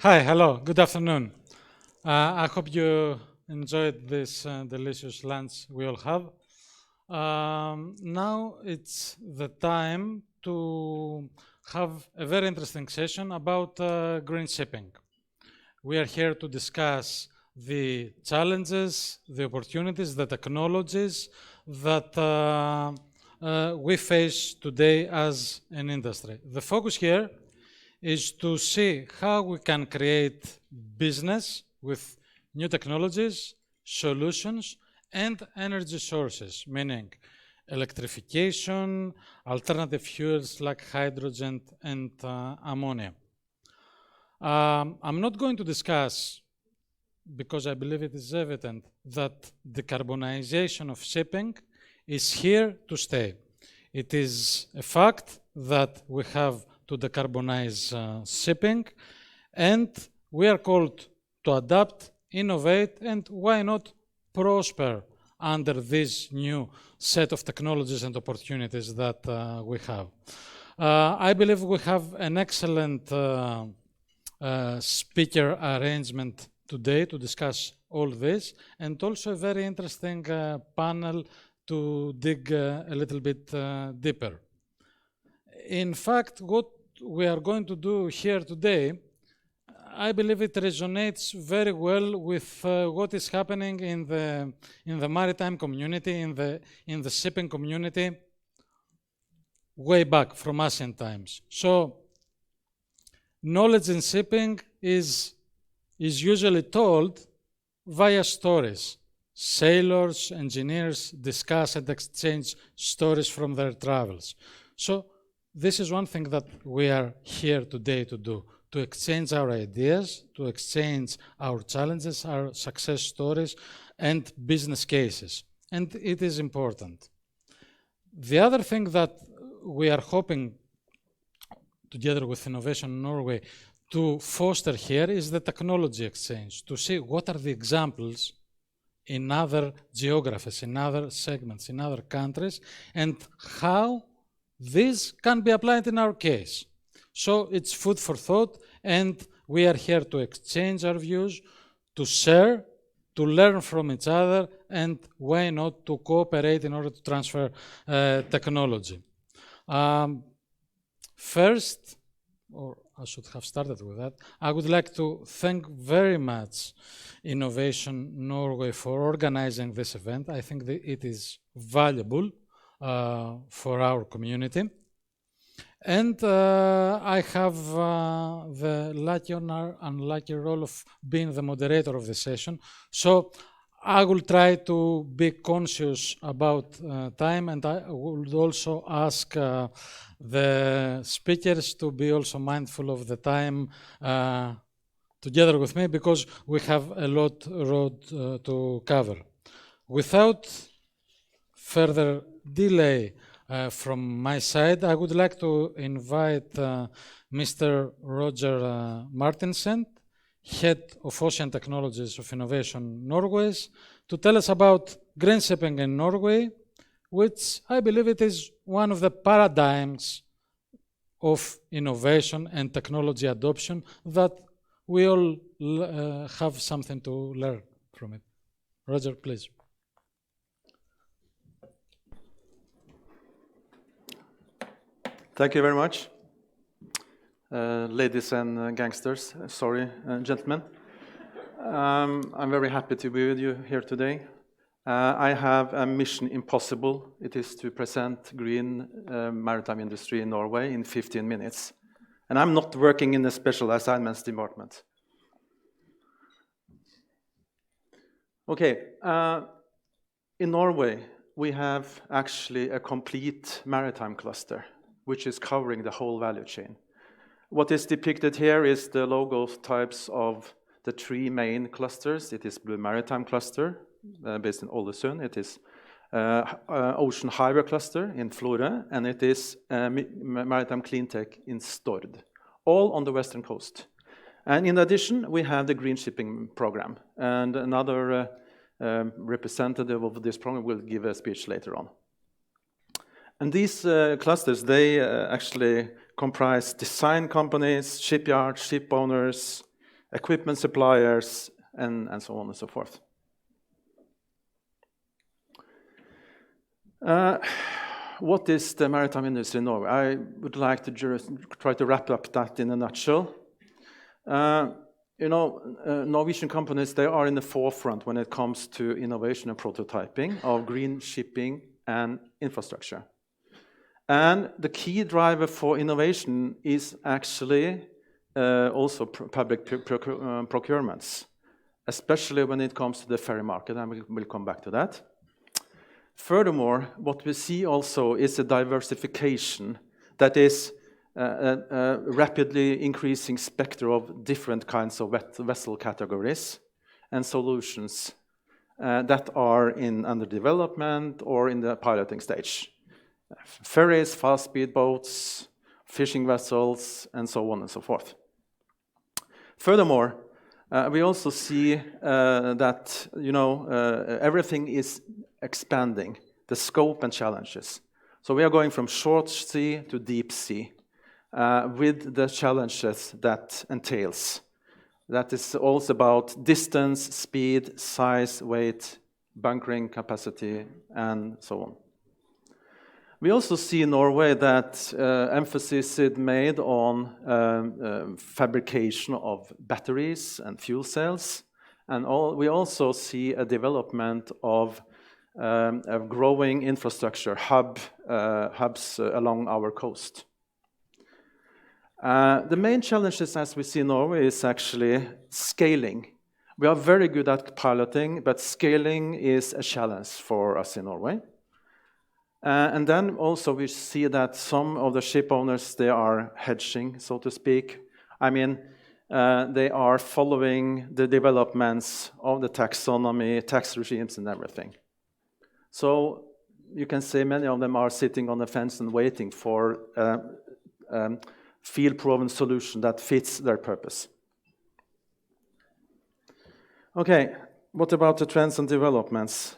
Hi, hello, good afternoon. I hope you enjoyed this delicious lunch we all have. Now it's the time to have a very interesting session about green shipping. We are here to discuss the challenges, the opportunities, the technologies that we face today as an industry. The focus here is to see how we can create business with new technologies, solutions, and energy sources, meaning electrification, alternative fuels like hydrogen and ammonia. I'm not going to discuss, because I believe it is evident, that decarbonization of shipping is here to stay. It is a fact that we have to decarbonize shipping, and we are called to adapt, innovate, and why not prosper under this new set of technologies and opportunities that we have. I believe we have an excellent speaker arrangement today to discuss all this, and also a very interesting panel to dig a little bit deeper. In fact, what we are going to do here today, I believe it resonates very well with what is happening in the maritime community, in the shipping community, way back from ancient times. So, knowledge in shipping is usually told via stories. Sailors, engineers discuss and exchange stories from their travels. So, this is one thing that we are here today to do, to exchange our ideas, to exchange our challenges, our success stories, and business cases. And it is important. The other thing that we are hoping, together with Innovation Norway, to foster here is the technology exchange, to see what are the examples in other geographies, in other segments, in other countries, and how this can be applied in our case. So it's food for thought, and we are here to exchange our views, to share, to learn from each other, and why not to cooperate in order to transfer technology. First, or I should have started with that, I would like to thank very much Innovation Norway for organizing this event. I think that it is valuable for our community. And I have the lucky or unlucky role of being the moderator of the session. So I will try to be conscious about time, and I would also ask the speakers to be also mindful of the time together with me, because we have a lot road to cover. Without further delay from my side, I would like to invite Mr. Roger Martinsen, Head of Ocean Technologies of Innovation Norway, to tell us about green shipping in Norway, which I believe it is one of the paradigms of innovation and technology adoption that we all have something to learn from it. Roger, please. Thank you very much. Ladies and gangsters, sorry, gentlemen. I'm very happy to be with you here today. I have a mission impossible. It is to present green maritime industry in Norway in 15 minutes. And I'm not working in the special assignments department. Okay, in Norway, we have actually a complete maritime cluster, which is covering the whole value chain. What is depicted here is the logo types of the three main clusters. It is Blue Maritime Cluster, based in Ålesund. It is Ocean Highway Cluster in Florø, and it is Maritime Cleantech in Stord, all on the western coast. And in addition, we have the Green Shipping Program, and another representative of this program will give a speech later on. And these clusters, they actually comprise design companies, shipyards, ship owners, equipment suppliers, and so on and so forth. What is the maritime industry in Norway? I would like to just try to wrap up that in a nutshell. Norwegian companies, they are in the forefront when it comes to innovation and prototyping of green shipping and infrastructure. And the key driver for innovation is actually also public procurements, especially when it comes to the ferry market, and we'll come back to that. Furthermore, what we see also is a diversification that is a rapidly increasing spectrum of different kinds of vessel categories and solutions that are under development or in the piloting stage. Ferries, fast-speed boats, fishing vessels, and so on and so forth. Furthermore, we also see that everything is expanding, the scope and challenges. So we are going from short sea to deep sea with the challenges that entails. That is also about distance, speed, size, weight, bunkering capacity, and so on. We also see in Norway that emphasis is made on fabrication of batteries and fuel cells, and we also see a development of a growing infrastructure hubs along our coast. The main challenges, as we see in Norway, is actually scaling. We are very good at piloting, but scaling is a challenge for us in Norway. And then also we see that some of the ship owners, they are hedging, so to speak. I mean, they are following the developments of the taxonomy, tax regimes, and everything. So you can say many of them are sitting on the fence and waiting for a field-proven solution that fits their purpose. Okay, what about the trends and developments?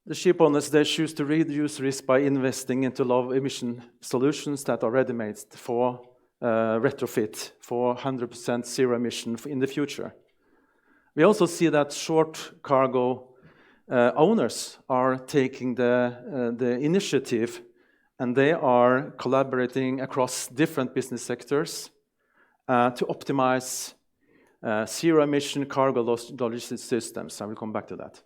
The ship owners, they choose to reduce risk by investing into low-emission solutions that are ready-made for retrofit for 100% zero emission in the future. We also see that short cargo owners are taking the initiative, and they are collaborating across different business sectors to optimize zero-emission cargo logistics systems. I will come back to that.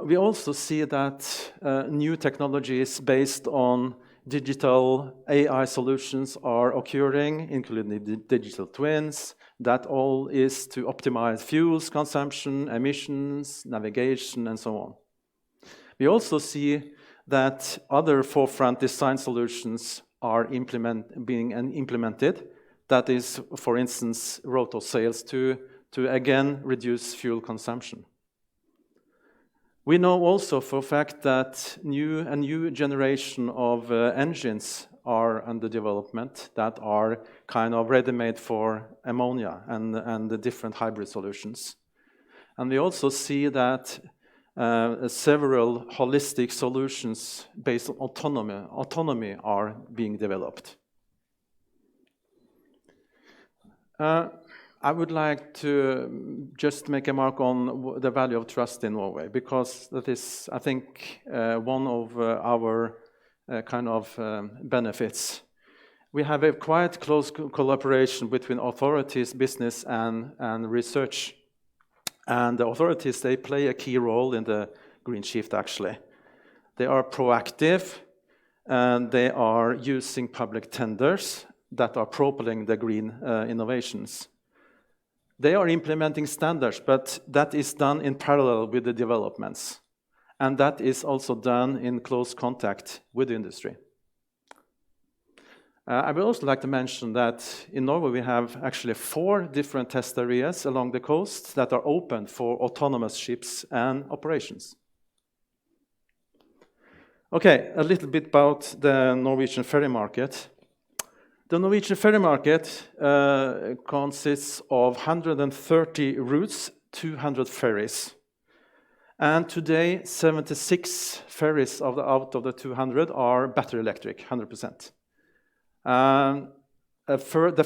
We also see that new technologies based on digital AI solutions are occurring, including the digital twins. That all is to optimize fuels consumption, emissions, navigation, and so on. We also see that other forefront design solutions are being implemented. That is, for instance, rotor sails to again reduce fuel consumption. We know also for a fact that a new generation of engines are under development that are kind of ready-made for ammonia and the different hybrid solutions. And we also see that several holistic solutions based on autonomy are being developed. I would like to just make a mark on the value of trust in Norway, because that is, I think, one of our kind of benefits. We have a quite close collaboration between authorities, business, and research. And the authorities, they play a key role in the green shift, actually. They are proactive, and they are using public tenders that are propelling the green innovations. They are implementing standards, but that is done in parallel with the developments. And that is also done in close contact with the industry. I would also like to mention that in Norway we have actually 4 different test areas along the coast that are open for autonomous ships and operations. Okay, a little bit about the Norwegian ferry market. The Norwegian ferry market consists of 130 routes, 200 ferries. And today, 76 ferries out of the 200 are battery electric, 100%. The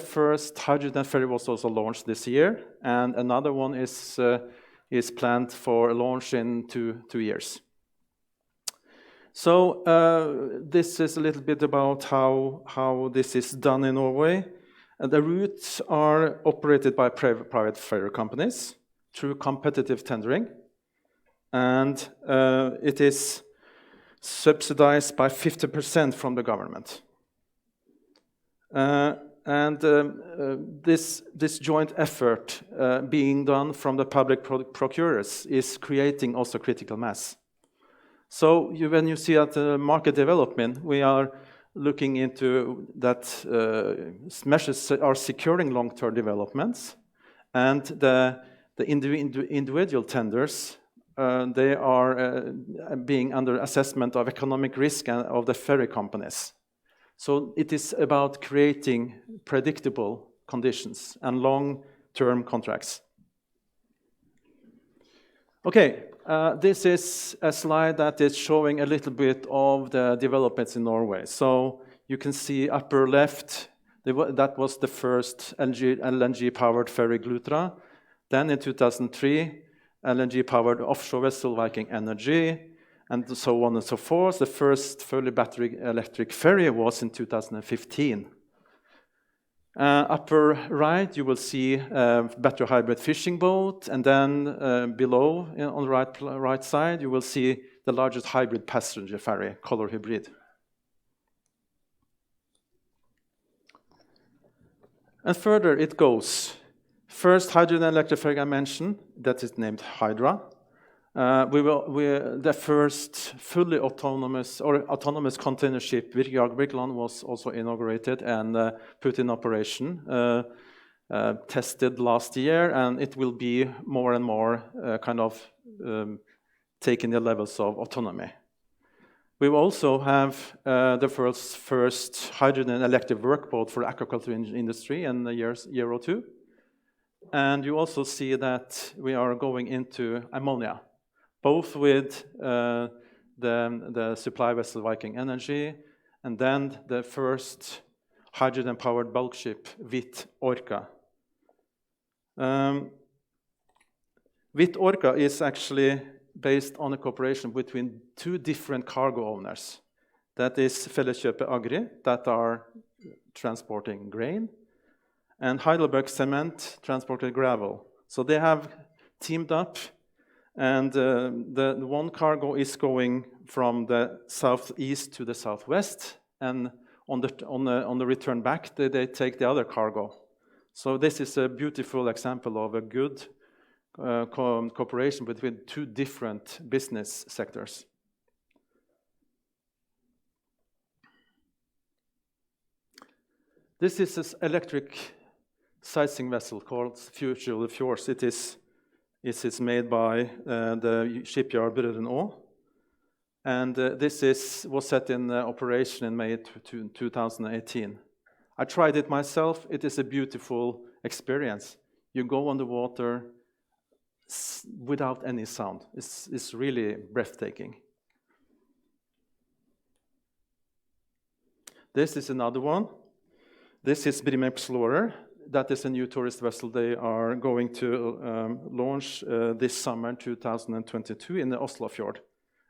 first hydrogen ferry was also launched this year, and another one is planned for launch in two years. So this is a little bit about how this is done in Norway. The routes are operated by private ferry companies through competitive tendering, and it is subsidized by 50% from the government. This joint effort being done from the public procurers is creating also critical mass. So when you see at the market development, we are looking into that measures are securing long-term developments, and the individual tenders, they are being under assessment of economic risk of the ferry companies. So it is about creating predictable conditions and long-term contracts. Okay, this is a slide that is showing a little bit of the developments in Norway. So you can see upper left, that was the first LNG-powered ferry Glutra. Then in 2003, LNG-powered offshore vessel Viking Energy, and so on and so forth. The first fully battery electric ferry was in 2015. Upper right, you will see a battery hybrid fishing boat, and then below, on the right side, you will see the largest hybrid passenger ferry, Color Hybrid. And further it goes. First hydrogen electric ferry I mentioned, that is named Hydra. The first fully autonomous container ship, Virkeland, was also inaugurated and put in operation, tested last year, and it will be more and more taking the levels of autonomy. We will also have the first hydrogen electric workboat for the aquaculture industry in a year or two. And you also see that we are going into ammonia, both with the supply vessel Viking Energy, and then the first hydrogen-powered bulk ship, Hvit Orca. Hvit Orca is actually based on a cooperation between two different cargo owners. That is Felleskjøpet Agri, that are transporting grain, and Heidelberg Cement transported gravel. So they have teamed up, and the one cargo is going from the southeast to the southwest, and on the return back, they take the other cargo. So this is a beautiful example of a good cooperation between two different business sectors. This is an electric sizing vessel called Future of Fjords. It is made by the shipyard Brødrene, and this was set in operation in May 2018. I tried it myself. It is a beautiful experience. You go on the water without any sound. It's really breathtaking. This is another one. This is Brimmer Explorer. That is a new tourist vessel they are going to launch this summer 2022 in the Oslofjord.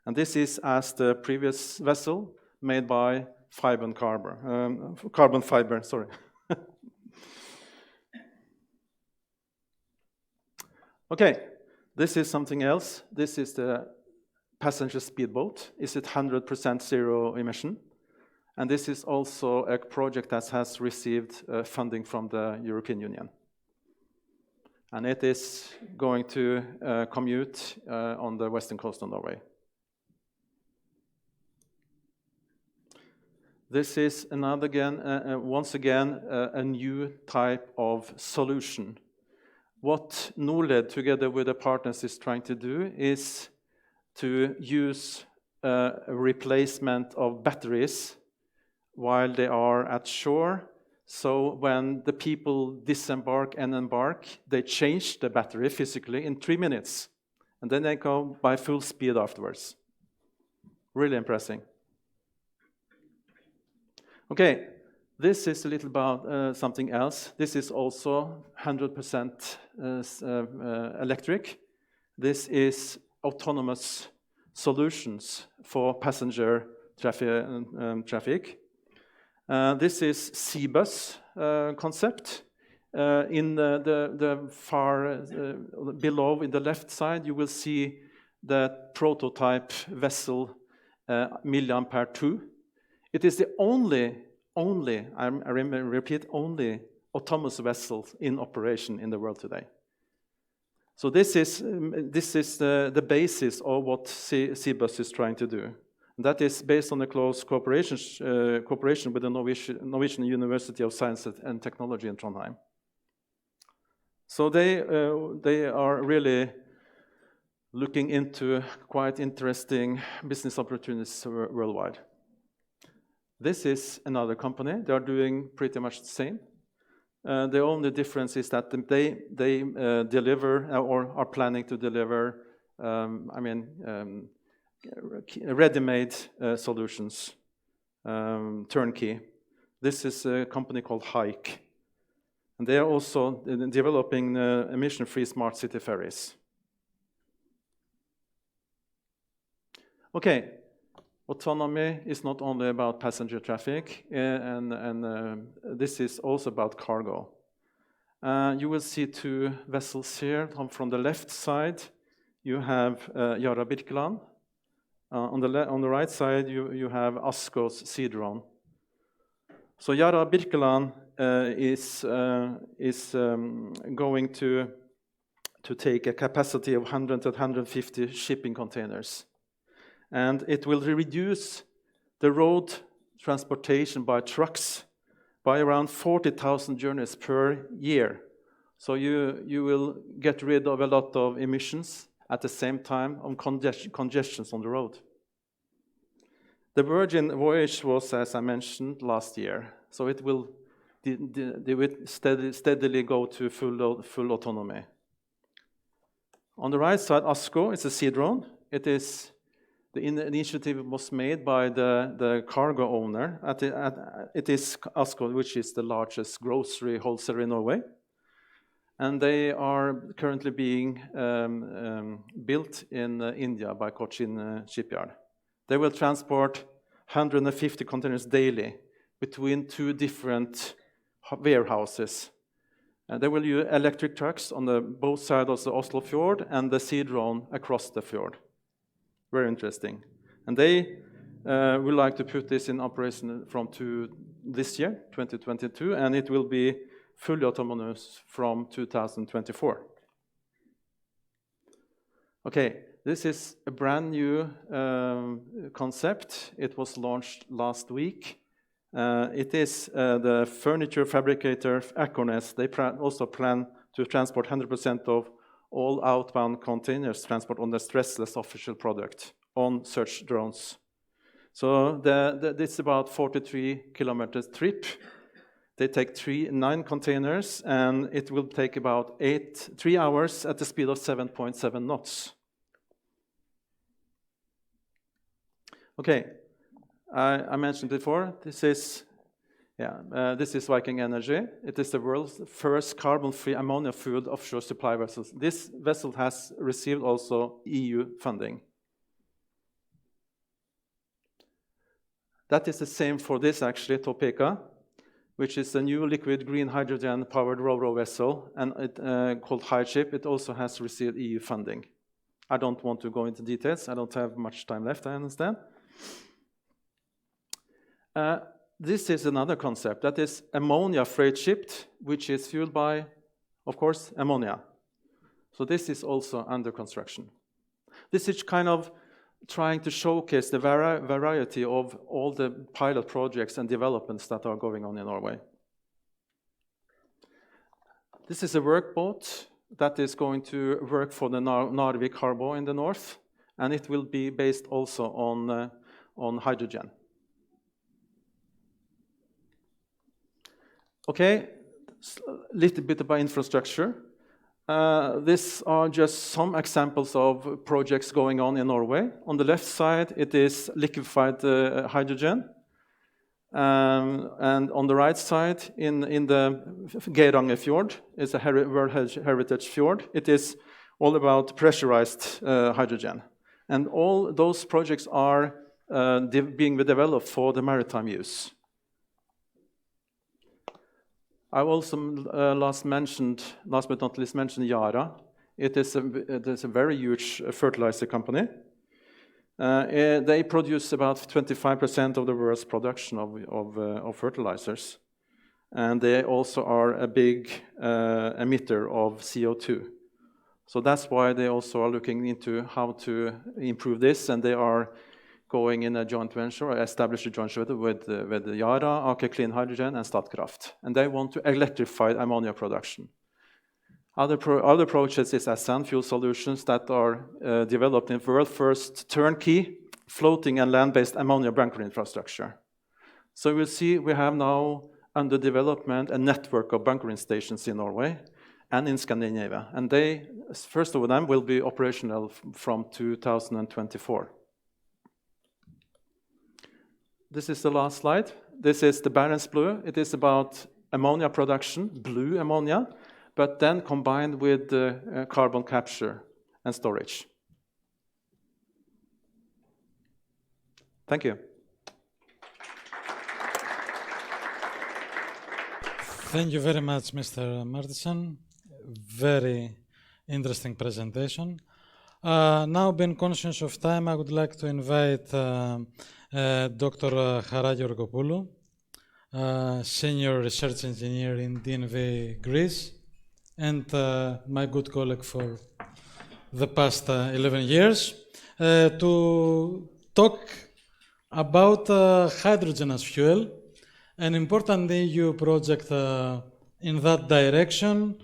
And this is as the previous vessel made by carbon fiber, sorry. Okay, this is something else. This is the passenger speedboat. Is it 100% zero emission? And this is also a project that has received funding from the European Union. And it is going to commute on the western coast of Norway. This is once again, a new type of solution. What Norled, together with the partners, is trying to do is to use a replacement of batteries while they are at shore. So when the people disembark and embark, they change the battery physically in 3 minutes. And then they go by full speed afterwards. Really impressive. Okay, This is a little about something else. This is also 100% electric. This is autonomous solutions for passenger traffic. This is C-bus concept. In the far below, in the left side, you will see the prototype vessel milliampere 2. It is the only autonomous vessel in operation in the world today. So this is the basis of what C-bus is trying to do. That is based on a close cooperation with the Norwegian University of Science and Technology in Trondheim. So they are really looking into quite interesting business opportunities worldwide. This is another company. They are doing pretty much the same. The only difference is that they deliver or are planning to deliver, ready-made solutions, turnkey. This is a company called eSHYIPS. And they are also developing emission-free smart city ferries. Okay, autonomy is not only about passenger traffic, and this is also about cargo. You will see two vessels here. From the left side, you have Chara Birkeland. On the right side, you have ASKO's Sea Drone. So Chara Birkeland is going to take a capacity of 100 to 150 shipping containers. And it will reduce the road transportation by trucks by around 40,000 journeys per year. So you will get rid of a lot of emissions at the same time on congestions on the road. The Virgin voyage was, as I mentioned, last year. So it will steadily go to full autonomy. On the right side, ASKO is a Sea Drone. The initiative was made by the cargo owner. It is ASKO, which is the largest grocery wholesaler in Norway. And they are currently being built in India by Cochin Shipyard. They will transport 150 containers daily between two different warehouses. They will use electric trucks on both sides of the Oslo fjord and the Sea Drone across the fjord. Very interesting. And they would like to put this in operation from this year, 2022, and it will be fully autonomous from 2024. Okay, this is a brand new concept. It was launched last week. It is the furniture fabricator Akornes. They also plan to transport 100% of all outbound containers transport on the stressless official product on such drones. So this is about 43 kilometers trip. They take 9 containers, and it will take about 3 hours at the speed of 7.7 knots. Okay, I mentioned before, this is Viking Energy. It is the world's first carbon-free ammonia-fueled offshore supply vessel. This vessel has received also EU funding. That is the same for this, actually, Topeka, which is a new liquid green hydrogen-powered ro-ro vessel, and called eSHYIPS. It also has received EU funding. I don't want to go into details. I don't have much time left, I understand. This is another concept, that is ammonia freight shipped, which is fueled by, of course, ammonia. So this is also under construction. This is kind of trying to showcase the variety of all the pilot projects and developments that are going on in Norway. This is a workboat that is going to work for the Narvik Harbor in the north, and it will be based also on hydrogen. Okay, a little bit about infrastructure. These are just some examples of projects going on in Norway. On the left side, it is liquefied hydrogen. And on the right side, in the Geiranger Fjord, is a World Heritage Fjord. It is all about pressurized hydrogen. And all those projects are being developed for the maritime use. I also last but not least mentioned Chara. It is a very huge fertilizer company. They produce about 25% of the world's production of fertilizers. And they also are a big emitter of CO2. So that's why they also are looking into how to improve this, and they are going in a joint venture, or establish a joint venture with Chara, Aker Clean Hydrogen, and Statkraft. And they want to electrify ammonia production. Other projects is SN Fuel Solutions that are developed in world first turnkey floating and land-based ammonia bunker infrastructure. So we'll see we have now under development a network of bunkering stations in Norway and in Scandinavia. And first of them will be operational from 2024. This is the last slide. This is the Barents Blue. It is about ammonia production, blue ammonia, but then combined with carbon capture and storage. Thank you. Thank you very much, Mr. Martinsen. Very interesting presentation. Now, being conscious of time, I would like to invite Dr. Chara Georgopoulou, Senior Research Engineer in DNV Greece, and my good colleague for the past 11 years, to talk about hydrogen as fuel, an important EU project in that direction,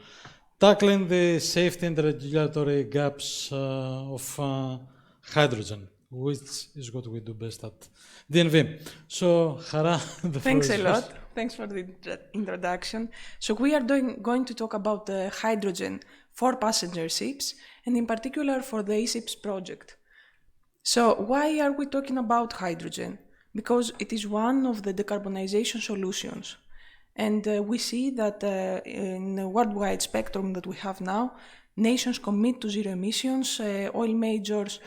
tackling the safety and regulatory gaps of hydrogen, which is what we do best at DNV. So, Chara, the Thanks floor is a lot. yours. Thanks for the introduction. So we are going to talk about hydrogen for passenger ships, and in particular for the eSHYIPS project. So why are we talking about hydrogen? Because it is one of the decarbonization solutions. And we see that in the worldwide spectrum that we have now, nations commit to zero emissions, oil majors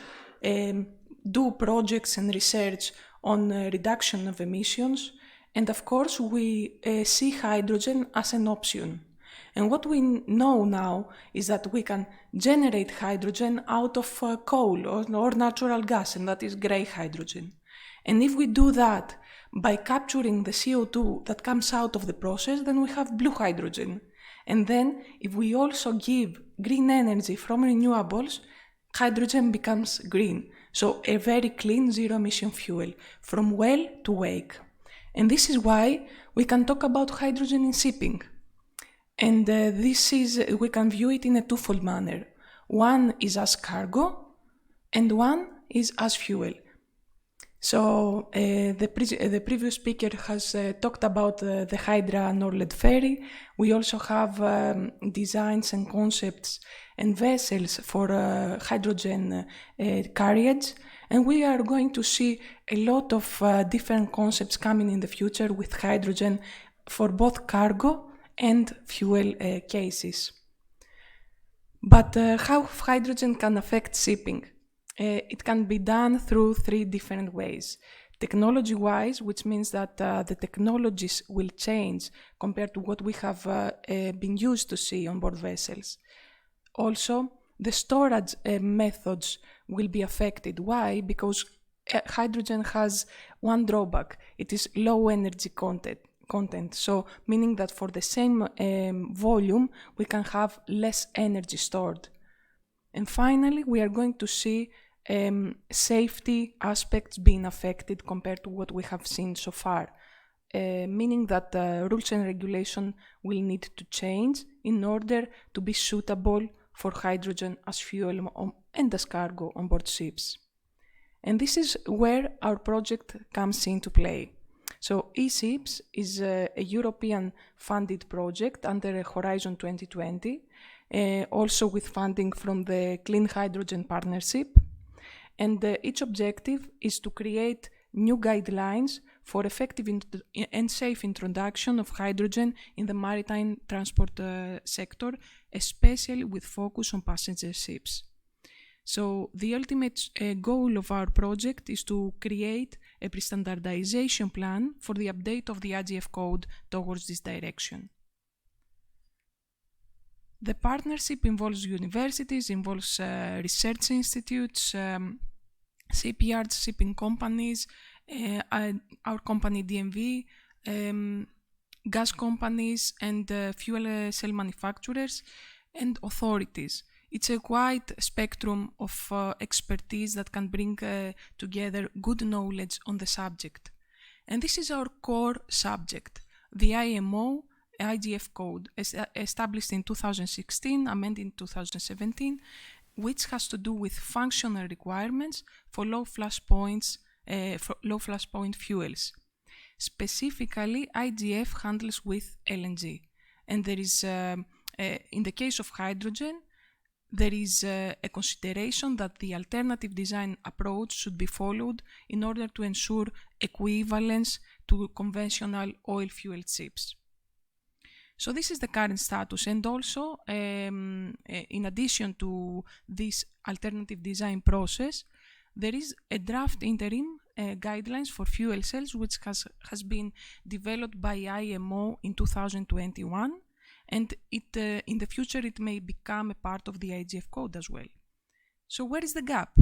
do projects and research on reduction of emissions, and of course we see hydrogen as an option. And what we know now is that we can generate hydrogen out of coal or natural gas, and that is grey hydrogen. And if we do that by capturing the CO2 that comes out of the process, then we have blue hydrogen. And then if we also give green energy from renewables, hydrogen becomes green. So a very clean zero-emission fuel from well to wake. And this is why we can talk about hydrogen in shipping. And we can view it in a twofold manner. One is as cargo, and one is as fuel. So the previous speaker has talked about the Hydra Norled ferry. We also have designs and concepts and vessels for hydrogen carriage. And we are going to see a lot of different concepts coming in the future with hydrogen for both cargo and fuel cases. But how hydrogen can affect shipping? It can be done through three different ways. Technology-wise, which means that the technologies will change compared to what we have been used to see on board vessels. Also, the storage methods will be affected. Why? Because hydrogen has one drawback. It is low energy content. So, meaning that for the same volume, we can have less energy stored. And finally, we are going to see safety aspects being affected compared to what we have seen so far, meaning that rules and regulation will need to change in order to be suitable for hydrogen as fuel and as cargo on board ships. And this is where our project comes into play. So eSHYIPS is a European funded project under Horizon 2020, also with funding from the Clean Hydrogen Partnership. And each objective is to create new guidelines for effective and safe introduction of hydrogen in the maritime transport sector, especially with focus on passenger ships. So the ultimate goal of our project is to create a pre-standardization plan for the update of the IGF code towards this direction. The partnership involves universities, involves research institutes, shipyards, shipping companies, our company DMV, gas companies and fuel cell manufacturers, and authorities. It's a wide spectrum of expertise that can bring together good knowledge on the subject. And this is our core subject, the IMO IGF code, established in 2016, amended in 2017, which has to do with functional requirements for low flash point fuels. Specifically, IGF handles with LNG, and there is, in the case of hydrogen, there is a consideration that the alternative design approach should be followed in order to ensure equivalence to conventional oil-fueled ships. So this is the current status, and also, in addition to this alternative design process, there is a draft interim guidelines for fuel cells, which has been developed by IMO in 2021, and in the future it may become a part of the IGF code as well. So where is the gap?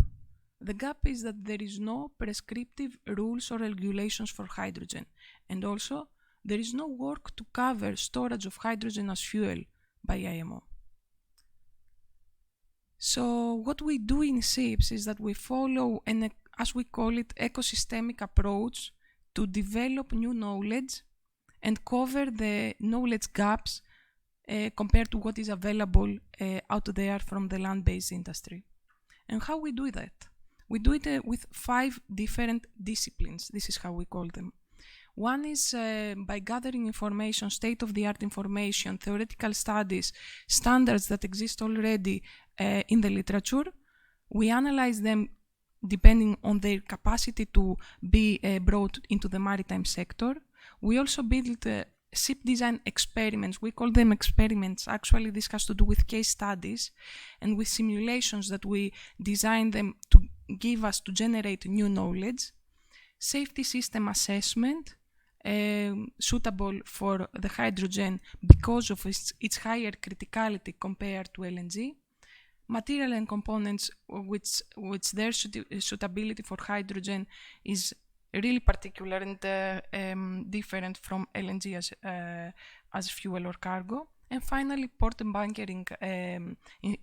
The gap is that there is no prescriptive rules or regulations for hydrogen, and also there is no work to cover storage of hydrogen as fuel by IMO. So what we do in SHYIPS is that we follow an, as we call it, ecosystemic approach to develop new knowledge and cover the knowledge gaps compared to what is available out there from the land-based industry. And how we do that? We do it with 5 different disciplines. This is how we call them. One is by gathering information, state-of-the-art information, theoretical studies, standards that exist already in the literature. We analyze them depending on their capacity to be brought into the maritime sector. We also build ship design experiments. We call them experiments. Actually, this has to do with case studies and with simulations that we design them to give us to generate new knowledge. Safety system assessment, suitable for the hydrogen because of its higher criticality compared to LNG. Material and components which their suitability for hydrogen is really particular and different from LNG as fuel or cargo. And finally, port and bunkering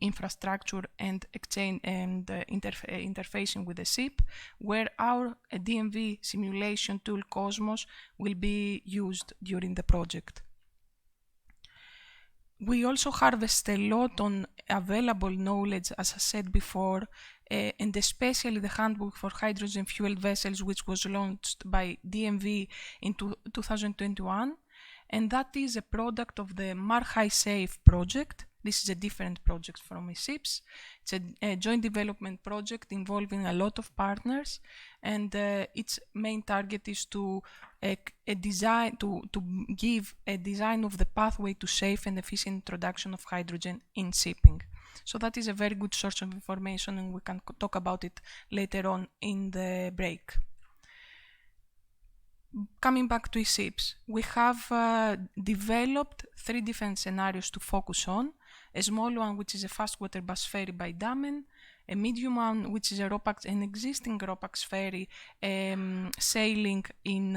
infrastructure and exchange and interfacing with the ship, where our DMV simulation tool Cosmos will be used during the project. We also harvest a lot on available knowledge, as I said before, and especially the handbook for hydrogen fueled vessels, which was launched by DMV in 2021. And that is a product of the MARHI-SAFE project. This is a different project from eSHYIPS. It's a joint development project involving a lot of partners, and its main target is to give a design of the pathway to safe and efficient introduction of hydrogen in shipping. So that is a very good source of information, and we can talk about it later on in the break. Coming back to eSHYIPS, we have developed 3 different scenarios to focus on. A small one, which is a fast water bus ferry by Damen, a medium one, which is an existing Ropax ferry sailing in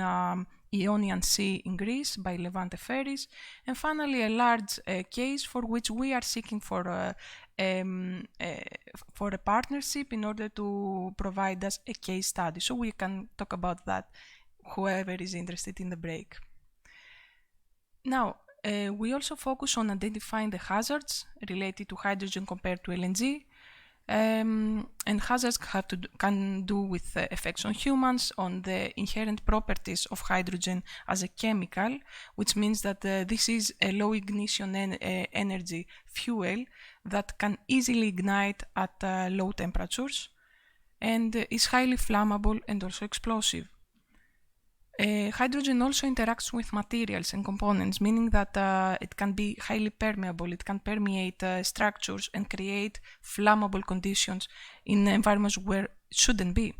Ionian Sea in Greece by Levante Ferries, and finally a large case for which we are seeking for a partnership in order to provide us a case study. So we can talk about that, whoever is interested in the break. Now, we also focus on identifying the hazards related to hydrogen compared to LNG. And hazards can do with effects on humans, on the inherent properties of hydrogen as a chemical, which means that this is a low ignition energy fuel that can easily ignite at low temperatures and is highly flammable and also explosive. hydrogen also interacts with materials and components, meaning that it can be highly permeable. It can permeate structures and create flammable conditions in environments where it shouldn't be.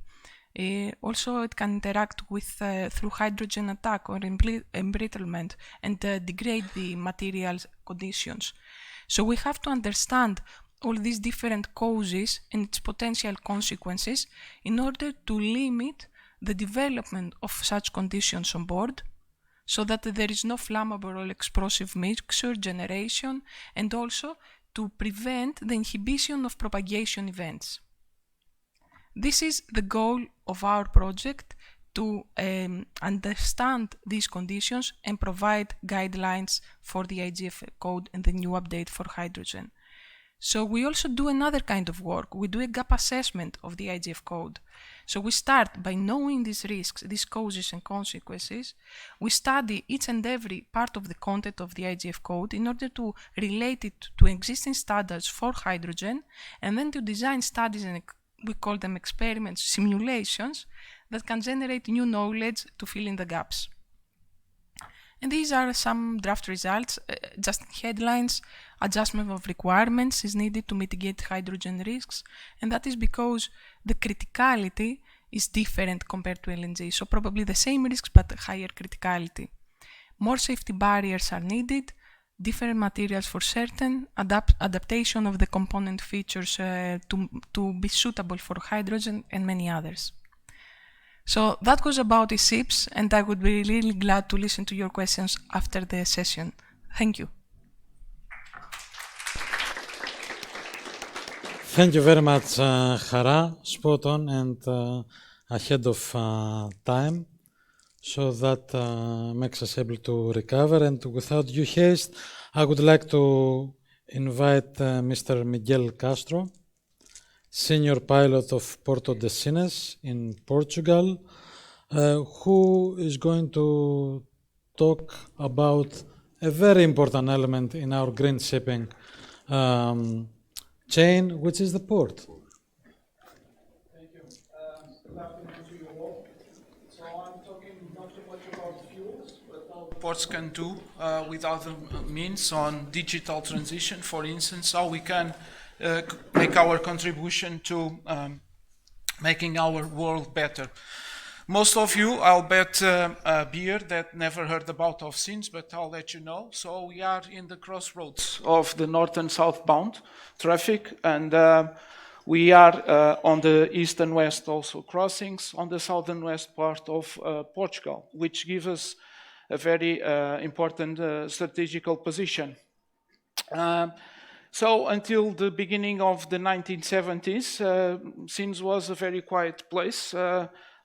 Also, it can interact with through hydrogen attack or embrittlement and degrade the materials conditions. So we have to understand all these different causes and its potential consequences in order to limit the development of such conditions on board, so that there is no flammable or explosive mixture generation, and also to prevent the inhibition of propagation events. This is the goal of our project, to understand these conditions and provide guidelines for the IGF code and the new update for hydrogen. So we also do another kind of work. We do a gap assessment of the IGF code. So we start by knowing these risks, these causes and consequences. We study each and every part of the content of the IGF code in order to relate it to existing standards for hydrogen, and then to design studies, and we call them experiments, simulations, that can generate new knowledge to fill in the gaps. And these are some draft results, just headlines. Adjustment of requirements is needed to mitigate hydrogen risks, and that is because the criticality is different compared to LNG, so probably the same risks but higher criticality. More safety barriers are needed, different materials for certain, adaptation of the component features to be suitable for hydrogen, and many others. So that was about eSHYIPS, and I would be really glad to listen to your questions after the session. Thank you. Thank you very much, Chara. Spot on and ahead of time, so that makes us able to recover. And without due haste, I would like to invite Mr. Miguel Castro, Senior Pilot of Porto de Sines in Portugal, who is going to talk about a very important element in our green shipping chain, which is the port. Thank you. Good afternoon to you all. So I'm talking not too much about fuels, but what ports can do with other means on digital transition. For instance, how we can make our contribution to making our world better. Most of you, I'll bet, beer that never heard about of since, but I'll let you know. So we are in the crossroads of the north and southbound traffic, and we are on the east and west also crossings on the south and west part of Portugal, which gives us a very important strategical position. So until the beginning of the 1970s, Sines was a very quiet place.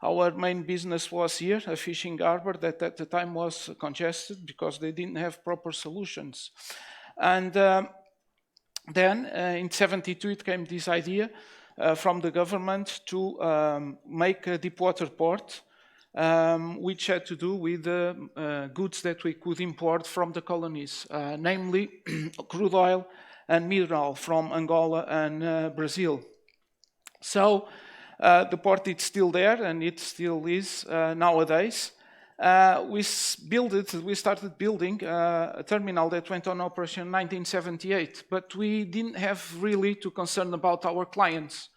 Our main business was here, a fishing harbor that at the time was congested because they didn't have proper solutions. And then in 72 it came this idea from the government to make a deep water port, which had to do with the goods that we could import from the colonies, namely crude oil and mineral from Angola and Brazil. So the port is still there, and it still is nowadays. We started building a terminal that went on operation in 1978, but we didn't have really to concern about our clients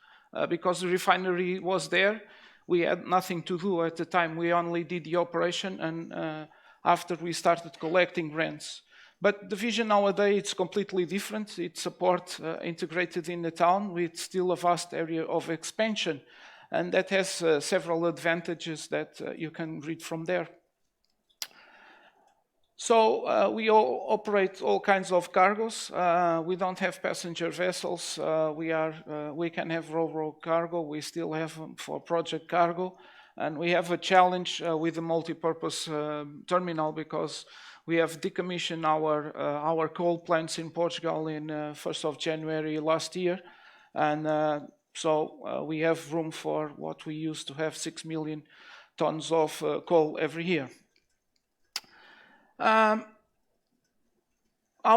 because the refinery was there. We had nothing to do at the time. We only did the operation, and after we started collecting rents. But the vision nowadays, it's completely different. It's a port integrated in the town with still a vast area of expansion. And that has several advantages that you can read from there. So we all operate all kinds of cargos. We don't have passenger vessels. We can have ro-ro cargo. We still have for project cargo. And we have a challenge with the multi-purpose terminal because we have decommissioned our coal plants in Portugal in 1st of January last year. And so we have room for what we used to have 6 million tons of coal every year. How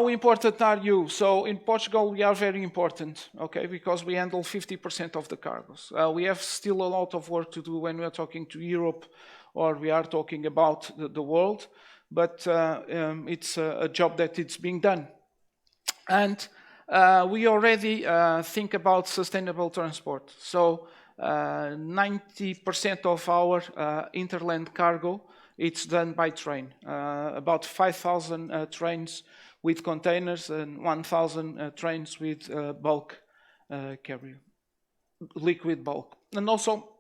important are you? So in Portugal, we are very important, okay, because we handle 50% of the cargos. We have still a lot of work to do when we are talking to Europe or we are talking about the world, but it's a job that it's being done. And we already think about sustainable transport. So 90% of our interland cargo, it's done by train. About 5,000 trains with containers and 1,000 trains with bulk carrier, liquid bulk. And also,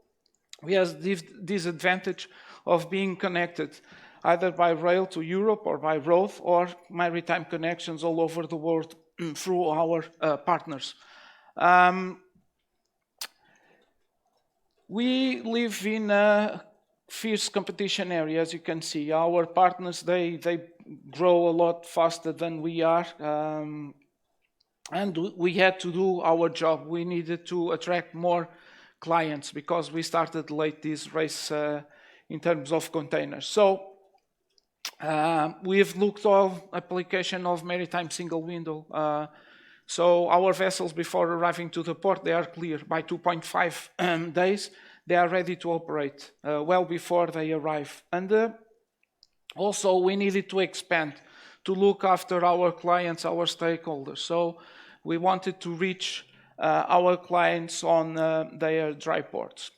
we have this advantage of being connected either by rail to Europe or by road or maritime connections all over the world through our partners. We live in a fierce competition area, as you can see. Our partners, they grow a lot faster than we are. And we had to do our job. We needed to attract more clients because we started late this race in terms of containers. So we've looked at application of maritime single window. So our vessels, before arriving to the port, they are clear. By 2.5 days, they are ready to operate, well before they arrive. And also, we needed to expand to look after our clients, our stakeholders. So we wanted to reach our clients on their dry ports.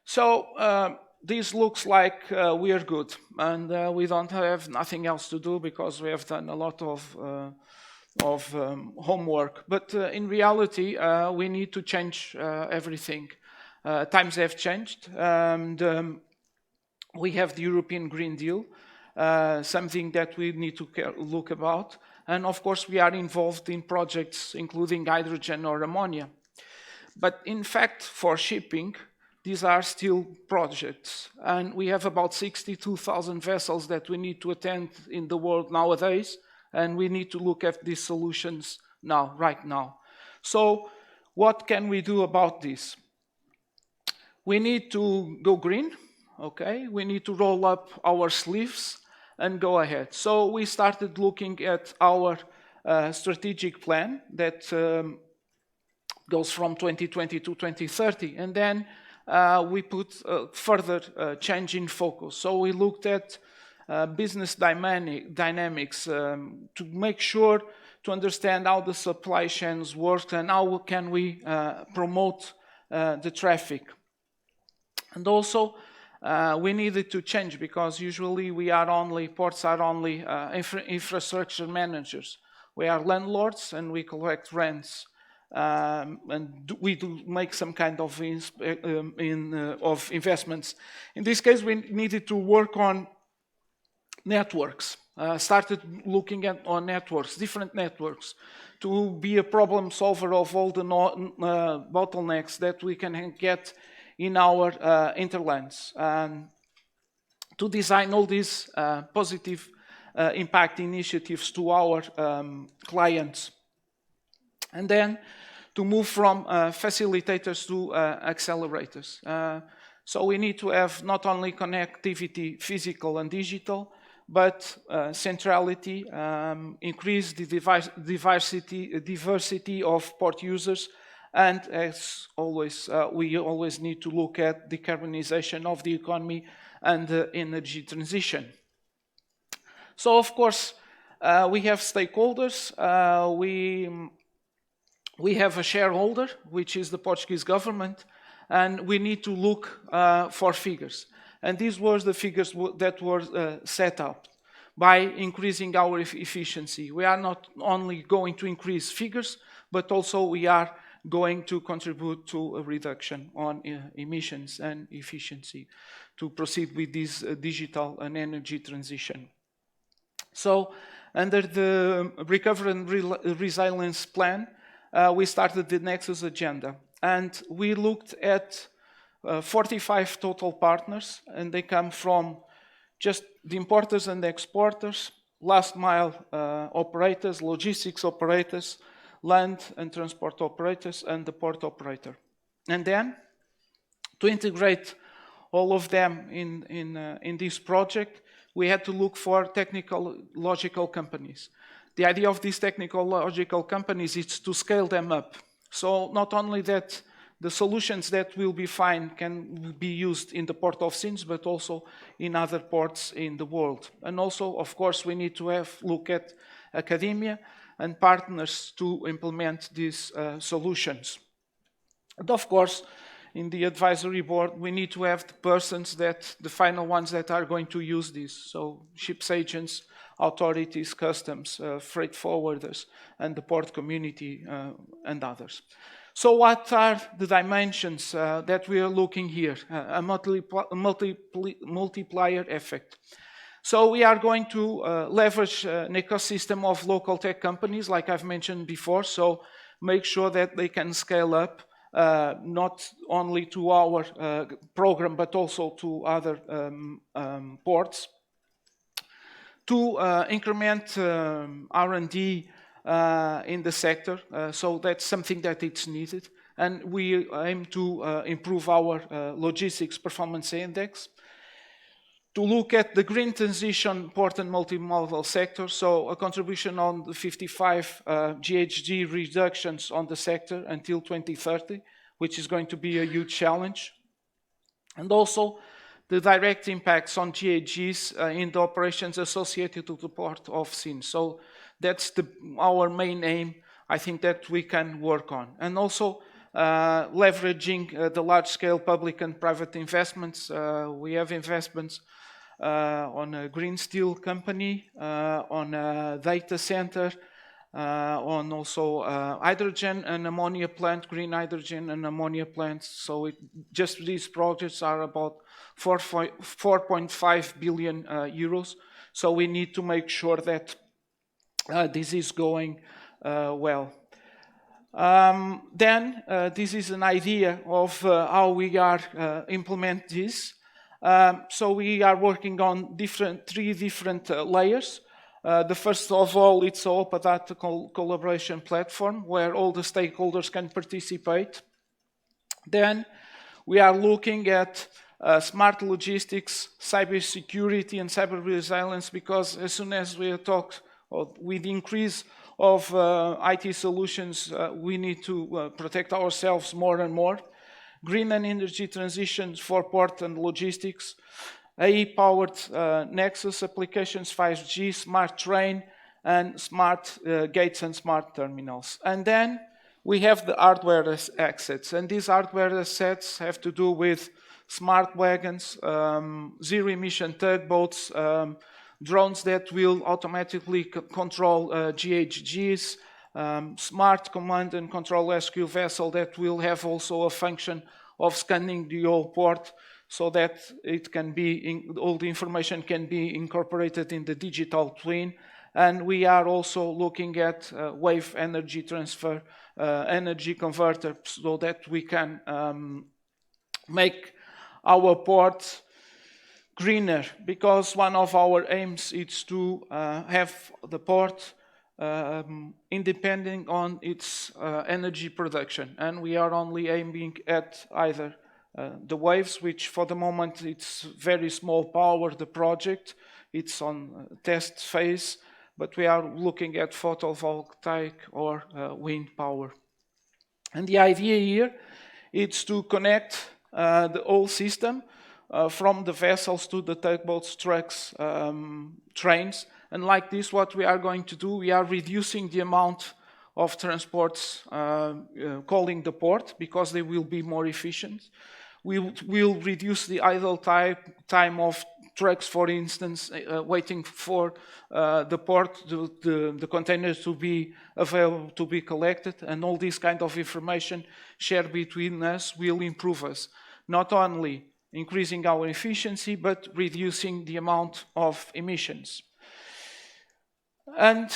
So this looks like we are good, and we don't have nothing else to do because we have done a lot of homework. But in reality, we need to change everything. Times have changed, and we have the European Green Deal, something that we need to look about. And of course, we are involved in projects including hydrogen or ammonia. But in fact, for shipping, these are still projects. And we have about 62,000 vessels that we need to attend in the world nowadays. And we need to look at these solutions now, right now. So what can we do about this? We need to go green, okay? We need to roll up our sleeves and go ahead. So we started looking at our strategic plan that goes from 2020 to 2030. And then we put further change in focus. So we looked at business dynamics to make sure to understand how the supply chains work and how can we promote the traffic. And also, we needed to change because usually ports are only infrastructure managers. We are landlords and we collect rents. And we do make some kind of investments. In this case, we needed to work on networks. Started looking on networks, different networks, to be a problem solver of all the bottlenecks that we can get in our interlands, to design all these positive impact initiatives to our clients. And then to move from facilitators to accelerators. So we need to have not only connectivity, physical and digital, but centrality, increase the diversity of port users, and as always, we always need to look at decarbonization of the economy and the energy transition. So of course, we have stakeholders. We have a shareholder, which is the Portuguese government, and we need to look for figures. And these were the figures that were set up by increasing our efficiency. We are not only going to increase figures, but also we are going to contribute to a reduction on emissions and efficiency to proceed with this digital and energy transition. So under the Recovery and Resilience Plan, we started the Nexus Agenda, and we looked at 45 total partners, and they come from just the importers and the exporters, last mile operators, logistics operators, land and transport operators, and the port operator. And then, to integrate all of them in this project, we had to look for technological companies. The idea of these technological companies is to scale them up. So not only that the solutions that will be found can be used in the port of Sines, but also in other ports in the world. And also, of course, we need to look at academia and partners to implement these solutions. And of course, in the advisory board, we need to have the persons the final ones that are going to use this. So ships agents, authorities, customs, freight forwarders, and the port community and others. So what are the dimensions that we are looking here? A multiplier effect. So we are going to leverage an ecosystem of local tech companies, like I've mentioned before, so make sure that they can scale up not only to our program, but also to other ports. To increment R&D in the sector, so that's something that it's needed. And we aim to improve our logistics performance index. To look at the green transition port and multimodal sector, so a contribution on the 55 GHG reductions on the sector until 2030, which is going to be a huge challenge. And also the direct impacts on GHGs in the operations associated to the port of Sines. So that's our main aim, I think, that we can work on. And also leveraging the large-scale public and private investments. We have investments on a green steel company, on a data center, on also hydrogen and ammonia plant, green hydrogen and ammonia plants. So just these projects are about 4.5 billion euros. So we need to make sure that this is going well. Then this is an idea of how we are implement this. So we are working on three different layers. The first of all, it's an open data collaboration platform where all the stakeholders can participate. Then we are looking at smart logistics, cybersecurity, and cyber resilience, because as soon as we talk with the increase of IT solutions, we need to protect ourselves more and more. Green and energy transitions for port and logistics, AI-powered Nexus applications, 5G, smart train, and smart gates and smart terminals. And then we have the hardware assets, and these hardware assets have to do with smart wagons, zero-emission tugboats, drones that will automatically control GHGs, smart command and control rescue vessel that will have also a function of scanning the whole port so that it can be all the information can be incorporated in the digital twin. And we are also looking at wave energy transfer, energy converter, so that we can make our port greener, because one of our aims is to have the port independent on its energy production, and we are only aiming at either the waves, which for the moment it's very small power, the project, it's on test phase, but we are looking at photovoltaic or wind power. And the idea here is to connect the whole system from the vessels to the tugboats, trucks, trains. And like this, what we are going to do, we are reducing the amount of transports calling the port, because they will be more efficient. We will reduce the idle time of trucks, for instance, waiting for the port, the containers to be available to be collected, and all this kind of information shared between us will improve us, not only increasing our efficiency, but reducing the amount of emissions. And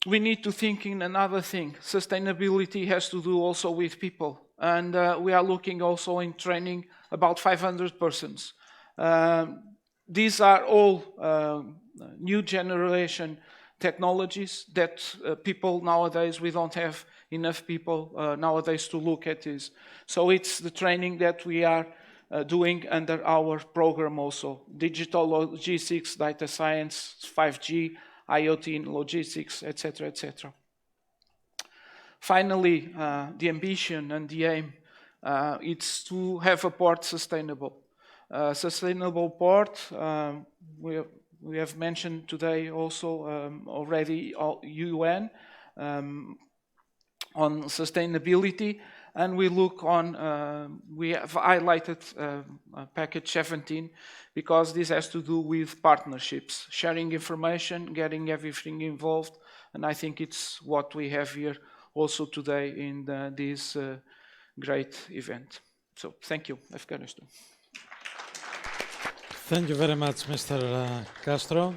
we need to think in another thing. Sustainability has to do also with people. And we are looking also in training about 500 persons. These are all new generation technologies that people nowadays, we don't have enough people nowadays to look at this. So it's the training that we are doing under our program also. Digital logistics, data science, 5G, IoT in logistics, etc., etc. Finally, the ambition and the aim, it's to have a port sustainable. Sustainable port, we have mentioned today also already UN on sustainability, and we look on, we have highlighted package 17 because this has to do with partnerships, sharing information, getting everything involved, and I think it's what we have here also today in this great event. So thank you, Afghanistan. Thank you very much, Mr. Castro.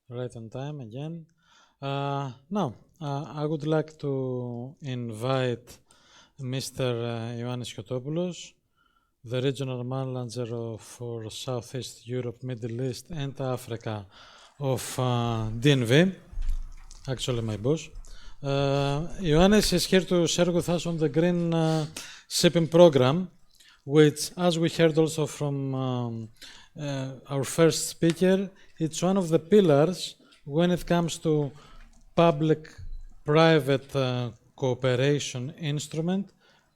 Right on time again. Now, I would like to invite Mr. Ioannis Georgopoulou, the Regional Manager for Southeast Europe, Middle East and Africa of DNV, actually my boss. Ioannis is here to share with us on the green shipping program, which, as we heard also from our first speaker, it's one of the pillars when it comes to public-private cooperation instrument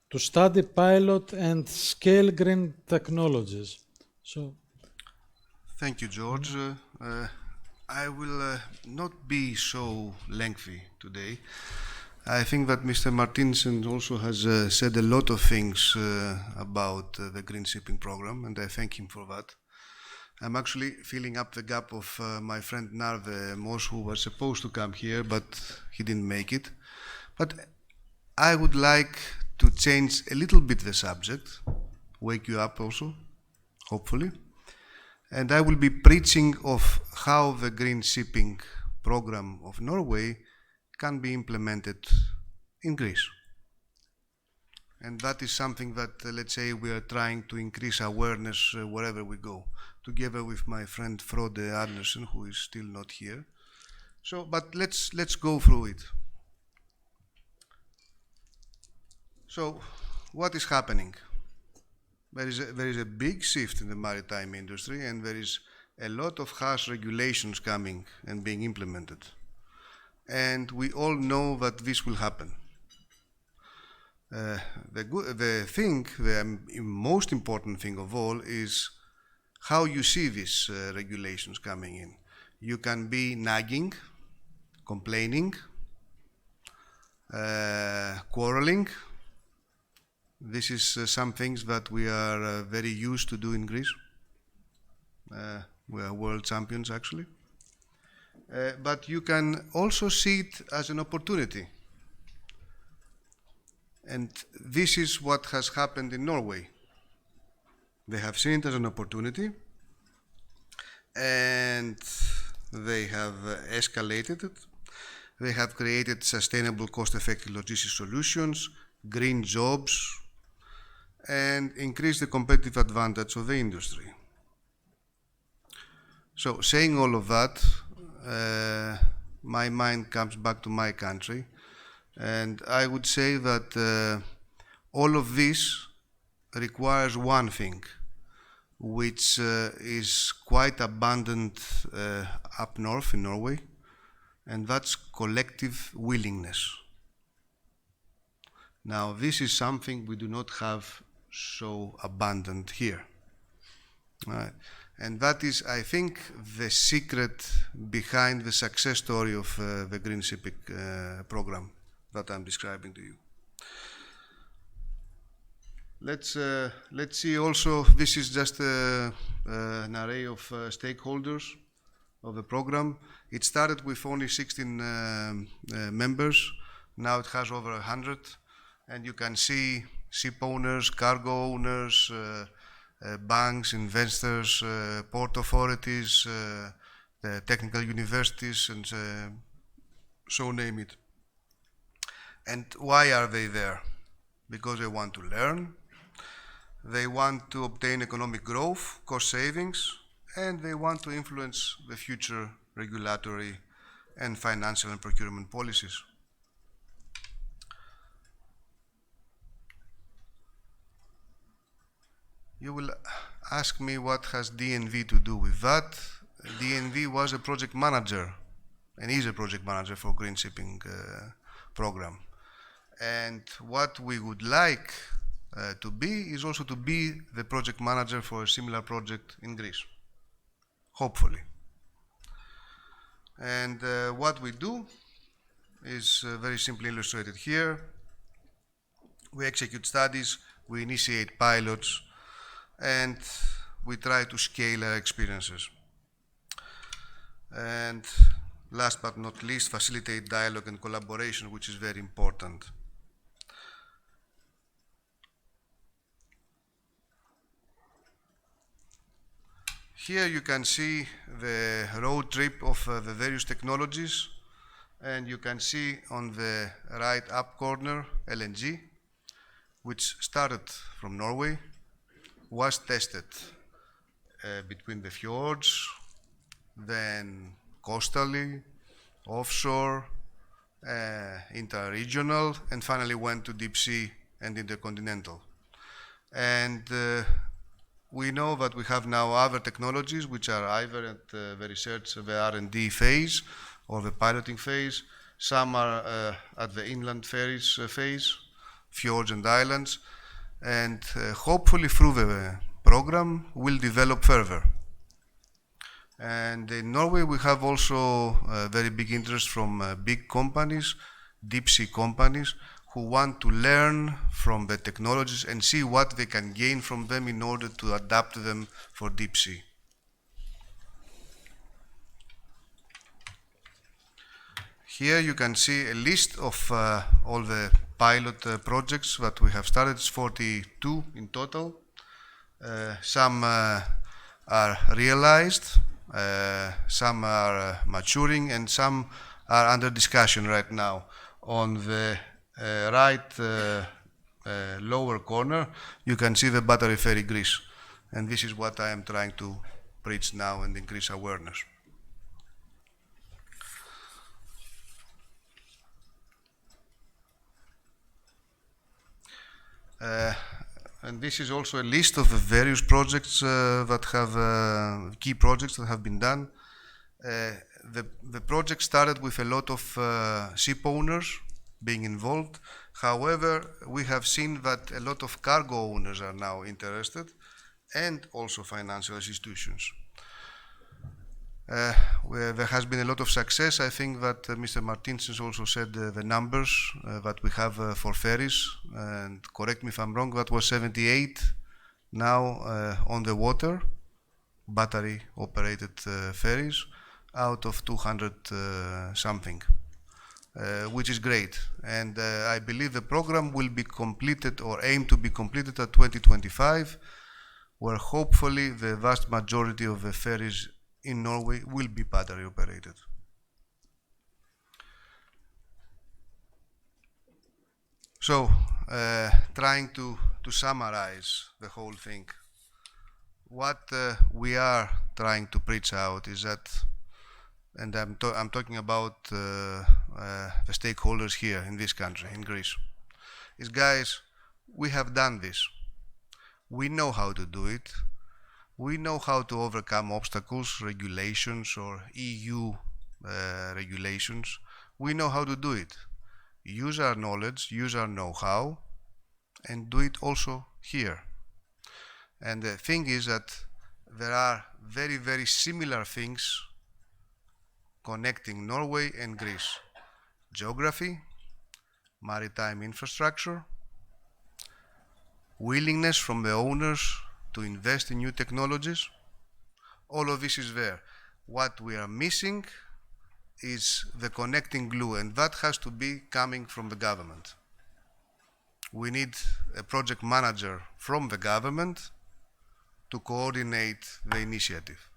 to study, pilot, and scale green technologies. So, thank you, George. I will not be so lengthy today. I think that Mr. Martinsen also has said a lot of things about the green shipping program, and I thank him for that. I'm actually filling up the gap of my friend Narve Mos, who was supposed to come here, but he didn't make it. But I would like to change a little bit the subject, wake you up also, hopefully. And I will be preaching of how the green shipping program of Norway can be implemented in Greece. And that is something that, let's say, we are trying to increase awareness wherever we go, together with my friend Frode Arnesen, who is still not here. So, but let's go through it. So, what is happening? There is a big shift in the maritime industry, and there is a lot of harsh regulations coming and being implemented. And we all know that this will happen. The most important thing of all is how you see these regulations coming in. You can be nagging, complaining, quarreling. This is some things that we are very used to do in Greece. We are world champions, actually. But you can also see it as an opportunity. And this is what has happened in Norway. They have seen it as an opportunity, and they have escalated it. They have created sustainable, cost-effective logistics solutions, green jobs, and increased the competitive advantage of the industry. So, saying all of that, my mind comes back to my country, and I would say that all of this requires one thing, which is quite abundant up north in Norway, and that's collective willingness. Now, this is something we do not have so abundant here. Right. And that is, I think, the secret behind the success story of the green shipping program that I'm describing to you. Let's see also, this is just an array of stakeholders of the program. It started with only 16 members. Now it has over 100. And you can see ship owners, cargo owners, banks, investors, port authorities, the technical universities, and so name it. And why are they there? Because they want to learn, they want to obtain economic growth, cost savings, and they want to influence the future regulatory and financial and procurement policies. You will ask me what has DNV to do with that. DNV was a project manager and is a project manager for green shipping program. And what we would like to be is also to be the project manager for a similar project in Greece, hopefully. And what we do is very simply illustrated here. We execute studies, we initiate pilots, and we try to scale our experiences. And last but not least, facilitate dialogue and collaboration, which is very important. Here you can see the road trip of the various technologies, and you can see on the right up corner LNG, which started from Norway, was tested between the fjords, then coastally, offshore, interregional, and finally went to deep sea and intercontinental. And we know that we have now other technologies which are either at the research, the R&D phase or the piloting phase. Some are at the inland ferries phase, fjords and islands, and hopefully through the program we'll develop further. And in Norway we have also very big interest from big companies, deep sea companies, who want to learn from the technologies and see what they can gain from them in order to adapt them for deep sea. Here you can see a list of all the pilot projects that we have started. It's 42 in total. Some are realized, some are maturing, and some are under discussion right now. On the right lower corner, you can see the battery ferry Greece. And this is what I am trying to preach now and increase awareness. And this is also a list of the various projects that have, key projects that have been done. The project started with a lot of ship owners being involved. However, we have seen that a lot of cargo owners are now interested, and also financial institutions. There has been a lot of success. I think that Mr. Martinsen also said the numbers that we have for ferries, and correct me if I'm wrong, that was 78 now on the water, battery operated ferries, out of 200 something. Which is great, and I believe the program will be completed or aim to be completed at 2025, where hopefully the vast majority of the ferries in Norway will be battery operated. So, trying to summarize the whole thing, what we are trying to preach out is that, and I'm talking about the stakeholders here in this country, in Greece, is guys, we have done this. We know how to do it. We know how to overcome obstacles, regulations, or EU regulations. We know how to do it. Use our knowledge, use our know-how, and do it also here. And the thing is that there are very, very similar things connecting Norway and Greece. Geography, maritime infrastructure, willingness from the owners to invest in new technologies. All of this is there. What we are missing is the connecting glue, and that has to be coming from the government. We need a project manager from the government to coordinate the initiative.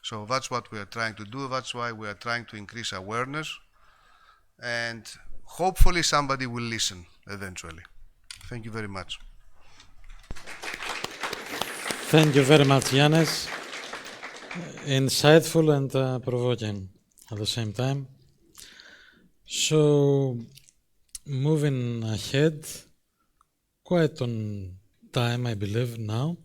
So that's what we are trying to do. That's why we are trying to increase awareness, and hopefully somebody will listen eventually. Thank you very much. Thank you very much, Yannis. Insightful and provoking at the same time. So, moving ahead, quite on time, I believe, now.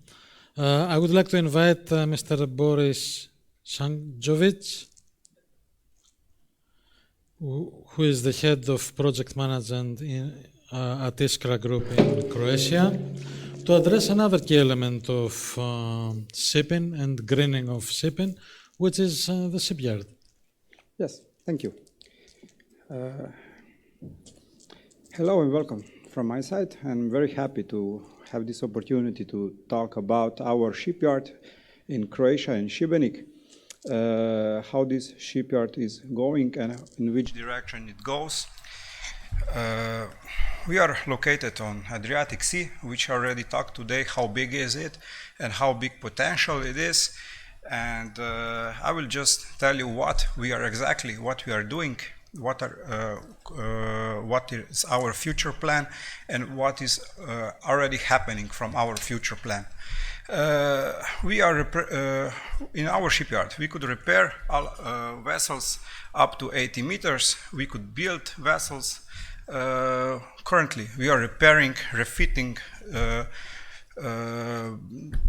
I would like to invite Mr. Boris Sanjovic who is the head of project management at eSHYIPS Group in Croatia, to address another key element of shipping and greening of shipping, which is the shipyard. Yes, thank you. Hello and welcome from my side. I'm very happy to have this opportunity to talk about our shipyard in Croatia and Šibenik, how this shipyard is going and in which direction it goes. We are located on Adriatic Sea, which I already talked today, how big is it and how big potential it is. And I will just tell you what we are doing, what is our future plan, and what is already happening from our future plan. We are in our shipyard. We could repair all, vessels up to 80 meters. We could build vessels. Currently, we are repairing, refitting.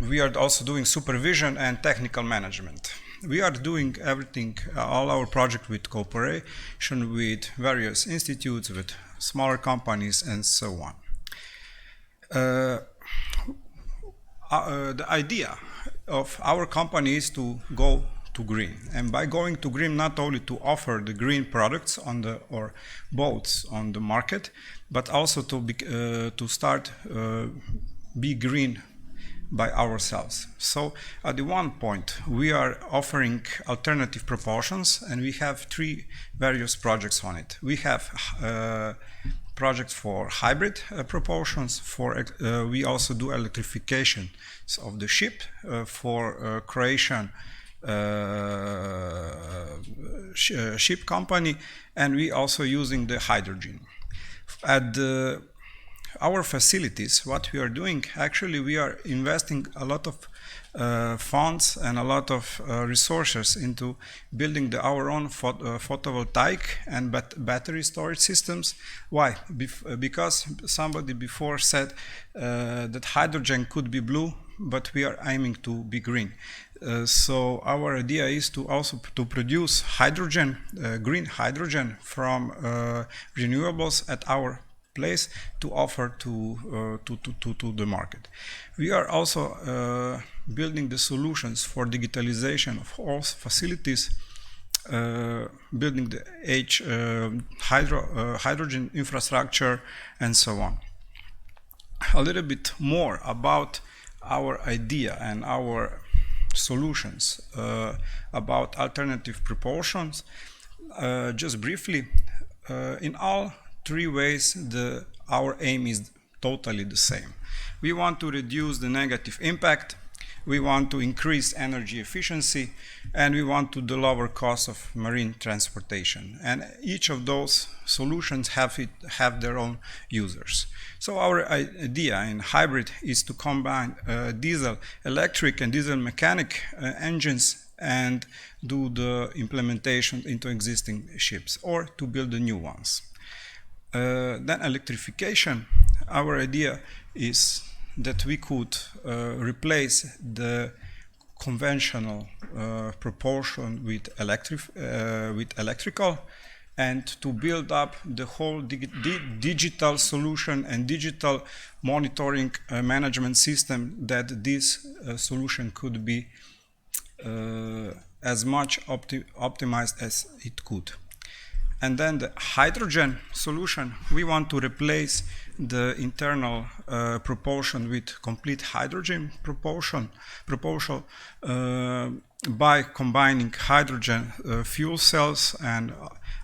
We are also doing supervision and technical management. We are doing everything, all our project with cooperation with various institutes, with smaller companies, and so on. The idea of our company is to go to green, and by going to green, not only to offer the green products on the or boats on the market, but also to start be green by ourselves. So at the one point we are offering alternative propulsions, and we have three various projects on it. We have projects for hybrid propulsions. We also do electrification of the ship for Croatian ship company, and we also using the hydrogen. At our facilities, what we are doing, actually we are investing a lot of funds and a lot of resources into building our own photovoltaic and battery storage systems. Why? Because somebody before said that hydrogen could be blue, but we are aiming to be green. So our idea is to also to produce hydrogen, green hydrogen from renewables at our place to offer to the market. We are also building the solutions for digitalization of all facilities, building the hydrogen infrastructure, and so on. A little bit more about our idea and our solutions about alternative propulsions. Just briefly, in all three ways, our aim is totally the same. We want to reduce the negative impact, we want to increase energy efficiency, and we want to lower cost of marine transportation. And each of those solutions have their own users. So our idea in hybrid is to combine diesel electric and diesel mechanic engines and do the implementation into existing ships or to build the new ones. Then electrification, our idea is that we could replace the conventional propulsion with electrical, and to build up the whole digital solution and digital monitoring management system, that this solution could be as much optimized as it could. And then the hydrogen solution, we want to replace the internal propulsion with complete hydrogen propulsion by combining hydrogen fuel cells and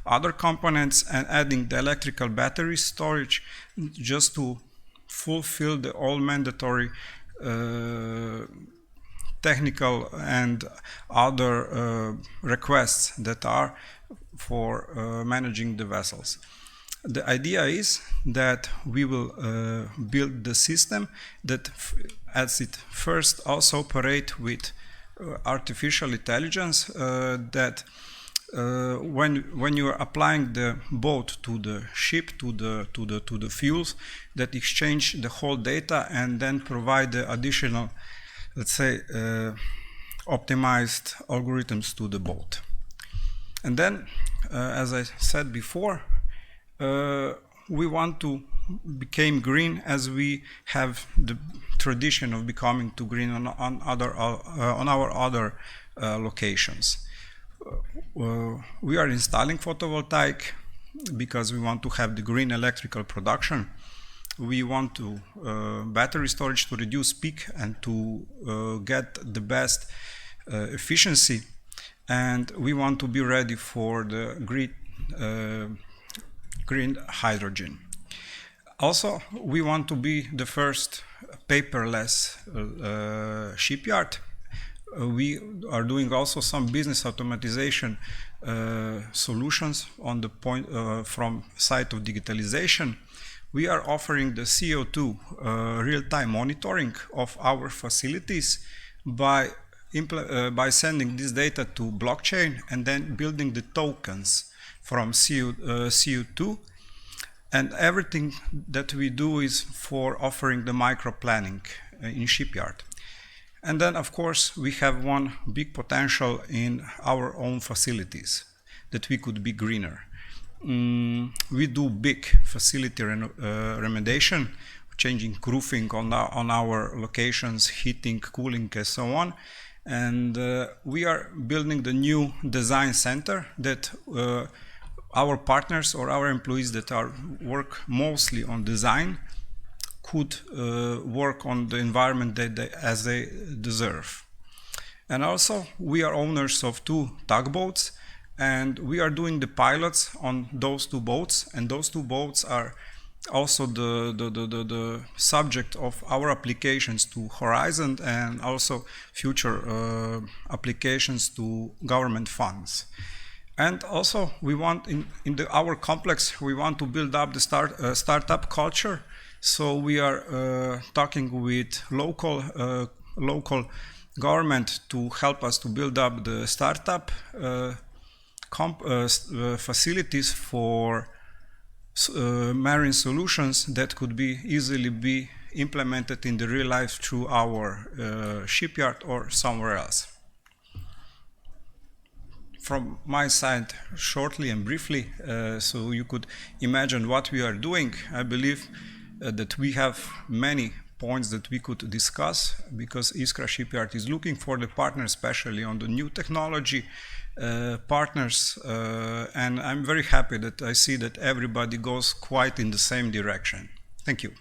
other components and adding the electrical battery storage just to fulfill the all mandatory technical and other requests that are for managing the vessels. The idea is that we will build the system that as it first also operate with artificial intelligence, that when you are applying the boat to the ship, to the fuels, that exchange the whole data and then provide the additional, let's say, optimized algorithms to the boat. And then as I said before, we want to become green as we have the tradition of becoming too green on our other locations. We are installing photovoltaic because we want to have the green electrical production. We want to battery storage to reduce peak and to get the best efficiency, and we want to be ready for the green hydrogen. Also, we want to be the first paperless shipyard. We are doing also some business automatization solutions on the point from side of digitalization. We are offering the CO2 real-time monitoring of our facilities by sending this data to blockchain and then building the tokens from CO2. And everything that we do is for offering the micro-planning in shipyard. And then, of course, we have one big potential in our own facilities that we could be greener. We do big facility remediation, changing roofing on our locations, heating, cooling, and so on. And we are building the new design center that our partners or our employees that work mostly on design could work on the environment as they deserve. And also, we are owners of 2 tugboats, and we are doing the pilots on those 2 boats, and those 2 boats are also the subject of our applications to Horizon and also future applications to government funds. And also, we want in our complex, we want to build up the startup culture. So we are talking with local government to help us to build up the startup facilities for marine solutions that could be easily be implemented in the real life through our shipyard or somewhere else. From my side, shortly and briefly, so you could imagine what we are doing. I believe that we have many points that we could discuss because lskra Shipyard is looking for the partners, especially on the new technology partners, and I'm very happy that I see that everybody goes quite in the same direction. Thank you.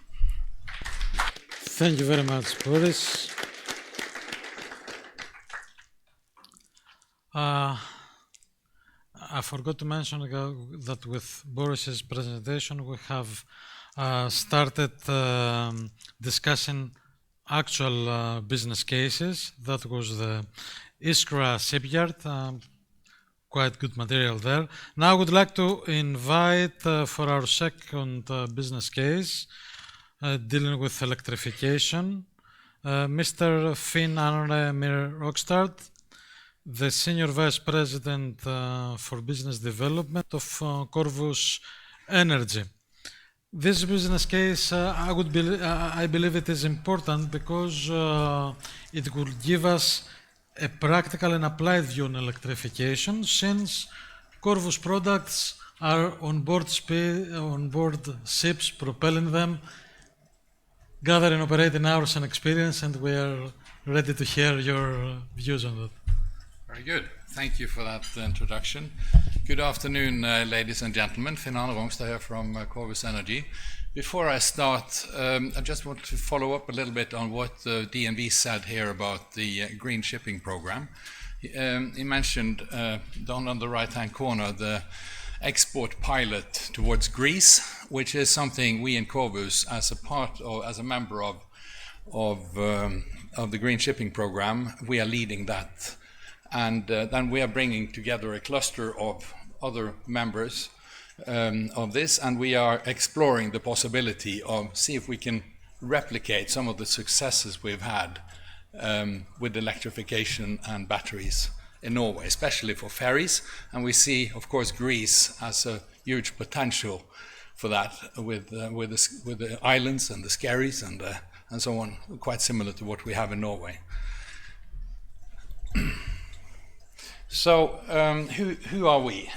Thank you very much, Boris. I forgot to mention that with Boris's presentation we have started discussing actual business cases. That was the lskra Shipyard, quite good material there. Now I would like to invite for our second business case dealing with electrification, Mr. Finn Arne Rockstad, the Senior Vice President for Business Development of Corvus Energy. This business case, I believe it is important because it will give us a practical and applied view on electrification, since Corvus products are on board ships, propelling them, gathering operating hours and experience, and we are ready to hear your views on that. Very good. Thank you for that introduction. Good afternoon, ladies and gentlemen. Finn Arne Rockstad here from Corvus Energy. Before I start, I just want to follow up a little bit on what DNV said here about the green shipping program. He mentioned down on the right-hand corner the export pilot towards Greece, which is something we in Corvus, as a part or as a member of the green shipping program, we are leading that. And then we are bringing together a cluster of other members of this, and we are exploring the possibility of see if we can replicate some of the successes we've had with electrification and batteries in Norway, especially for ferries. And we see, of course, Greece as a huge potential for that with the islands and the skerries and so on, quite similar to what we have in Norway. So who are we?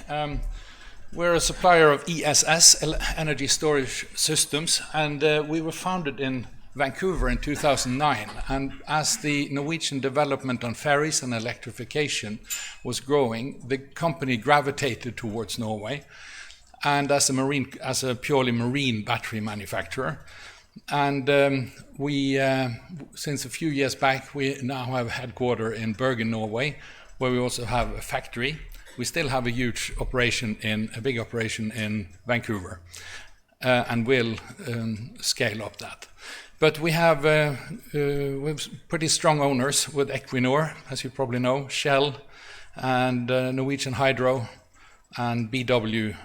We're a supplier of ESS, energy storage systems, and we were founded in Vancouver in 2009. And as the Norwegian development on ferries and electrification was growing, the company gravitated towards Norway, and as a purely marine battery manufacturer. And since a few years back, we now have a headquarters in Bergen, Norway, where we also have a factory. We still have a big operation in Vancouver, and will scale up that. But we have pretty strong owners with Equinor, as you probably know, Shell, and Norwegian Hydro, and BW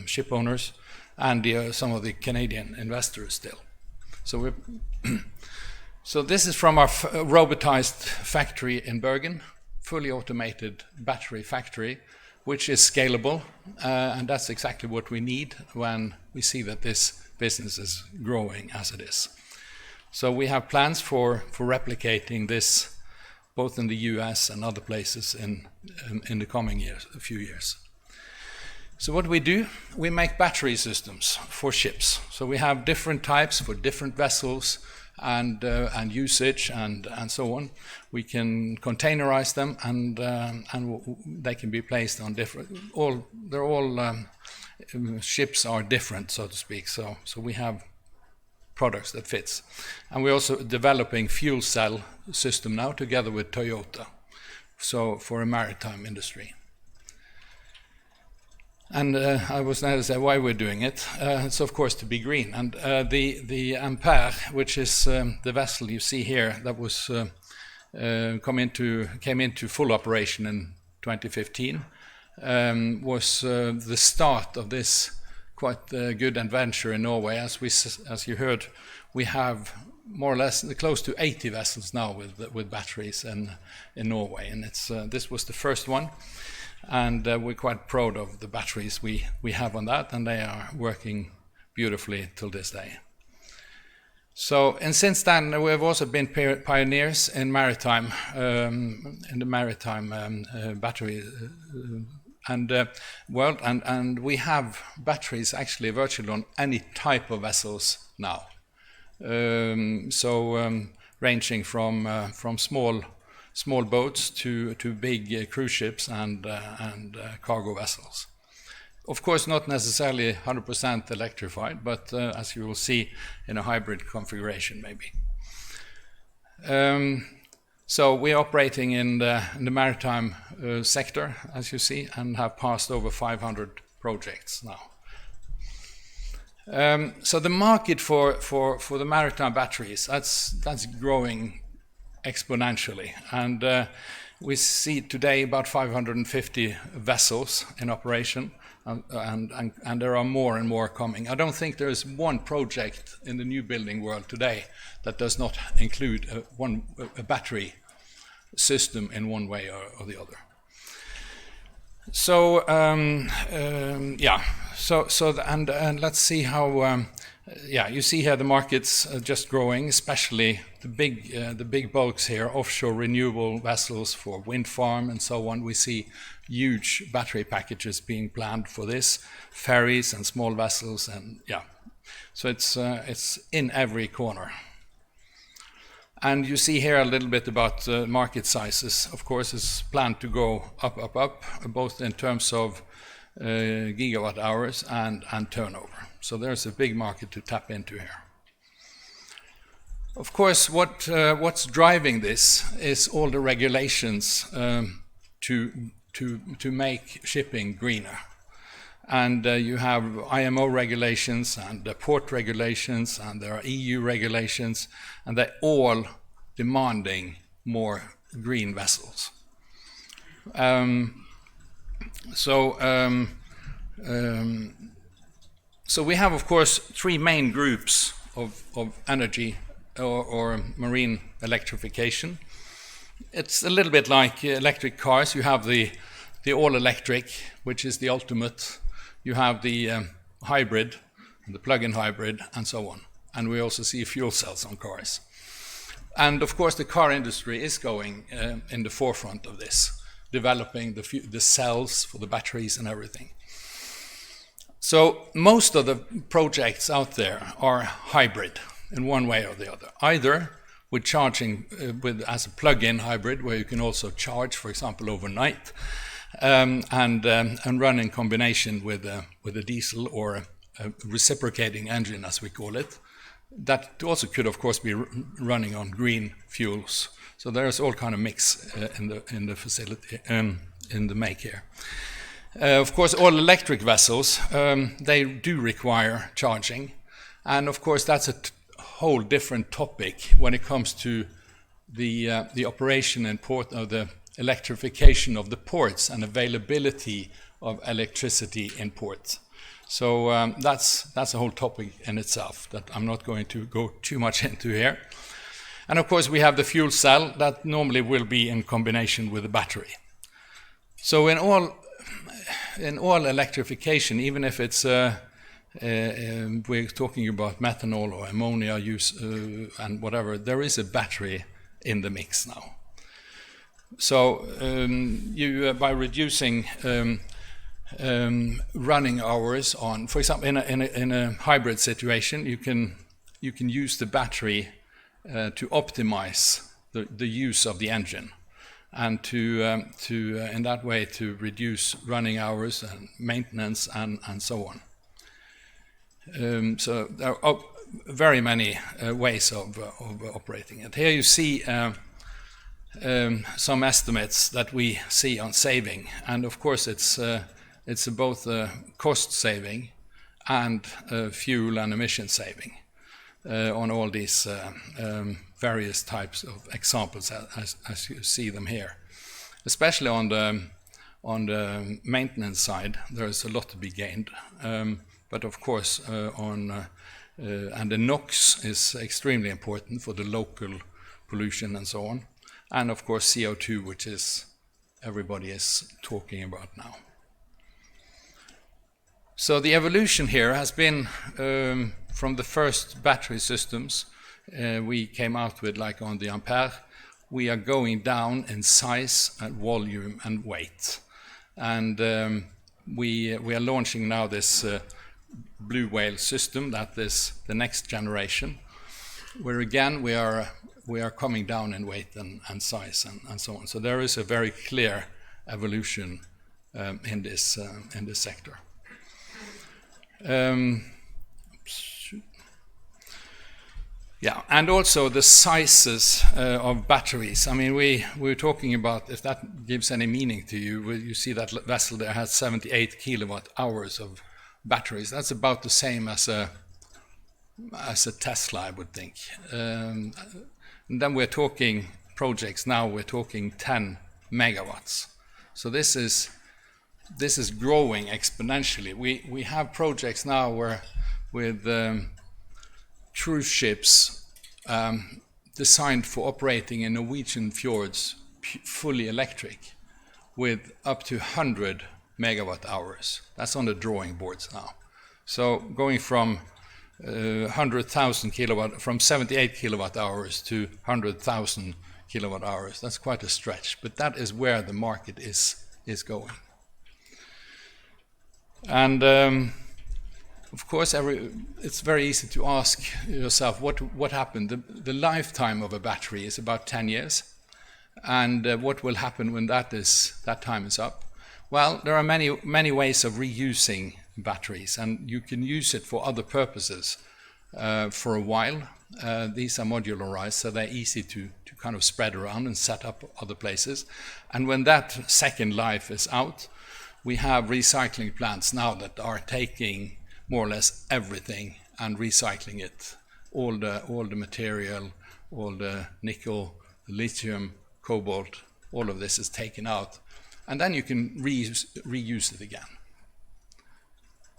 ship owners, and some of the Canadian investors still. So so this is from our robotized factory in Bergen, fully automated battery factory, which is scalable, and that's exactly what we need when we see that this business is growing as it is. So we have plans for replicating this both in the US and other places in the coming years, a few years. So what do? We make battery systems for ships. So we have different types for different vessels and usage and so on. We can containerize them, and they can be placed on different. Ships are different, so to speak. So we have products that fits, and we're also developing fuel cell system now together with Toyota. So for a maritime industry. And I was now to say why we're doing it. It's of course to be green. And the Ampere, which is the vessel you see here, that was came into full operation in 2015, was the start of this quite good adventure in Norway. As you heard, we have more or less close to 80 vessels now with batteries in Norway, and this was the first one. And we're quite proud of the batteries we have on that, and they are working beautifully till this day. So, and since then we have also been pioneers in maritime, in the maritime battery world, and we have batteries actually virtually on any type of vessels now. Ranging from small boats to big cruise ships and cargo vessels. Of course, not necessarily 100% electrified, but as you will see in a hybrid configuration maybe. So we're operating in the maritime sector, as you see, and have passed over 500 projects now. So the market for the maritime batteries, that's growing exponentially, and we see today about 550 vessels in operation, and there are more and more coming. I don't think there is one project in the new building world today that does not include a battery system in one way or the other. So and let's see how. You see here the markets are just growing, especially the big bulks here, offshore renewable vessels for wind farm and so on. We see huge battery packages being planned for this, ferries and small vessels, and so it's in every corner. And you see here a little bit about market sizes. Of course, it's planned to go up, both in terms of gigawatt hours and turnover. So there's a big market to tap into here. Of course, what's driving this is all the regulations to make shipping greener. And you have IMO regulations and port regulations, and there are EU regulations, and they're all demanding more green vessels. So we have, of course, three main groups of energy or marine electrification. It's a little bit like electric cars. You have the all-electric, which is the ultimate. You have the hybrid, the plug-in hybrid, and so on. And we also see fuel cells on cars. And of course, the car industry is going in the forefront of this, developing the cells for the batteries and everything. So most of the projects out there are hybrid in one way or the other, either with charging as a plug-in hybrid, where you can also charge, for example, overnight, and run in combination with a diesel or a reciprocating engine, as we call it. That also could, of course, be running on green fuels. So there's all kind of mix in the facility, in the make here. Of course, all electric vessels, they do require charging. And of course, that's a whole different topic when it comes to the operation in port, or the electrification of the ports and availability of electricity in ports. So that's a whole topic in itself that I'm not going to go too much into here. And of course, we have the fuel cell that normally will be in combination with the battery. So in all electrification, even if it's we're talking about methanol or ammonia use and whatever, there is a battery in the mix now. So you by reducing running hours on, for example, in a hybrid situation, you can use the battery to optimize the use of the engine, and to in that way to reduce running hours and maintenance and so on. So there are very many ways of operating it. Here you see some estimates that we see on saving, and of course it's both cost saving and fuel and emission saving on all these various types of examples as you see them here. Especially on the maintenance side, there is a lot to be gained. But of course, and the NOx is extremely important for the local pollution and so on. And of course, CO2, which is everybody is talking about now. So the evolution here has been from the first battery systems we came out with, like on the Ampere. We are going down in size and volume and weight. And we are launching now this Blue Whale system, that is the next generation, where again we are coming down in weight and size and so on. So there is a very clear evolution in this sector. Yeah, and also the sizes of batteries. I mean, we were talking about, if that gives any meaning to you, you see that vessel there has 78 kilowatt hours of batteries. That's about the same as a Tesla, I would think. And then we're talking projects now. We're talking 10 megawatts. So this is growing exponentially. We have projects now where with cruise ships designed for operating in Norwegian fjords, fully electric, with up to 100 megawatt hours. That's on the drawing boards now. So going from 100,000 kilowatt, from 78 kilowatt hours to 100,000 kilowatt hours, that's quite a stretch, but that is where the market is going. And of course, it's very easy to ask yourself what happened. The lifetime of a battery is about 10 years, and what will happen when that time is up? Well, there are many ways of reusing batteries, and you can use it for other purposes for a while. These are modularized, so they're easy to kind of spread around and set up other places. And when that second life is out, we have recycling plants now that are taking more or less everything and recycling it. All the material, all the nickel, lithium, cobalt, all of this is taken out. And then you can reuse it again.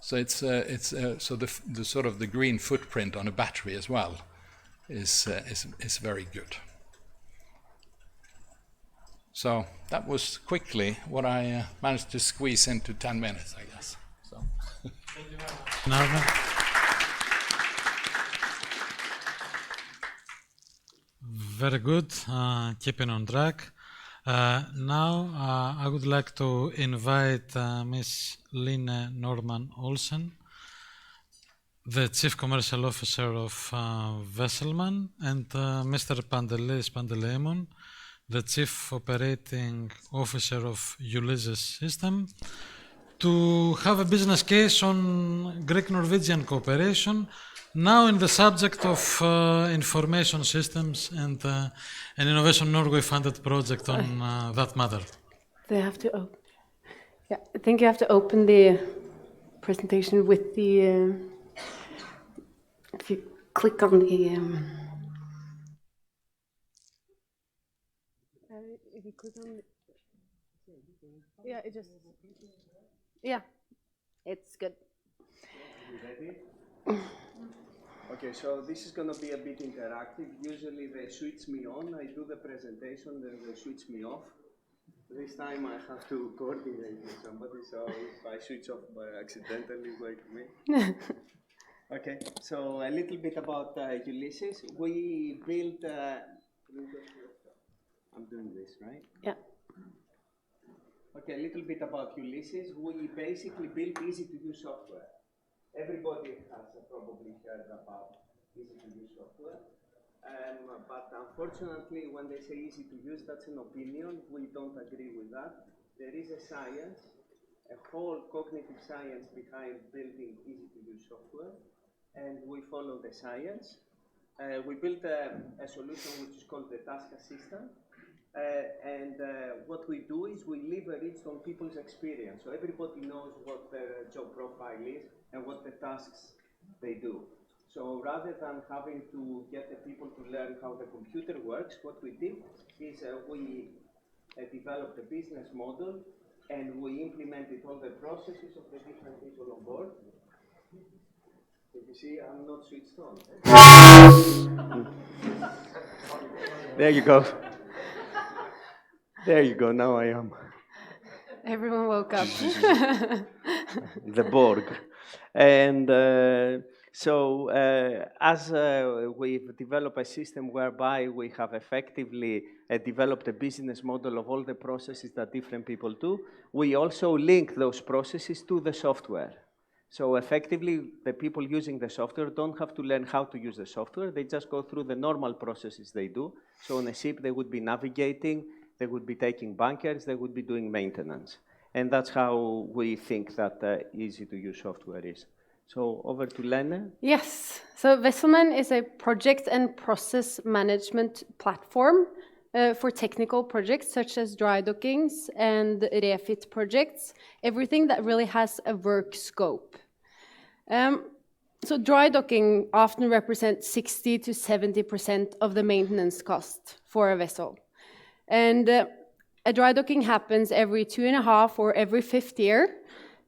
So so the sort of the green footprint on a battery as well is very good. So that was quickly what I managed to squeeze into 10 minutes, I guess. So. Thank you very much. Very good. Keeping on track. Now I would like to invite Ms. Line Norman Olsen, the Chief Commercial Officer of Vesselman, and Mr. Pantelis Panteleimon, the Chief Operating Officer of Ulysses System, to have a business case on Greek-Norwegian cooperation, now in the subject of information systems and an Innovation Norway funded project on that matter. They have to open. Yeah, I think you have to open the presentation with the. If you click on the. If you click on the. Yeah, it just. Yeah, it's good. Okay, so this is going to be a bit interactive. Usually they switch me on, I do the presentation, then they switch me off. This time I have to coordinate with somebody, so if I switch off by accidentally, wake me. Okay, so a little bit about Ulysses. We built, I'm doing this, right? Yeah. Okay, a little bit about Ulysses. We basically built easy-to-use software. Everybody has probably heard about easy-to-use software, but unfortunately, when they say easy-to-use, that's an opinion. We don't agree with that. There is a science, a whole cognitive science behind building easy-to-use software, and we follow the science. We built a solution which is called the task assistant, and what we do is we leverage on people's experience. So everybody knows what their job profile is and what the tasks they do. So rather than having to get the people to learn how the computer works, what we did is we developed a business model and we implemented all the processes of the different people on board. So you see, I'm not switched on. There you go. There you go, now I am. Everyone woke up. The Borg. And as we've developed a system whereby we have effectively developed a business model of all the processes that different people do, we also link those processes to the software. So effectively, the people using the software don't have to learn how to use the software. They just go through the normal processes they do. So on a ship, they would be navigating, they would be taking bunkers, they would be doing maintenance. And that's how we think that easy-to-use software is. So over to Lene. Yes, so Vesselman is a project and process management platform for technical projects such as dry dockings and refit projects, everything that really has a work scope. So dry docking often represents 60 to 70% of the maintenance cost for a vessel. And a dry docking happens every 2.5 or every 5th year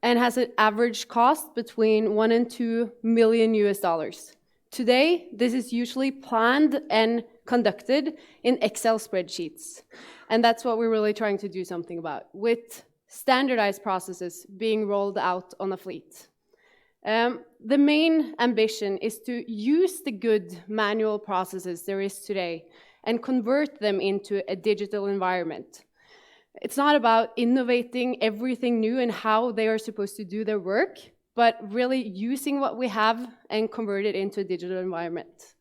and has an average cost between $1 and $2 million US. Today, this is usually planned and conducted in Excel spreadsheets. And that's what we're really trying to do something about, with standardized processes being rolled out on a fleet. The main ambition is to use the good manual processes there is today and convert them into a digital environment. It's not about innovating everything new and how they are supposed to do their work, but really using what we have and convert it into a digital environment.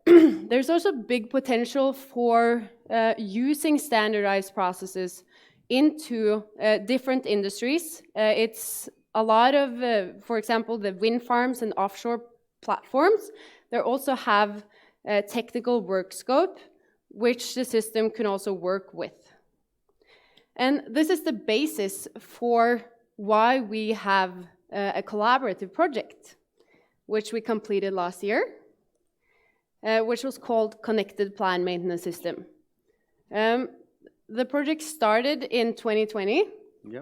There's also big potential for using standardized processes into different industries. It's a lot of, for example, the wind farms and offshore platforms. They also have a technical work scope, which the system can also work with. And this is the basis for why we have a collaborative project, which we completed last year, which was called Connected Plan Maintenance System. The project started in 2020,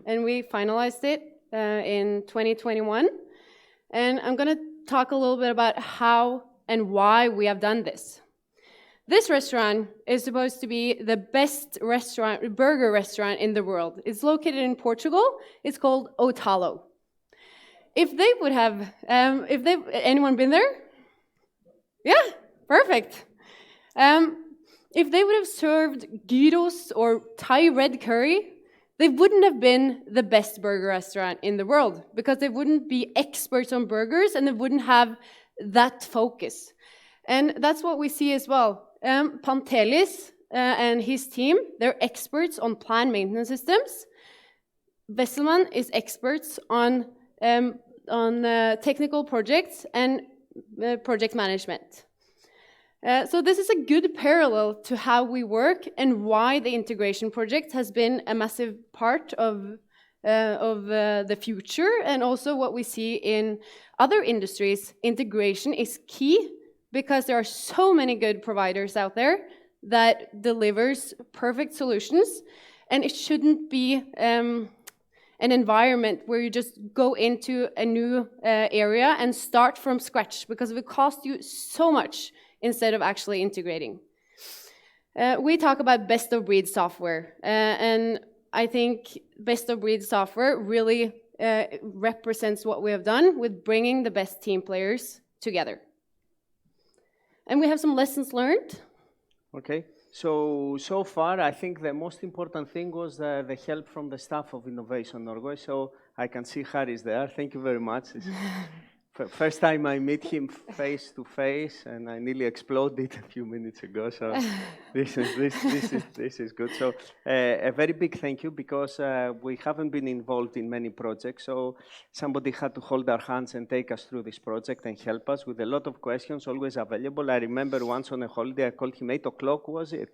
and we finalized it in 2021. And I'm going to talk a little bit about how and why we have done this. This restaurant is supposed to be the best burger restaurant in the world. It's located in Portugal. It's called Otalo. If they would have, anyone been there? Yeah, perfect. if they would have served gyros or Thai red curry, they wouldn't have been the best burger restaurant in the world because they wouldn't be experts on burgers and they wouldn't have that focus. And that's what we see as well. Pantelis and his team, they're experts on planned maintenance systems. Vesselman is experts on technical projects and project management. So this is a good parallel to how we work and why the integration project has been a massive part of the future, and also what we see in other industries. Integration is key because there are so many good providers out there that delivers perfect solutions, and it shouldn't be an environment where you just go into a new area and start from scratch, because it will cost you so much instead of actually integrating. We talk about best-of-breed software, and I think best-of-breed software really represents what we have done with bringing the best team players together. And we have some lessons learned. Okay, so far I think the most important thing was the help from the staff of Innovation Norway. So I can see Harry's there. Thank you very much. First time I meet him face to face, and I nearly exploded a few minutes ago. So this is good. So a very big thank you, because we haven't been involved in many projects. So somebody had to hold our hands and take us through this project and help us with a lot of questions, always available. I remember once on a holiday I called him 8 o'clock, was it?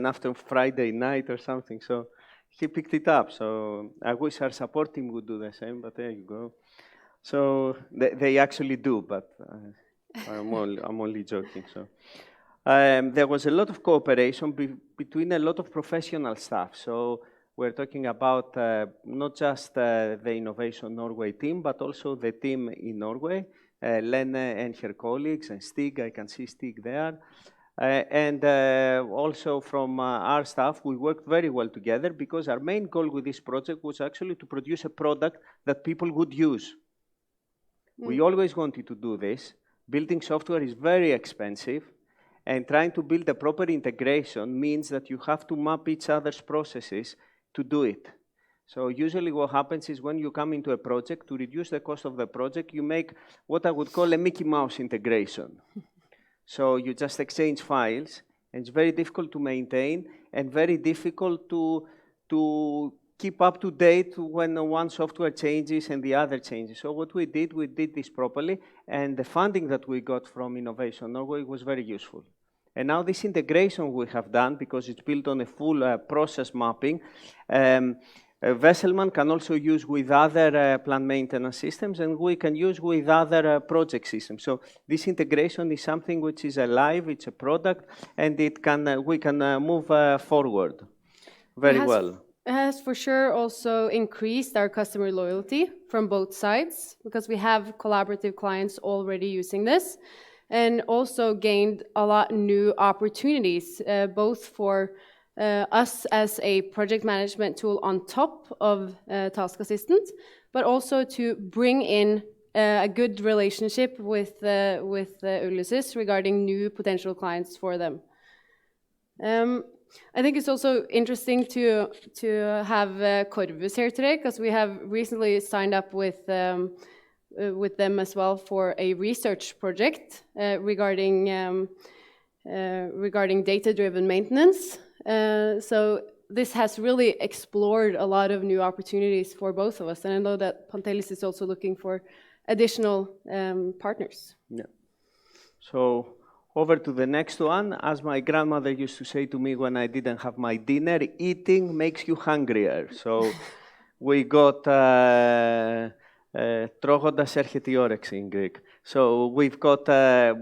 After Friday night or something. So he picked it up. So I wish our support team would do the same, but there you go. So they actually do, but I'm only joking. So there was a lot of cooperation between a lot of professional staff. So we're talking about not just the Innovation Norway team, but also the team in Norway, Lene and her colleagues, and Stig. I can see Stig there. And also from our staff, we worked very well together, because our main goal with this project was actually to produce a product that people would use. We always wanted to do this. Building software is very expensive, and trying to build a proper integration means that you have to map each other's processes to do it. So usually what happens is, when you come into a project, to reduce the cost of the project, you make what I would call a Mickey Mouse integration. So you just exchange files, and it's very difficult to maintain and very difficult to keep up to date when one software changes and the other changes. So what we did this properly, and the funding that we got from Innovation Norway was very useful. And now this integration we have done, because it's built on a full process mapping, Vesselman can also use with other plant maintenance systems, and we can use with other project systems. So this integration is something which is alive, it's a product, and we can move forward very well. It has for sure also increased our customer loyalty from both sides, because we have collaborative clients already using this, and also gained a lot of new opportunities, both for us as a project management tool on top of Task Assistant, but also to bring in a good relationship with Ulysses regarding new potential clients for them. I think it's also interesting to have Corvus here today, because we have recently signed up with them as well for a research project regarding data-driven maintenance. So this has really explored a lot of new opportunities for both of us, and I know that Pantelis is also looking for additional partners. Yeah. So over to the next one. As my grandmother used to say to me when I didn't have my dinner, eating makes you hungrier. So we got Trogodas έρχεται η όρεξη in Greek. So we've got,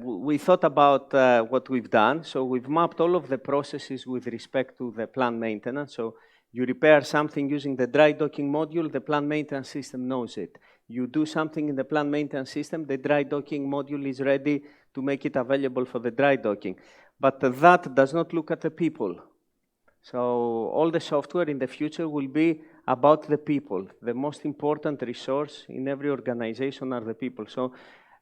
we thought about what we've done. So we've mapped all of the processes with respect to the plant maintenance. So you repair something using the dry docking module, the plant maintenance system knows it. You do something in the plant maintenance system, the dry docking module is ready to make it available for the dry docking. But that does not look at the people. So all the software in the future will be about the people. The most important resource in every organization are the people. So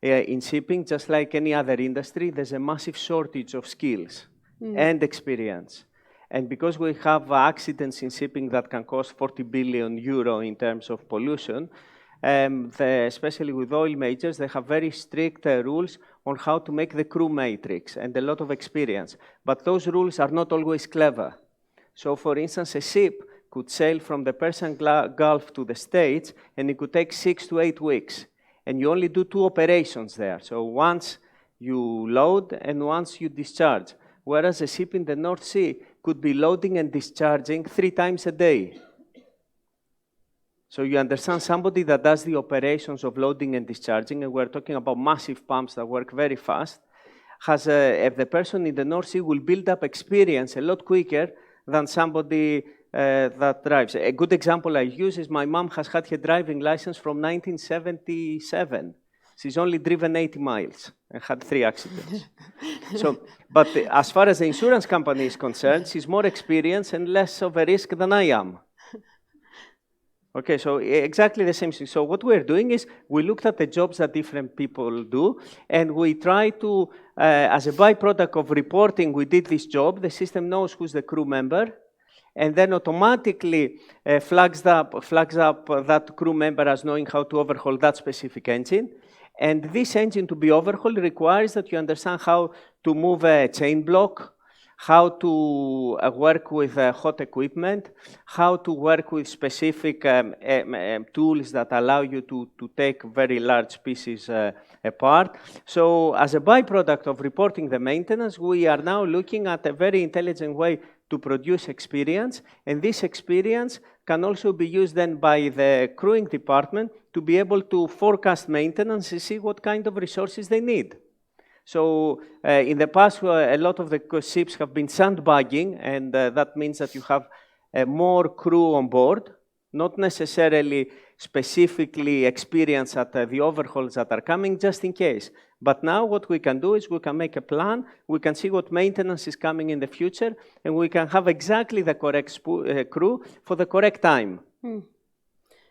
in shipping, just like any other industry, there's a massive shortage of skills. and experience. And because we have accidents in shipping that can cost 40 billion euro in terms of pollution, especially with oil majors, they have very strict rules on how to make the crew matrix and a lot of experience. But those rules are not always clever. So for instance, a ship could sail from the Persian Gulf to the States, and it could take 6 to 8 weeks. And you only do 2 operations there. So once you load and once you discharge. Whereas a ship in the North Sea could be loading and discharging 3 times a day. So you understand somebody that does the operations of loading and discharging, and we're talking about massive pumps that work very fast, if the person in the North Sea will build up experience a lot quicker than somebody that drives. A good example I use is my mom has had her driving license from 1977. She's only driven 80 miles and had 3 accidents. But as far as the insurance company is concerned, she's more experienced and less of a risk than I am. Okay, so exactly the same thing. So what we're doing is we looked at the jobs that different people do, and we try to, as a byproduct of reporting, we did this job. The system knows who's the crew member, and then automatically flags up that crew member as knowing how to overhaul that specific engine. And this engine to be overhauled requires that you understand how to move a chain block, how to work with hot equipment, how to work with specific tools that allow you to take very large pieces apart. So as a byproduct of reporting the maintenance, we are now looking at a very intelligent way to produce experience, and this experience can also be used then by the crewing department to be able to forecast maintenance and see what kind of resources they need. So in the past, a lot of the ships have been sandbagging, and that means that you have more crew on board, not necessarily specifically experienced at the overhauls that are coming, just in case. But now what we can do is we can make a plan, we can see what maintenance is coming in the future, and we can have exactly the correct crew for the correct time.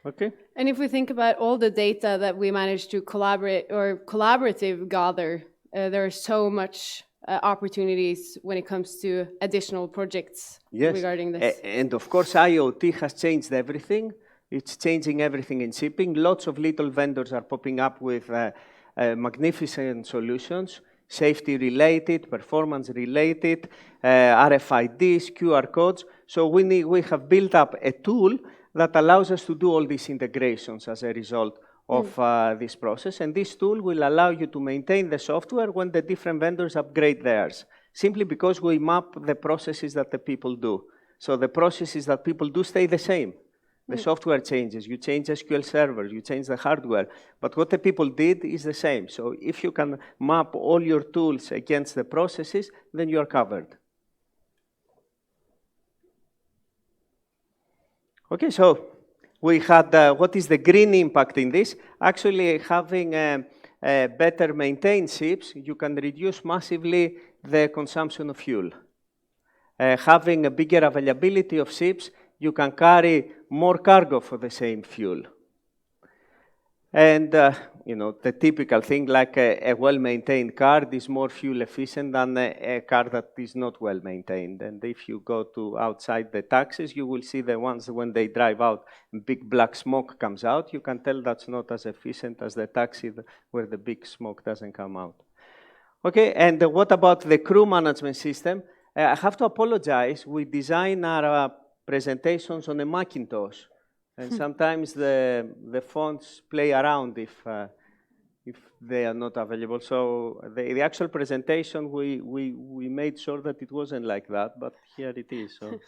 Okay. And if we think about all the data that we managed to collaborative gather, there are so much opportunities when it comes to additional projects regarding this. And of course, IoT has changed everything. It's changing everything in shipping. Lots of little vendors are popping up with magnificent solutions, safety-related, performance-related, RFIDs, QR codes. So we have built up a tool that allows us to do all these integrations as a result of this process. And this tool will allow you to maintain the software when the different vendors upgrade theirs, simply because we map the processes that the people do. So the processes that people do stay the same. The software changes, you change SQL servers, you change the hardware, but what the people did is the same. So if you can map all your tools against the processes, then you're covered. Okay, so we had, what is the green impact in this? Actually, having better maintained ships, you can reduce massively the consumption of fuel. Having a bigger availability of ships, you can carry more cargo for the same fuel. And, you know, the typical thing like a well-maintained car is more fuel efficient than a car that is not well-maintained. And if you go to outside the taxis, you will see the ones when they drive out, big black smoke comes out. You can tell that's not as efficient as the taxi where the big smoke doesn't come out. Okay, and what about the crew management system? I have to apologize. We design our presentations on a Macintosh, and sometimes the fonts play around if they are not available. So the actual presentation, we made sure that it wasn't like that, but here it is. So,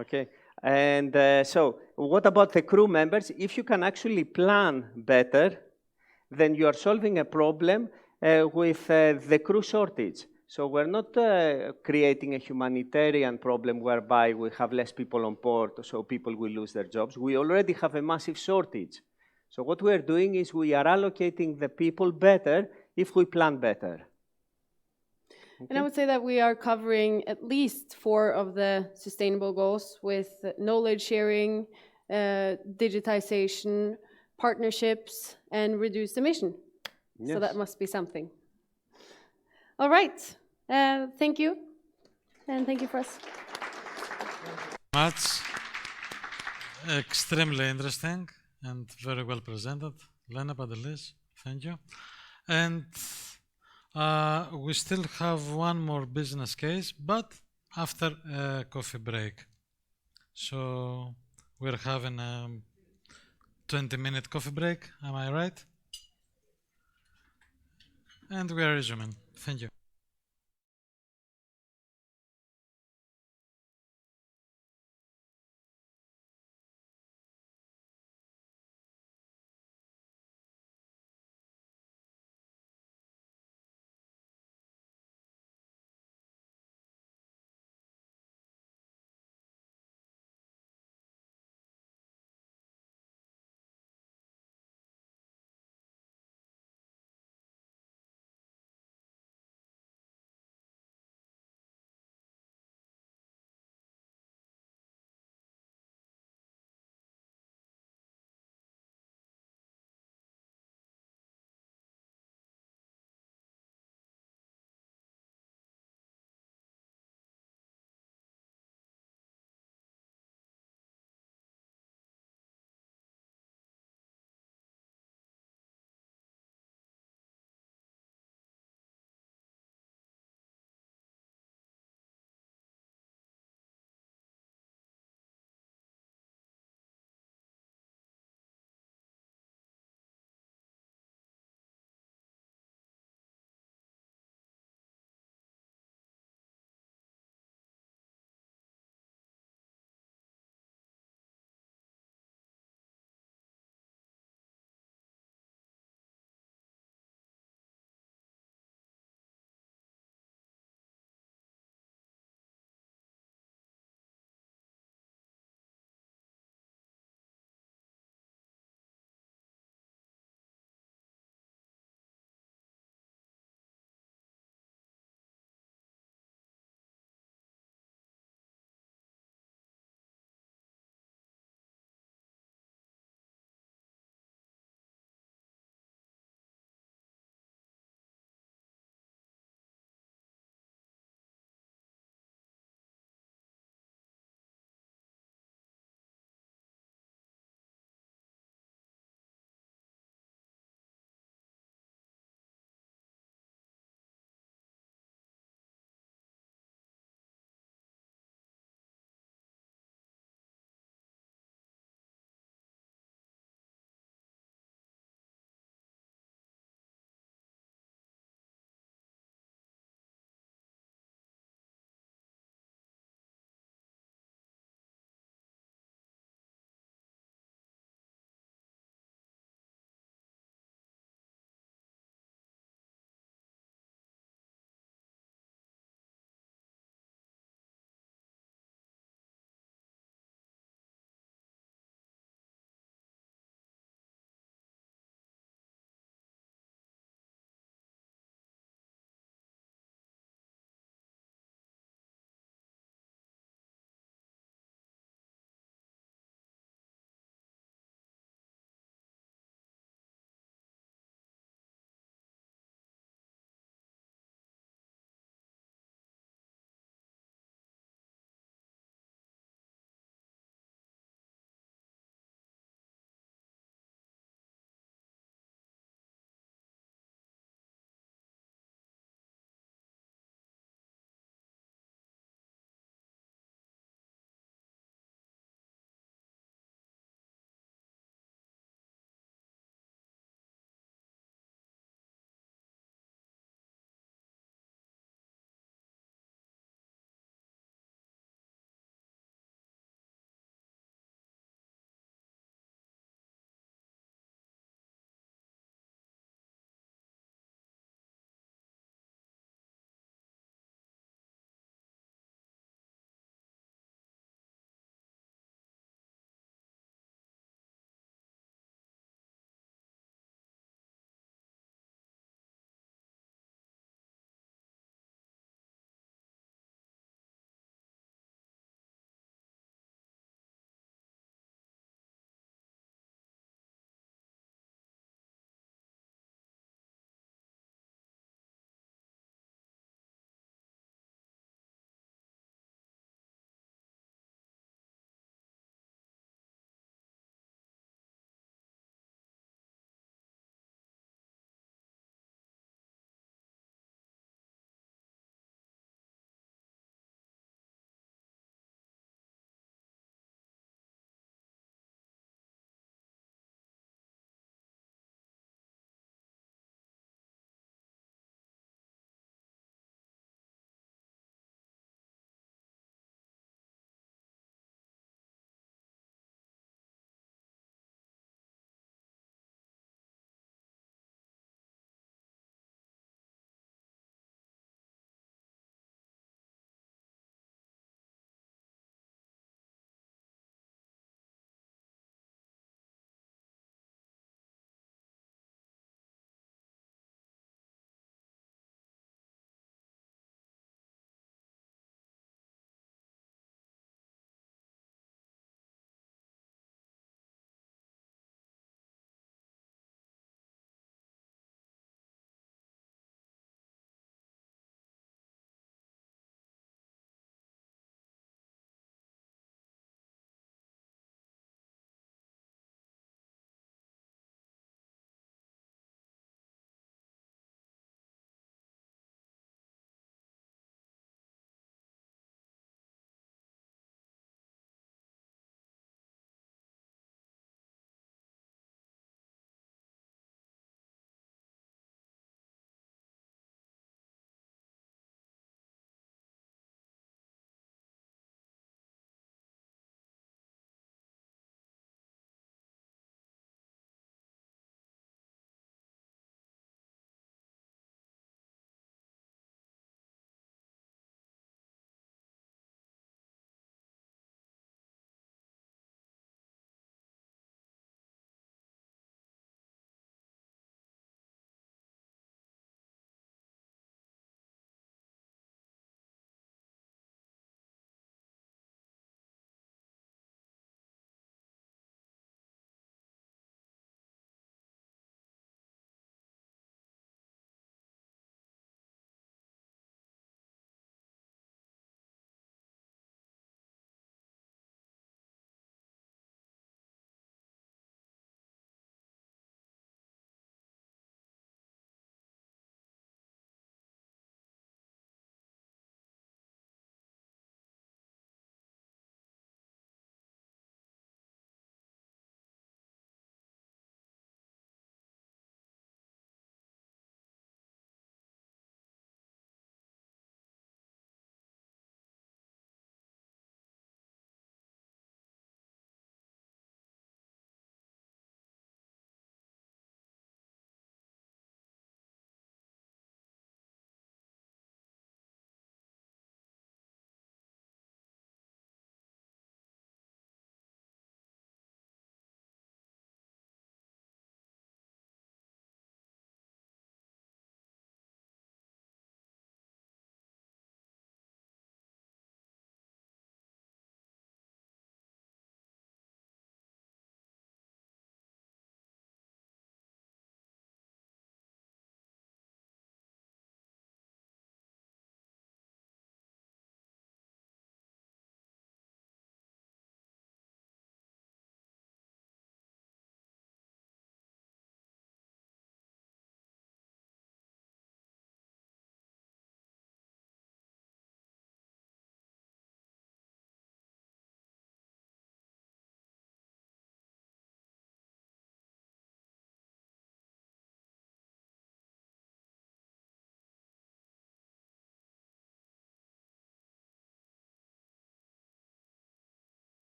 okay, and so what about the crew members? If you can actually plan better, then you are solving a problem with the crew shortage. So we're not creating a humanitarian problem whereby we have less people on board, so people will lose their jobs. We already have a massive shortage. So what we're doing is we are allocating the people better if we plan better. Okay. And I would say that we are covering at least 4 of the sustainable goals with knowledge sharing, digitization, partnerships, and reduced emission. Yes. So that must be something. All right. Thank you. And thank you for us. Much. Extremely interesting and very well presented. Lena, Padelis, thank you. And we still have one more business case, but after a coffee break. So we're having a 20-minute coffee break, am I right? And we are resuming. Thank you.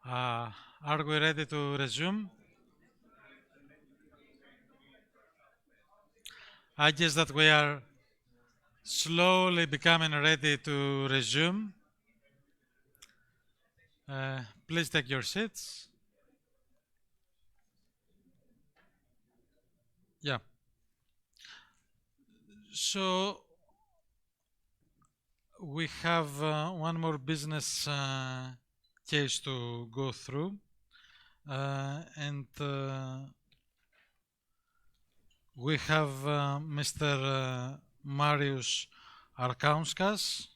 Are we ready to resume? I guess that we are slowly becoming ready to resume. Please take your seats. Yeah. So we have one more business case to go through, and we have Mr. Marius Arkauskas,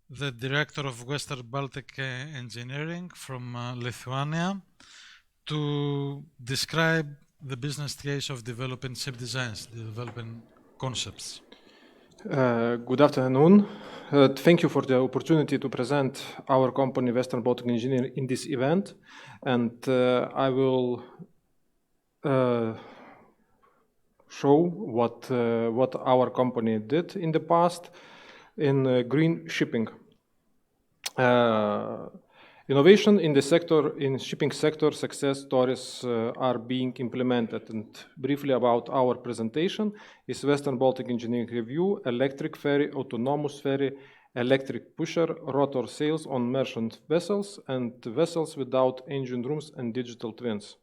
the director of Western Baltic Engineering from Lithuania, to describe the business case of developing ship designs, developing concepts. Good afternoon. Thank you for the opportunity to present our company, Western Baltic Engineering, in this event. And I will show what our company did in the past in green shipping. Innovation in the sector, in shipping sector, success stories are being implemented. And briefly about our presentation is Western Baltic Engineering Review, electric ferry, autonomous ferry, electric pusher, rotor sails on merchant vessels, and vessels without engine rooms and digital twins.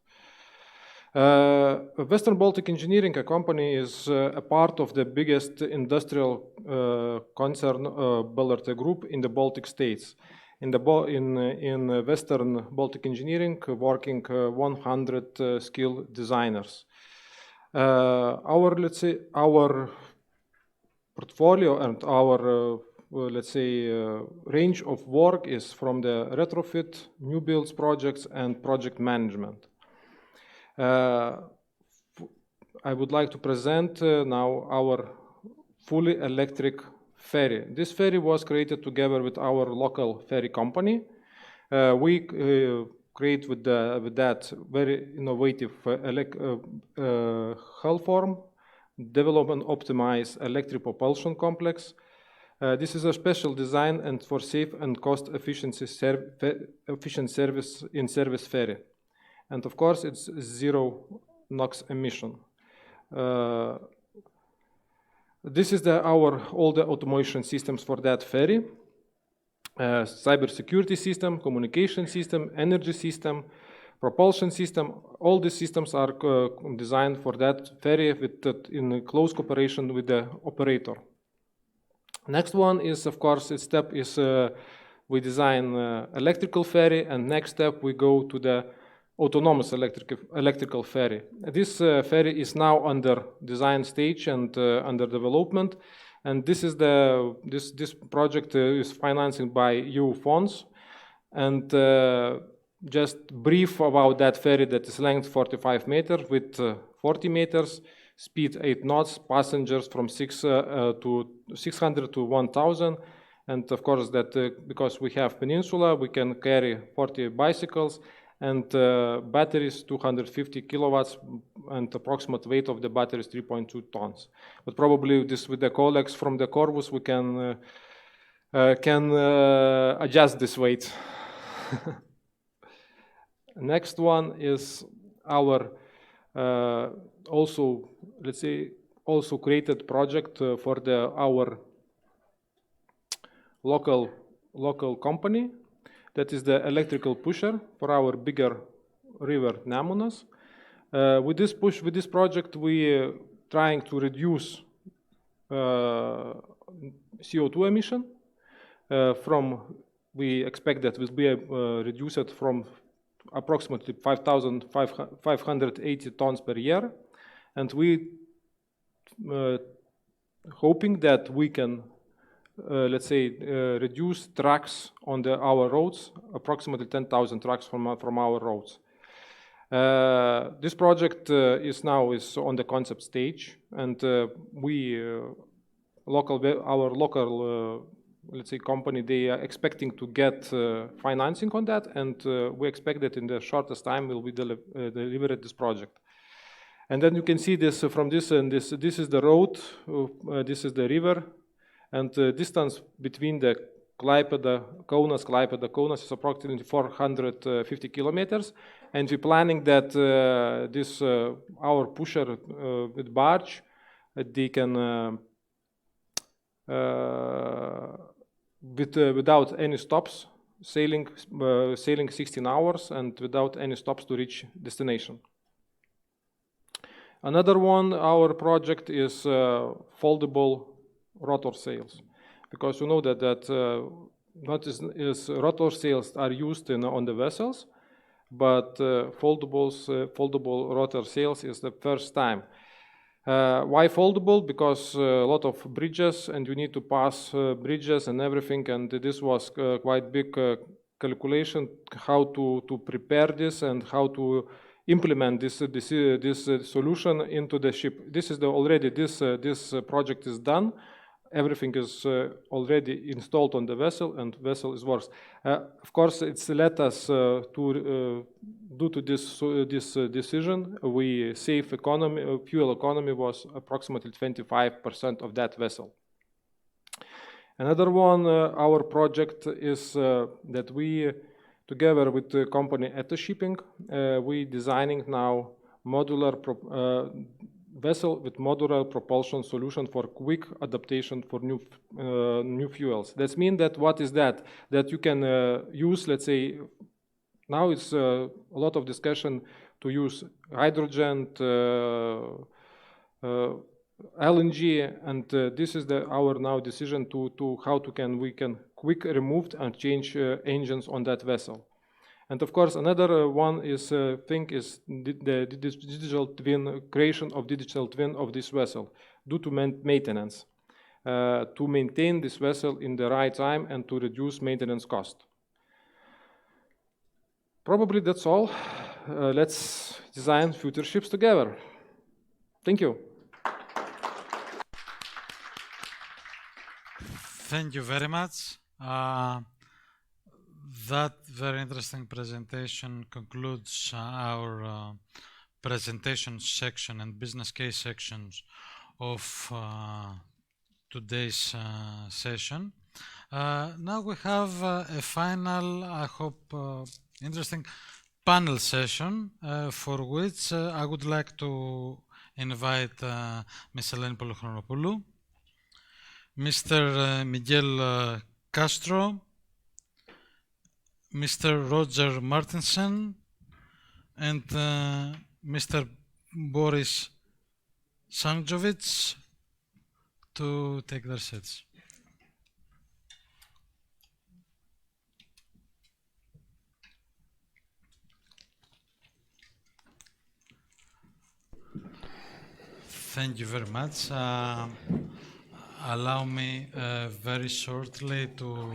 Western Baltic Engineering, a company, is a part of the biggest industrial concern, Bellarte Group, in the Baltic states. In Western Baltic Engineering, working 100 skilled designers. Our portfolio and our range of work is from the retrofit, new builds projects, and project management. I would like to present now our fully electric ferry. This ferry was created together with our local ferry company. We create with that very innovative hull form, develop and optimize electric propulsion complex. This is a special design and for safe and cost efficient service in service ferry. And of course, it's zero NOx emission. This is all the automation systems for that ferry. Cybersecurity system, communication system, energy system, propulsion system. All these systems are designed for that ferry in close cooperation with the operator. Next one is, of course, step is we design electrical ferry, and next step we go to the autonomous electrical ferry. This ferry is now under design stage and under development, and this project is financed by EU funds. And just brief about that ferry, that is length 45 meters with 40 meters, speed 8 knots, passengers from 600 to 1,000. And of course, that because we have peninsula, we can carry 40 bicycles, and batteries 250 kilowatts, and approximate weight of the battery is 3.2 tons. But probably this, with the colleagues from the Corvus, we can adjust this weight. Next one is our also created project for our local company. That is the electrical pusher for our bigger river Nemunas. With this project, we trying to reduce CO2 emission. We expect that will be reduced from approximately 5,580 tons per year, and we hoping that we can reduce trucks on our roads, approximately 10,000 trucks from our roads. This project is on the concept stage, and our local company, they are expecting to get financing on that, and we expect that in the shortest time will be delivered this project. And then you can see this from this, and this is the road, this is the river, and the distance between the Kaunas is approximately 450 kilometers, and we're planning that our pusher with barge, they can without any stops sailing 16 hours and without any stops to reach destination. Another one, our project is foldable rotor sails, because you know that rotor sails are used on the vessels, but foldable rotor sails is the first time. Why foldable? Because a lot of bridges, and you need to pass bridges and everything, and this was quite big calculation how to prepare this and how to implement this solution into the ship. This is this project is done. Everything is already installed on the vessel, and vessel is works. Of course, it's let us due to this decision, we save economy. Fuel economy was approximately 25% of that vessel. Another one, our project is that we, together with the company Etta Shipping, we designing now modular vessel with modular propulsion solution for quick adaptation for new fuels. That means that what is that? That you can use, let's say, now it's a lot of discussion to use hydrogen, LNG, and this is our now decision to how we can quick remove and change engines on that vessel. And of course, another one is the digital twin, creation of digital twin of this vessel due to maintenance, to maintain this vessel in the right time and to reduce maintenance cost. Probably that's all. Let's design future ships together. Thank you. Thank you very much. That very interesting presentation concludes our presentation section and business case sections of today's session. Now we have a final, I hope, interesting panel session for which I would like to invite Ms. Eleni Polychronopoulou, Mr. Miguel Castro, Mr. Roger Martinsen, and Mr. Boris Sanjovic to take their seats. Thank you very much. Allow me very shortly to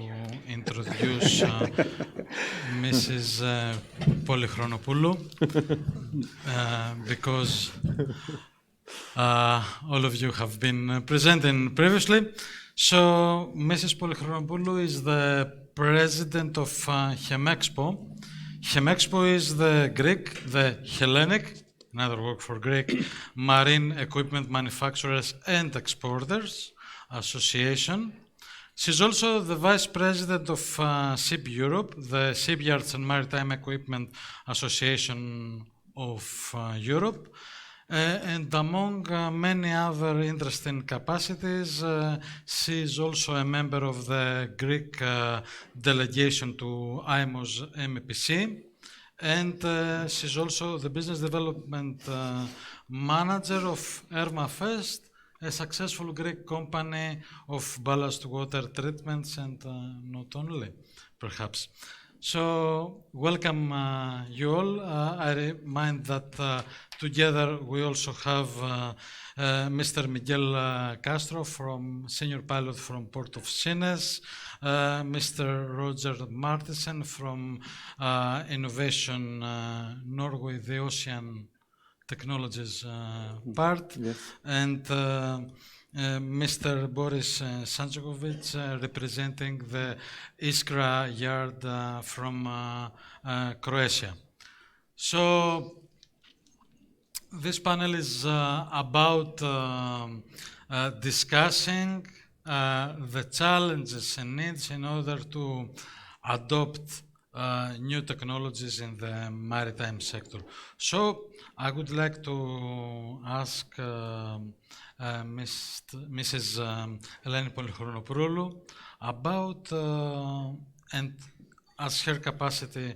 introduce Mrs. Polychronopoulou, because all of you have been presenting previously. So Mrs. Polychronopoulou is the president of Chemexpo. Chemexpo is the Greek, the Hellenic, another word for Greek, Marine Equipment Manufacturers and Exporters Association. She's also the vice president of SHIP Europe, the Shipyards and Maritime Equipment Association of Europe. And among many other interesting capacities, she is also a member of the Greek delegation to IMO's MEPC. And she's also the business development manager of ERMAFest, a successful Greek company of ballast water treatments and not only, perhaps. So, welcome you all. I remind that together we also have Mr. Miguel Castro, senior pilot from Port of Sines, Mr. Roger Martinsen from Innovation Norway, the Ocean Technologies part, yes. And Mr. Boris Sanjovic representing the lskra yard from Croatia. So this panel is about discussing the challenges and needs in order to adopt new technologies in the maritime sector. So I would like to ask Mrs. Eleni Polychronopoulou about, and as her capacity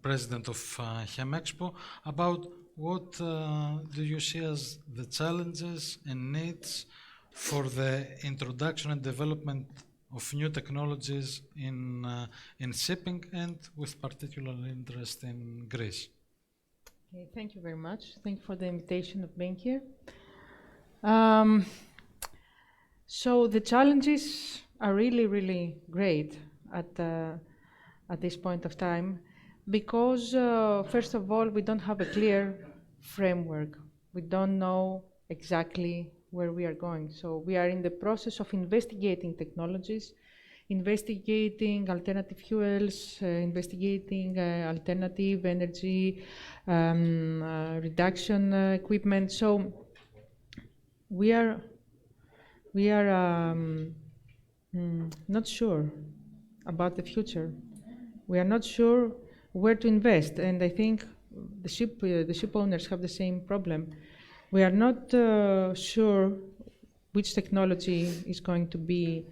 president of Chemexpo, about what do you see as the challenges and needs for the introduction and development of new technologies in shipping, and with particular interest in Greece? Okay, thank you very much. Thank you for the invitation of being here. So the challenges are really, really great at this point of time, because first of all, we don't have a clear framework. We don't know exactly where we are going. So we are in the process of investigating technologies, investigating alternative fuels, investigating alternative energy reduction equipment. So we are not sure about the future. We are not sure where to invest, and I think the ship owners have the same problem. We are not sure which technology is going to be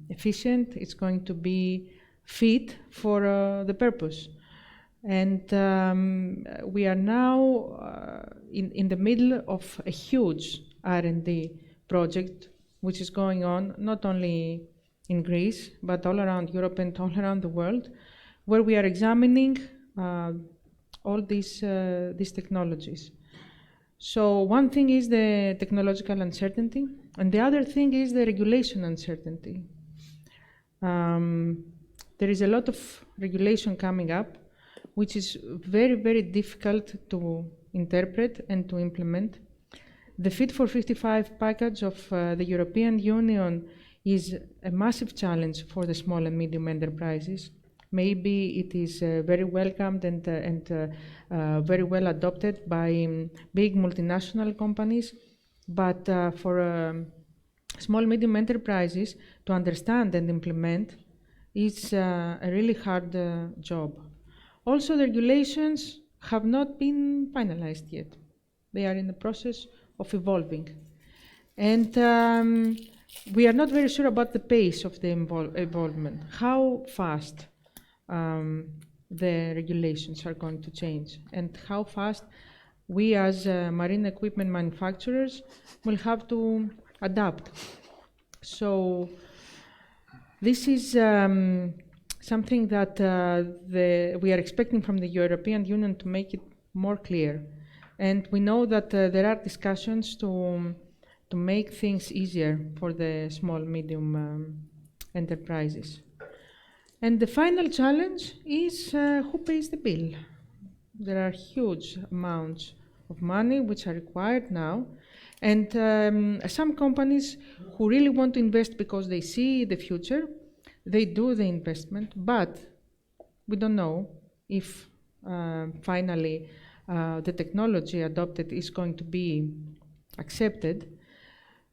efficient, it's going to be fit for the purpose. And we are now in the middle of a huge R&D project, which is going on not only in Greece, but all around Europe and all around the world, where we are examining all these technologies. So one thing is the technological uncertainty, and the other thing is the regulation uncertainty. There is a lot of regulation coming up, which is very, very difficult to interpret and to implement. The Fit for 55 package of the European Union is a massive challenge for the small and medium enterprises. Maybe it is very welcomed and very well adopted by big multinational companies, but for small medium enterprises to understand and implement is a really hard job. Also, the regulations have not been finalized yet. They are in the process of evolving. And we are not very sure about the pace of the involvement, how fast the regulations are going to change, and how fast we as marine equipment manufacturers will have to adapt. So this is something that we are expecting from the European Union to make it more clear. And we know that there are discussions to make things easier for the small, medium enterprises. And the final challenge is who pays the bill? There are huge amounts of money which are required now. And some companies who really want to invest because they see the future, they do the investment, but we don't know if finally the technology adopted is going to be accepted.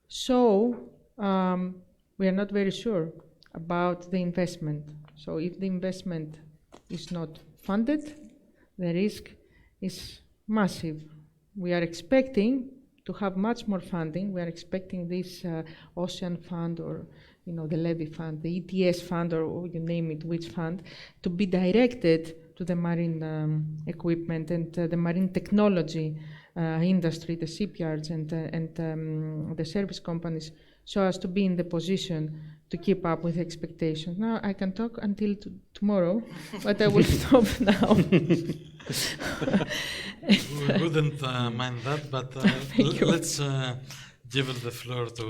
So we are not very sure about the investment. So if the investment is not funded, the risk is massive. We are expecting to have much more funding. We are expecting this Ocean Fund, or the Levy Fund, the ETS Fund, or you name it, which fund, to be directed to the marine equipment and the marine technology industry, the shipyards and the service companies, so as to be in the position to keep up with expectations. Now, I can talk until tomorrow, but I will stop now. We wouldn't mind that, but let's give the floor to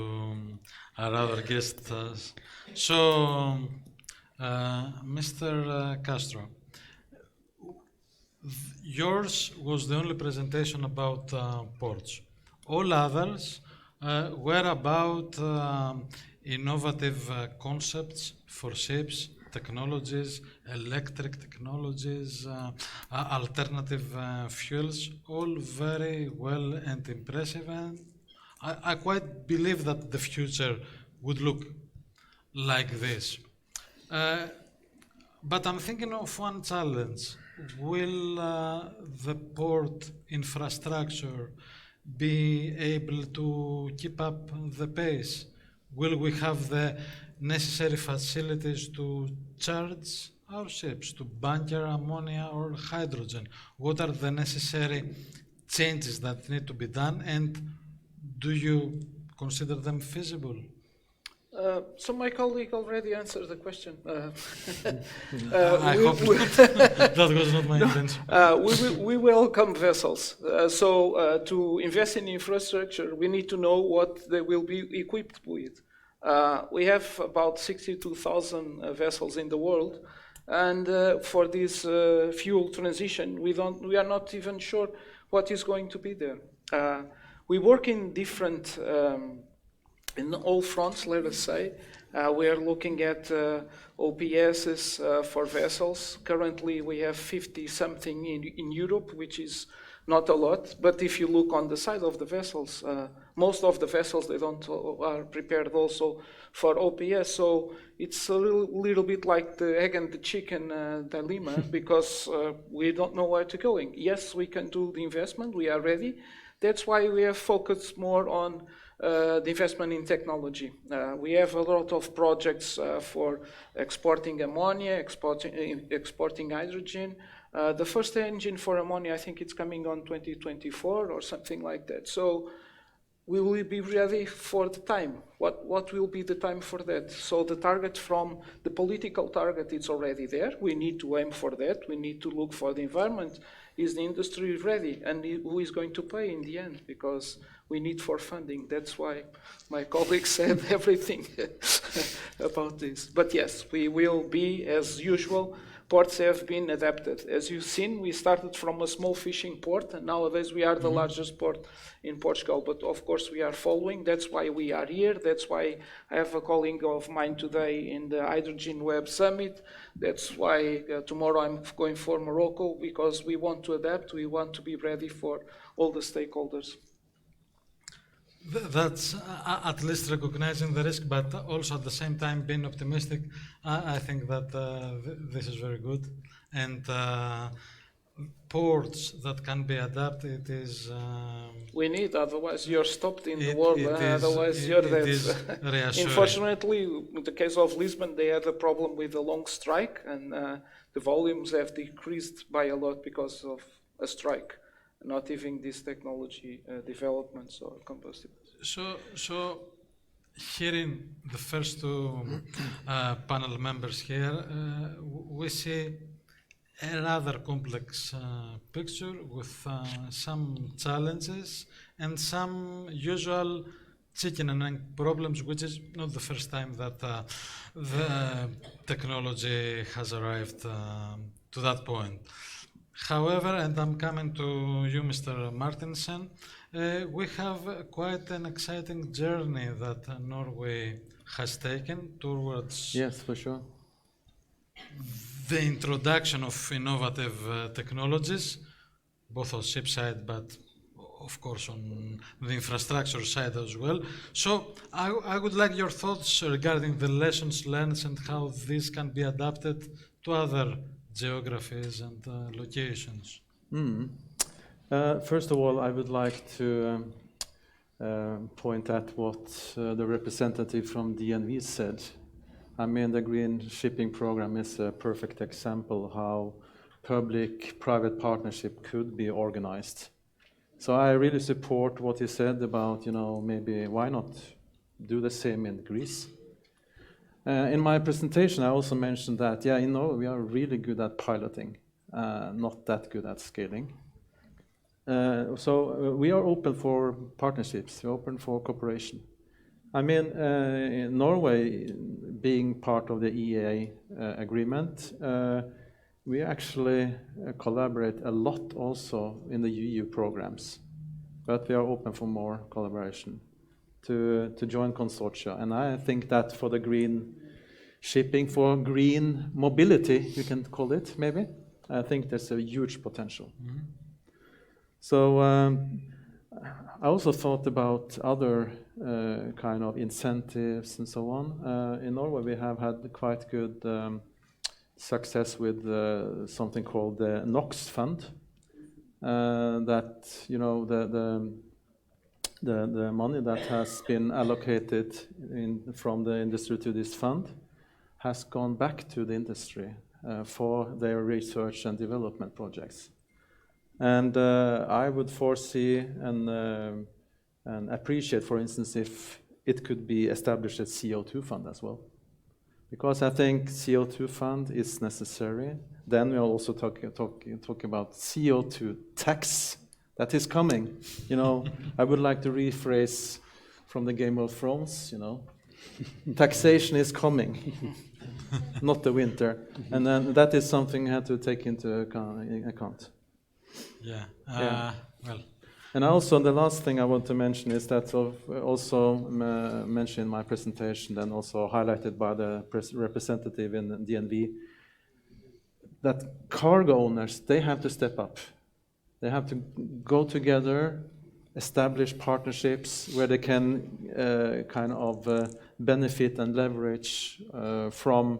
our other guest. So, Mr. Castro, yours was the only presentation about ports. All others were about innovative concepts for ships, technologies, electric technologies, alternative fuels, all very well and impressive, and I quite believe that the future would look like this. But I'm thinking of one challenge. Will the port infrastructure be able to keep up the pace? Will we have the necessary facilities to charge our ships, to bunker ammonia or hydrogen? What are the necessary changes that need to be done, and do you consider them feasible? So my colleague already answered the question. I hope that was not my intention. We welcome vessels. To invest in infrastructure, we need to know what they will be equipped with. We have about 62,000 vessels in the world, and for this fuel transition, we are not even sure what is going to be there. We work in different in all fronts, let us say. We are looking at OPSs for vessels. Currently, we have 50-something in Europe, which is not a lot. But if you look on the side of the vessels, most of the vessels, they are prepared also for OPS. So it's a little bit like the egg and the chicken dilemma, because we don't know where to go. Yes, we can do the investment. We are ready. That's why we have focused more on the investment in technology. We have a lot of projects for exporting ammonia, exporting hydrogen. The first engine for ammonia, I think it's coming on 2024 or something like that. So we will be ready for the time. What will be the time for that? So the target from the political target, it's already there. We need to aim for that. We need to look for the environment. Is the industry ready? And who is going to pay in the end? Because we need for funding. That's why my colleague said everything about this. But yes, we will be, as usual. Ports have been adapted. As you've seen, we started from a small fishing port, and nowadays we are the largest port in Portugal. But of course, we are following. That's why we are here. That's why I have a colleague of mine today in the Hydrogen Web Summit. That's why tomorrow I'm going for Morocco, because we want to adapt. We want to be ready for all the stakeholders. That's at least recognizing the risk, but also at the same time being optimistic. I think that this is very good. And ports that can be adapted is... we need, otherwise you're stopped in the world. Otherwise you're dead. Unfortunately, in the case of Lisbon, they had a problem with a long strike, and the volumes have decreased by a lot because of a strike. Not having this technology developments or combustibles. So hearing the first two panel members here, we see a rather complex picture with some challenges and some usual chicken and egg problems, which is not the first time that the technology has arrived to that point. However, and I'm coming to you, Mr. Martinsen, we have quite an exciting journey that Norway has taken towards... Yes, for sure. The introduction of innovative technologies, both on ship side, but of course on the infrastructure side as well. So I would like your thoughts regarding the lessons learned and how this can be adapted to other geographies and locations. First of all, I would like to point at what the representative from DNV said. I mean, the Green Shipping Program is a perfect example how public-private partnership could be organized. So I really support what he said about, maybe why not do the same in Greece. In my presentation, I also mentioned that, we are really good at piloting, not that good at scaling. So we are open for partnerships, we're open for cooperation. I mean, in Norway, being part of the EEA agreement, we actually collaborate a lot also in the EU programs, but we are open for more collaboration to join consortia. And I think that for the green shipping, for green mobility, you can call it maybe, I think there's a huge potential. So I also thought about other kind of incentives and so on. In Norway, we have had quite good success with something called the NOx fund. That, you know, the money that has been allocated from the industry to this fund has gone back to the industry for their research and development projects. And I would foresee and appreciate, for instance, if it could be established as CO2 fund as well. Because I think CO2 fund is necessary. Then we'll also talk about CO2 tax that is coming. You know, I would like to rephrase from the Game of Thrones, you know. Taxation is coming, not the winter. And then that is something I have to take into account. Yeah. Well. And also, the last thing I want to mention is that also mentioned in my presentation, and also highlighted by the representative in DNV, that cargo owners, they have to step up. They have to go together, establish partnerships where they can kind of benefit and leverage from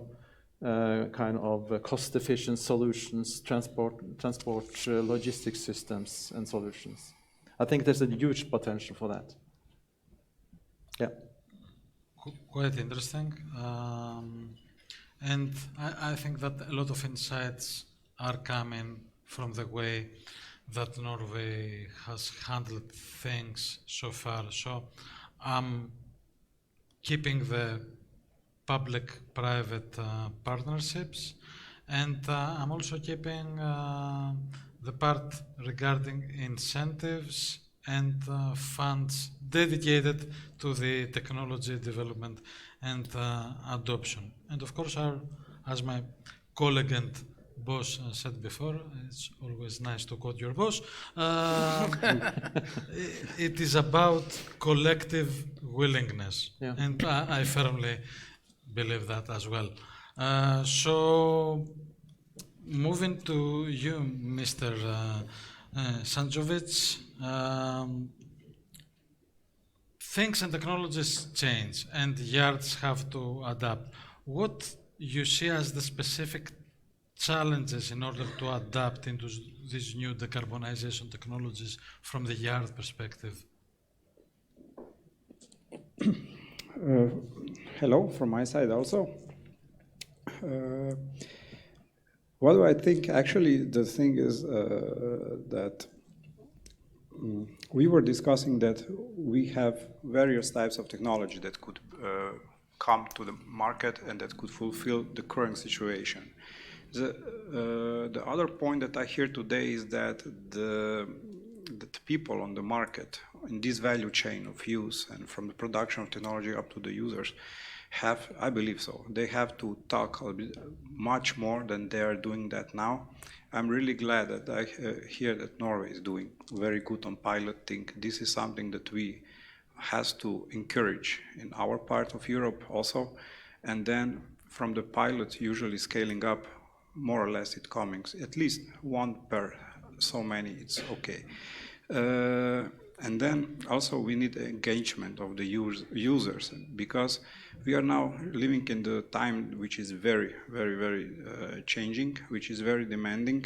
kind of cost-efficient solutions, transport logistics systems and solutions. I think there's a huge potential for that. Yeah. Quite interesting. And I think that a lot of insights are coming from the way that Norway has handled things so far. So I'm keeping the public-private partnerships, and I'm also keeping the part regarding incentives and funds dedicated to the technology development and adoption. And of course, as my colleague and boss said before, it's always nice to quote your boss, it is about collective willingness. Yeah. And I firmly believe that as well. So, moving to you, Mr. Sanjovic, things and technologies change and yards have to adapt. What you see as the specific challenges in order to adapt into these new decarbonization technologies from the yard perspective? Hello, from my side also. What do I think? Actually, the thing is that we were discussing that we have various types of technology that could come to the market and that could fulfill the current situation. The other point that I hear today is that the people on the market in this value chain of use and from the production of technology up to the users have, I believe so, they have to talk a bit much more than they are doing that now. I'm really glad that I hear that Norway is doing very good on piloting. This is something that we has to encourage in our part of Europe also, and then from the pilot usually scaling up more or less it comes, at least one per so many, it's okay. And then also we need engagement of the users, because we are now living in the time which is very, very, very changing, which is very demanding.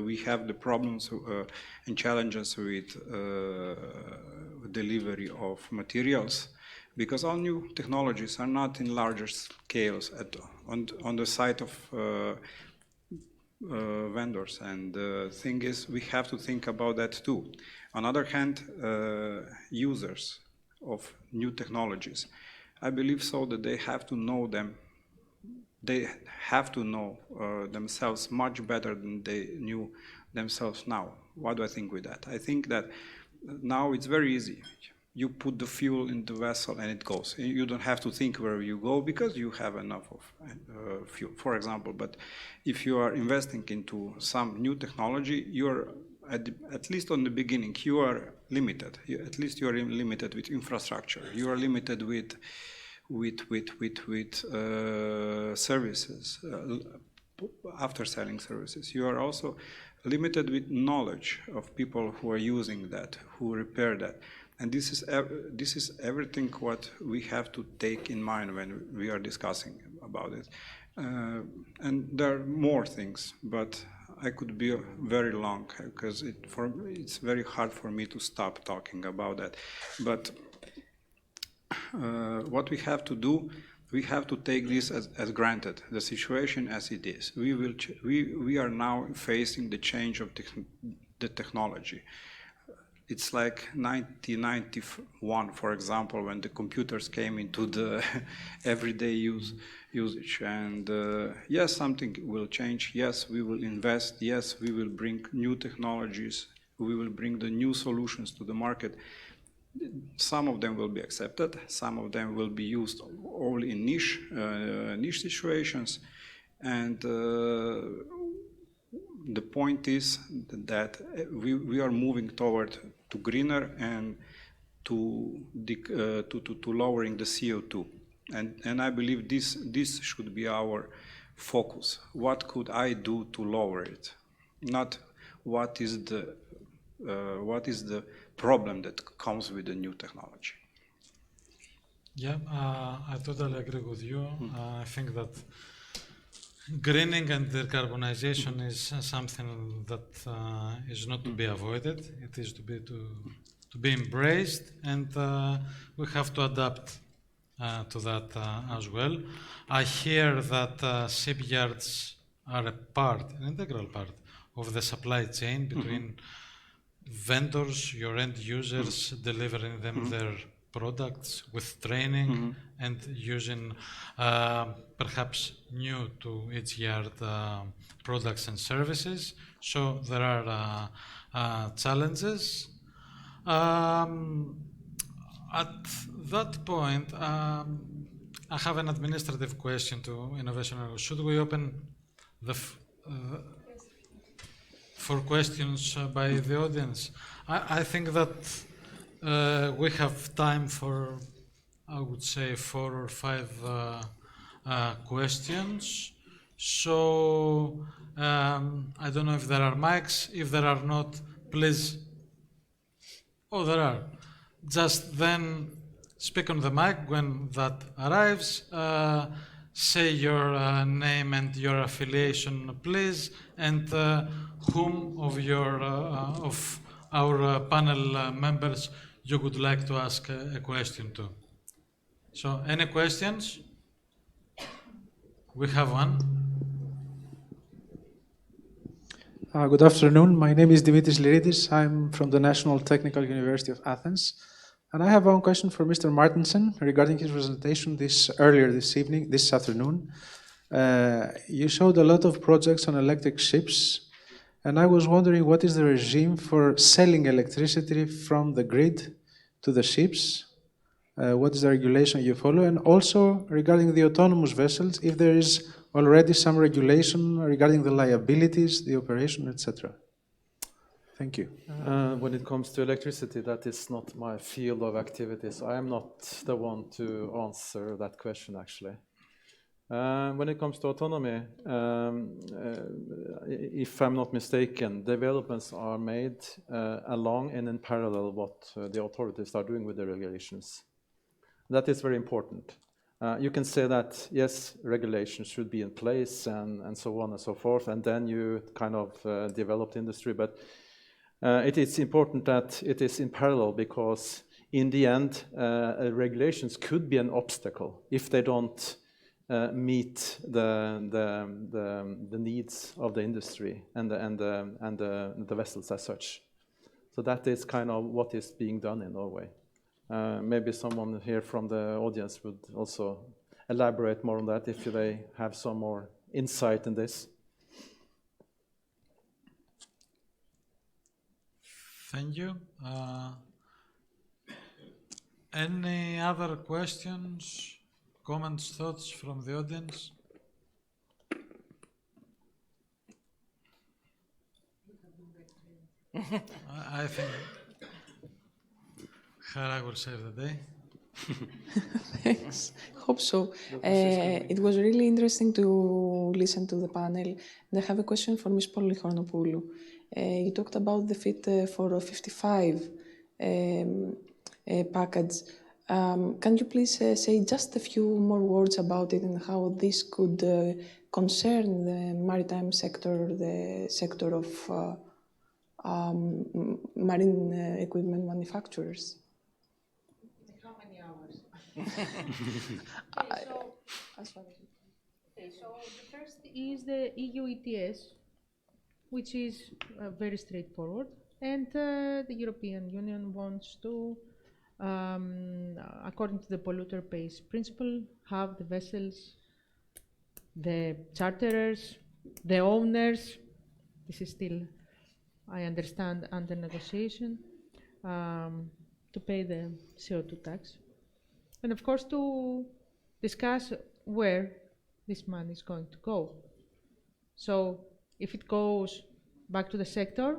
We have the problems and challenges with delivery of materials, because all new technologies are not in larger scales on the side of vendors. And the thing is, we have to think about that too. On the other hand, users of new technologies, I believe so that they have to know them. They have to know themselves much better than they knew themselves now. What do I think with that? I think that now it's very easy. You put the fuel in the vessel and it goes. You don't have to think where you go because you have enough of fuel, for example. But if you are investing into some new technology, you're at least on the beginning, you are limited. At least you are limited with infrastructure. You are limited with services, after-selling services. You are also limited with knowledge of people who are using that, who repair that. And this is everything what we have to take in mind when we are discussing about it. And there are more things, but I could be very long because it's very hard for me to stop talking about that. But what we have to do, we have to take this as granted, the situation as it is. We are now facing the change of the technology. It's like 1991, for example, when the computers came into the everyday usage. And yes, something will change. Yes, we will invest. Yes, we will bring new technologies. We will bring the new solutions to the market. Some of them will be accepted. Some of them will be used only in niche situations. And the point is that we are moving toward to greener and to lowering the CO2, and I believe this should be our focus. What could I do to lower it? Not what is the problem that comes with the new technology. Yeah, I totally agree with you. I think that greening and decarbonization is something that is not to be avoided. It is to be embraced, and we have to adapt to that as well. I hear that shipyards are an integral part of the supply chain between vendors, your end users, delivering them their products with training and using perhaps new to each yard products and services. So there are challenges. At that point, I have an administrative question to Innovation. Should we open for questions by the audience? I think that we have time for, I would say, 4 or 5 questions. So I don't know if there are mics. If there are not, please. Oh, there are. Just then speak on the mic when that arrives. Say your name and your affiliation, please, and whom of our panel members you would like to ask a question to. So, any questions? We have one. Good afternoon. My name is Dimitris Liridis. I'm from the National Technical University of Athens. And I have one question for Mr. Martinsen regarding his presentation earlier this afternoon. You showed a lot of projects on electric ships. And I was wondering, what is the regime for selling electricity from the grid to the ships? What is the regulation you follow? And also regarding the autonomous vessels, if there is already some regulation regarding the liabilities, the operation, etc. Thank you. When it comes to electricity, that is not my field of activity, so I am not the one to answer that question, actually. When it comes to autonomy, if I'm not mistaken, developments are made along and in parallel what the authorities are doing with the regulations. That is very important. You can say that, yes, regulations should be in place and so on and so forth, and then you kind of develop the industry, but it is important that it is in parallel, because in the end, regulations could be an obstacle if they don't meet the needs of the industry and the vessels as such. So that is kind of what is being done in Norway. Maybe someone here from the audience would also elaborate more on that if they have some more insight in this. Thank you. Any other questions, comments, thoughts from the audience? I think Chara will save the day. Thanks. Hope so. It was really interesting to listen to the panel. And I have a question for Ms. Georgopoulou. You talked about the Fit for 55 package. Can you please say just a few more words about it and how this could concern the maritime sector, the sector of marine equipment manufacturers? How many hours? So the first is the EU ETS, which is very straightforward, and the European Union wants to, according to the polluter pays principle, have the vessels, the charterers, the owners, this is still, I understand, under negotiation, to pay the CO2 tax. And of course to discuss where this money is going to go. So if it goes back to the sector,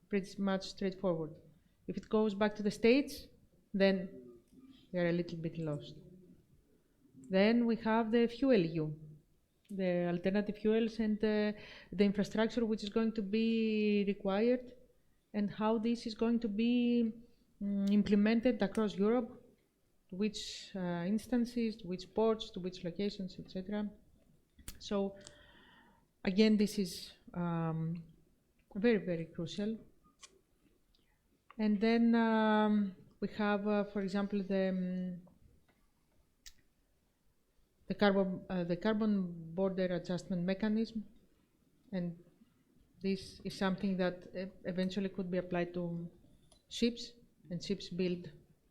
pretty much straightforward. If it goes back to the states, then we are a little bit lost. Then we have the fuel EU, the alternative fuels and the infrastructure which is going to be required and how this is going to be implemented across Europe, to which instances, to which ports, to which locations, etc. So again, this is very, very crucial. And then we have, for example, the carbon border adjustment mechanism, and this is something that eventually could be applied to ships and ships built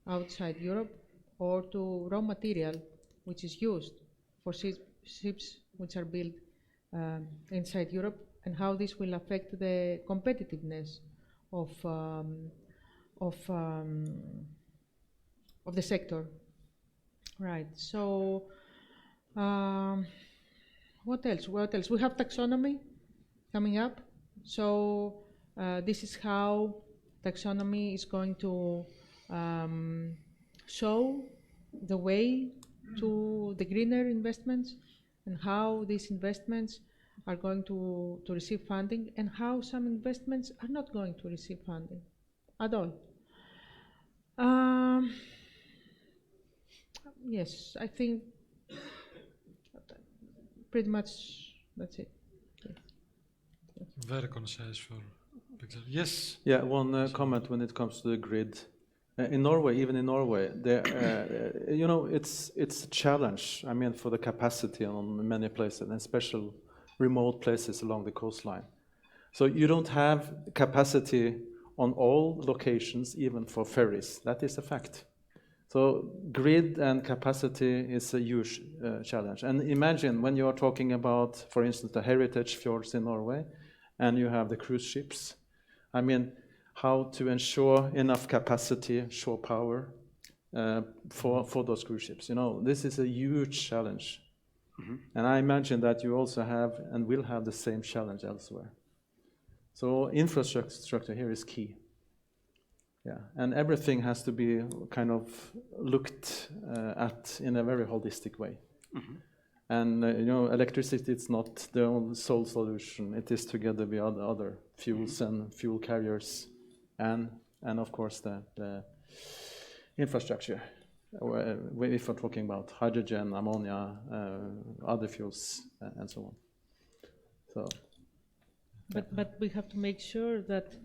outside Europe, or to raw material which is used for ships which are built inside Europe, and how this will affect the competitiveness of the sector. Right. So what else? What else? We have taxonomy coming up. So this is how taxonomy is going to show the way to the greener investments, and how these investments are going to receive funding, and how some investments are not going to receive funding at all. Yes, I think pretty much that's it. Yes. Very concise for picture. Yes? Yeah, one comment when it comes to the grid. In Norway, even in Norway, you know, it's a challenge, I mean, for the capacity on many places, and special remote places along the coastline. So you don't have capacity on all locations, even for ferries. That is a fact. So grid and capacity is a huge challenge. And imagine when you are talking about, for instance, the heritage fjords in Norway, and you have the cruise ships. I mean, how to ensure enough capacity, shore power for those cruise ships. You know, this is a huge challenge. Mm-hmm. And I imagine that you also have and will have the same challenge elsewhere. So infrastructure here is key. Yeah, and everything has to be kind of looked at in a very holistic way. Mm-hmm. And you know, electricity is not the only sole solution. It is together with other fuels and fuel carriers, and of course the infrastructure. If we're talking about hydrogen, ammonia, other fuels, and so on. So, but we have to make sure that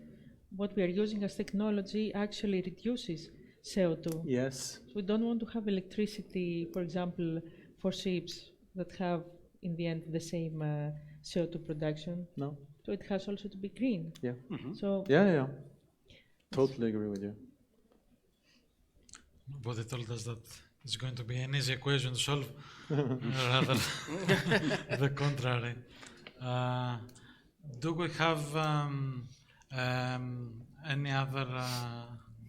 what we are using as technology actually reduces CO2. Yes. So we don't want to have electricity, for example, for ships that have, in the end, the same CO2 production. No. So it has also to be green. Yeah. Mm-hmm. So yeah. Totally agree with you. Nobody told us that it's going to be an easy equation to solve, rather the contrary. Do we have any other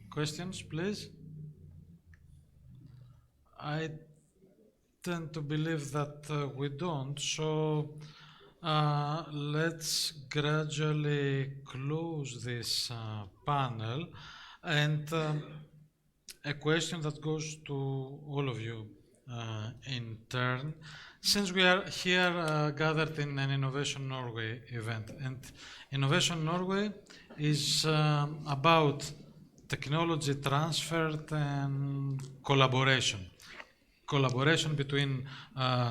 questions, please? I tend to believe that we don't, so let's gradually close this panel. And a question that goes to all of you in turn Since we are here gathered in an Innovation Norway event, and Innovation Norway is about technology transfer and collaboration. Collaboration between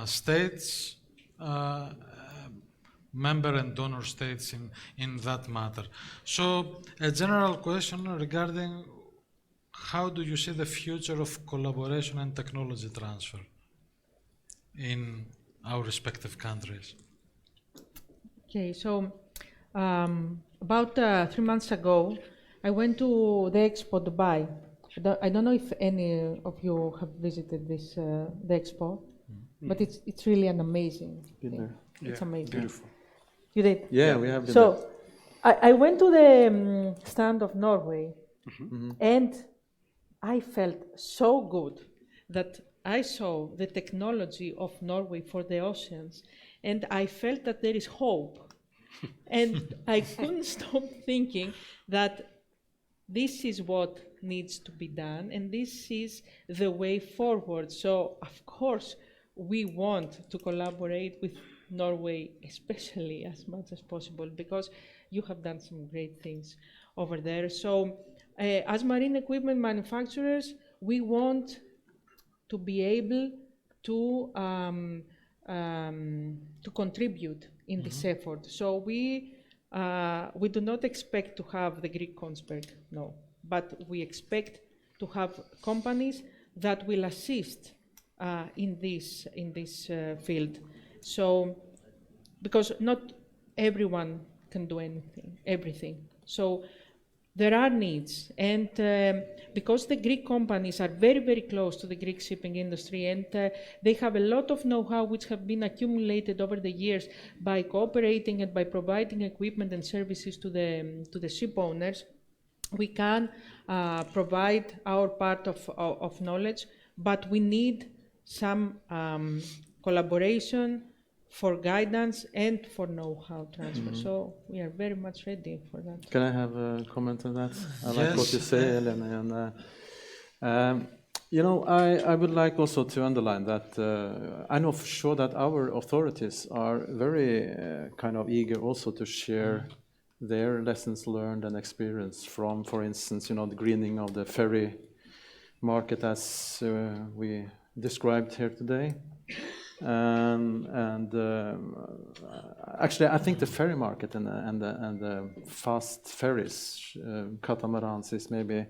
states, member and donor states in that matter. So a general question regarding how do you see the future of collaboration and technology transfer in our respective countries? Okay, so about 3 months ago, I went to the Expo Dubai. I don't know if any of you have visited this the Expo, but it's really an amazing thing. It's amazing. Beautiful. You did? Yeah, we have been So there. I went to the stand of Norway, and I felt so good that I saw the technology of Norway for the oceans, and I felt that there is hope. And I couldn't stop thinking that this is what needs to be done, and this is the way forward. So, of course, we want to collaborate with Norway, especially as much as possible, because you have done some great things over there. So, as marine equipment manufacturers, we want to be able to contribute in this effort. So we do not expect to have the Greek Kongsberg, no, but we expect to have companies that will assist in this field. So, because not everyone can do everything. So there are needs, and because the Greek companies are very, very close to the Greek shipping industry, and they have a lot of know-how which have been accumulated over the years by cooperating and by providing equipment and services to the ship owners, we can provide our part of knowledge, but we need some collaboration for guidance and for know-how transfer. So we are very much ready for that. Can I have a comment on that? I like what you say, Elena. And you know, I would like also to underline that I know for sure that our authorities are very kind of eager also to share their lessons learned and experience from, for instance, you know, the greening of the ferry market as we described here today. Actually, I think the ferry market and the fast ferries, catamarans, is maybe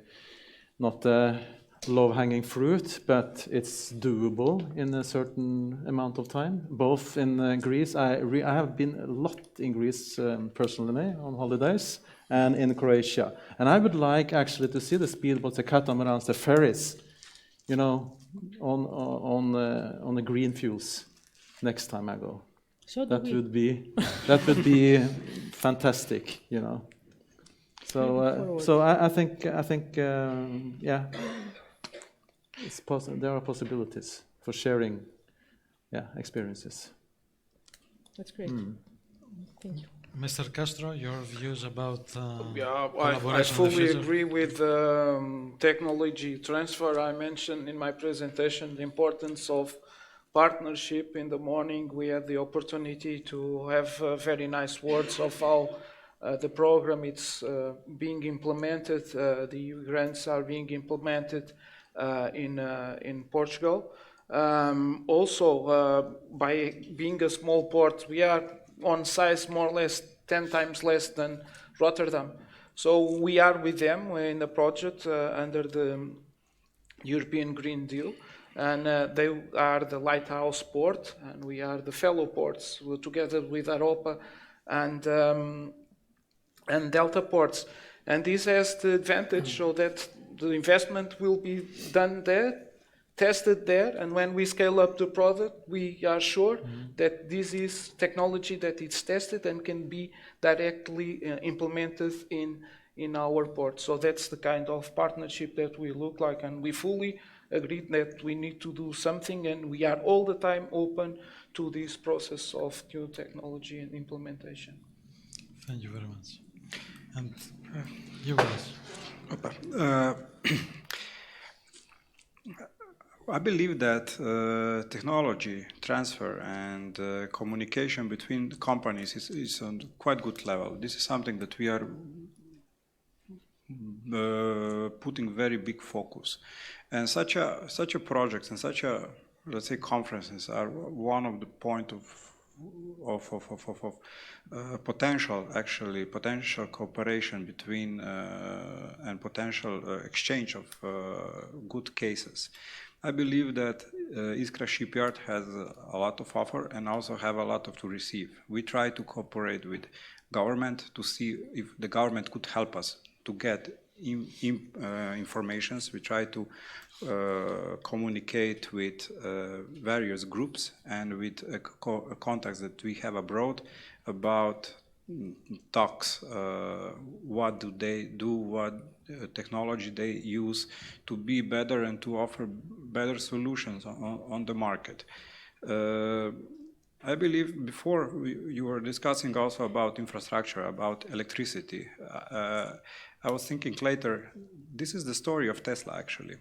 not the low-hanging fruit, but it's doable in a certain amount of time. Both in Greece, I have been a lot in Greece personally on holidays, and in Croatia. And I would like actually to see the speedboats, the catamarans, the ferries, you know, on the green fuels next time I go. So that would be fantastic, you know. So I think yeah, it's there are possibilities for sharing, experiences. That's great. Thank you. Mr. Castro, your views about I fully agree with technology transfer. I mentioned in my presentation the importance of partnership. In the morning, we had the opportunity to have very nice words of how the program is being implemented. The EU grants are being implemented in Portugal. Also, by being a small port, we are on size more or less 10 times less than Rotterdam. So we are with them in the project under the European Green Deal, and they are the lighthouse port, and we are the fellow ports together with Europa and Delta ports. And this has the advantage so that the investment will be done there, tested there, and when we scale up the product, we are sure that this is technology that is tested and can be directly implemented in our port. So that's the kind of partnership that we look like, and we fully agree that we need to do something, and we are all the time open to this process of new technology and implementation. Thank you very much. And you guys. I believe that technology transfer and communication between companies is on quite good level. This is something that we are putting very big focus. And such a project and such a, let's say, conferences are one of the point of potential cooperation between and potential exchange of good cases. I believe that eSHYIPS Shipyard has a lot of offer and also have a lot to receive. We try to cooperate with government to see if the government could help us to get informations. We try to communicate with various groups and with contacts that we have abroad about talks, what do they do, what technology they use to be better and to offer better solutions on the market. I believe before you were discussing also about infrastructure, about electricity. I was thinking later, this is the story of Tesla actually.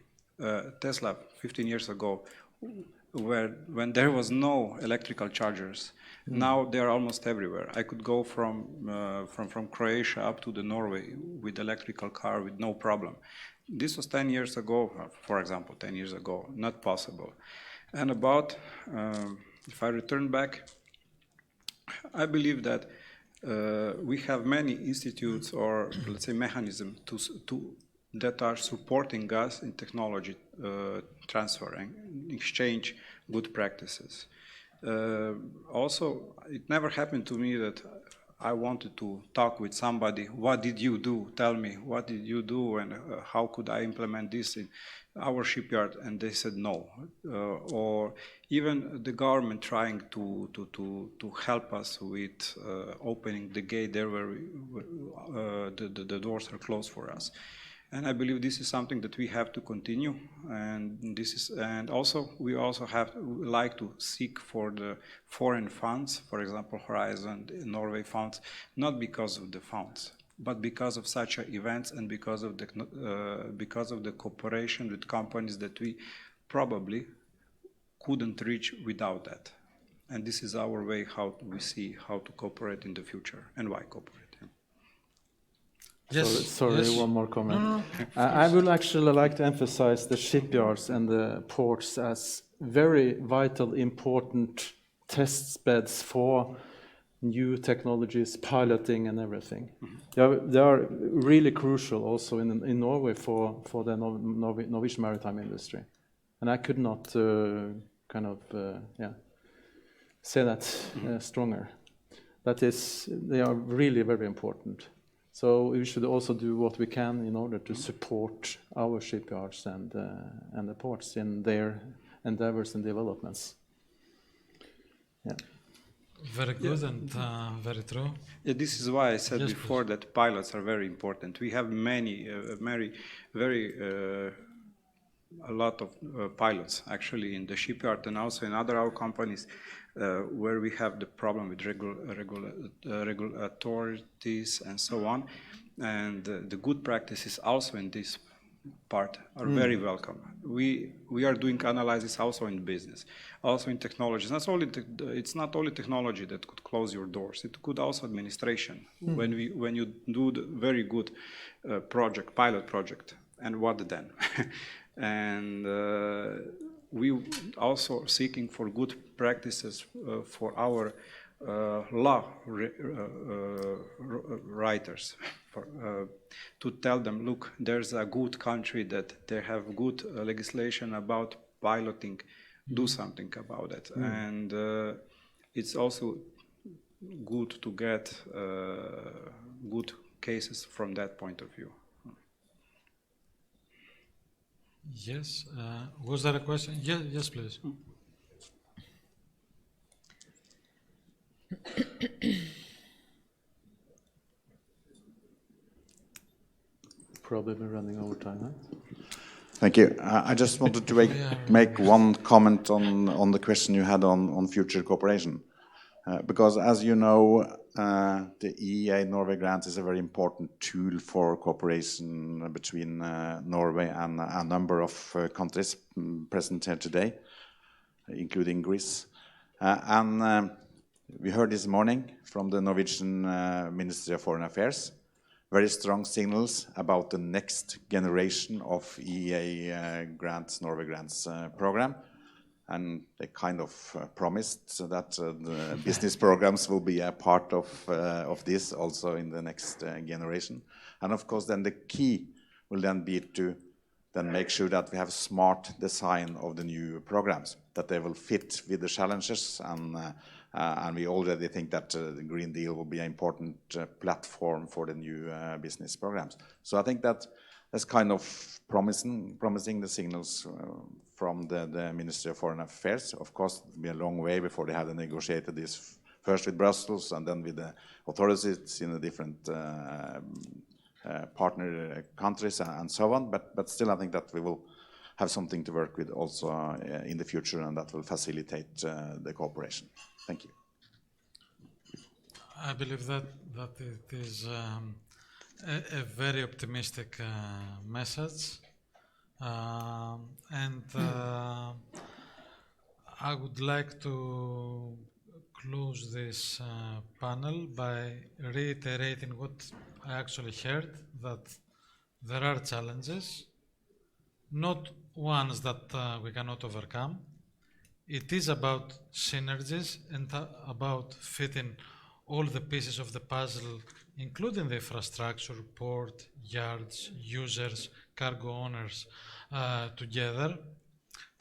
Tesla 15 years ago, when there was no electrical chargers, now they are almost everywhere. I could go from Croatia up to the Norway with electrical car with no problem. This was 10 years ago, for example, 10 years ago, not possible. And about, if I return back, I believe that we have many institutes or, let's say, mechanisms that are supporting us in technology transfer and exchange good practices. Also, it never happened to me that I wanted to talk with somebody, what did you do? Tell me, what did you do and how could I implement this in our shipyard? And they said no. Or even the government trying to help us with opening the gate there where the doors are closed for us. And I believe this is something that we have to continue, and also we also like to seek for the foreign funds, for example, Horizon, Norway funds, not because of the funds, but because of such events and because of the cooperation with companies that we probably couldn't reach without that. And this is our way how we see how to cooperate in the future and why cooperate. Yes. Sorry, yes. one more comment. No. I would actually like to emphasize the shipyards and the ports as very vital, important test beds for new technologies, piloting and everything. They are really crucial also in Norway for the Norwegian maritime industry. And I could not say that stronger. That is, they are really very important. So we should also do what we can in order to support our shipyards and the ports in their endeavors and developments. Yeah. Very good and very true. Yeah, this is why I said before that pilots are very important. We have a lot of pilots actually in the shipyard and also in other companies where we have the problem with regulators and so on. And the good practices also in this part are very welcome. We are doing analysis also in business, also in technology. It's not only technology that could close your doors. It could also administration. When you do the very good pilot project, and what then? And we also seeking for good practices for our law writers, to tell them, look, there's a good country that they have good legislation about piloting, do something about it. And it's also good to get good cases from that point of view. Yes. Was there a question? Yes, please. Probably running over time, huh? Thank you. I just wanted to make one comment on the question you had on future cooperation. Because as you know, the EEA Norway grant is a very important tool for cooperation between Norway and a number of countries present here today, including Greece. We heard this morning from the Norwegian Ministry of Foreign Affairs very strong signals about the next generation of EEA grants, Norway grants program. And they kind of promised that the business programs will be a part of this also in the next generation. And of course, then the key will then be to then make sure that we have smart design of the new programs, that they will fit with the challenges. And we already think that the Green Deal will be an important platform for the new business programs. So I think that that's kind of promising the signals from the Ministry of Foreign Affairs. Of course, it will be a long way before they have negotiated this first with Brussels and then with the authorities in the different partner countries and so on. But still, I think that we will have something to work with also in the future, and that will facilitate the cooperation. Thank you. I believe that it is a very optimistic message, and I would like to close this panel by reiterating what I actually heard, that there are challenges, not ones that we cannot overcome. It is about synergies and about fitting all the pieces of the puzzle, including the infrastructure, port, yards, users, cargo owners, together.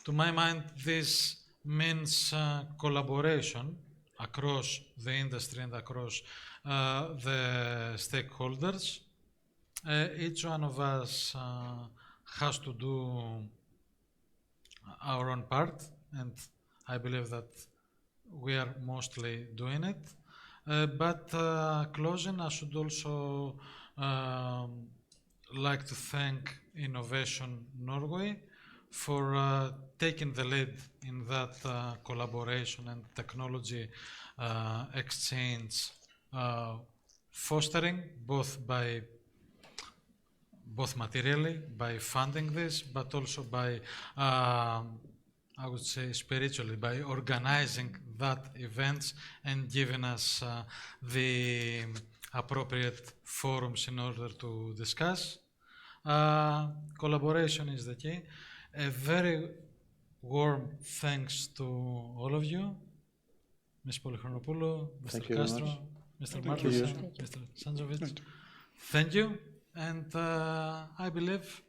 To my mind, this means collaboration across the industry and across the stakeholders. Each one of us has to do our own part, and I believe that we are mostly doing it. But closing, I should also like to thank Innovation Norway for taking the lead in that collaboration and technology exchange, fostering both materially by funding this, but also by I would say spiritually, by organizing that events and giving us the appropriate forums in order to discuss. Collaboration is the key. A very warm thanks to all of you, Ms. Polychronopoulou, Mr. Castro, Mr. Martinsen, Mr. Sanjovic. Thank you. And I believe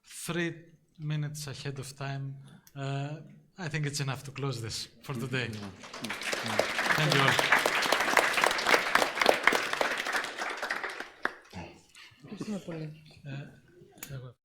3 minutes ahead of time, I think it's enough to close this for today. Thank you all.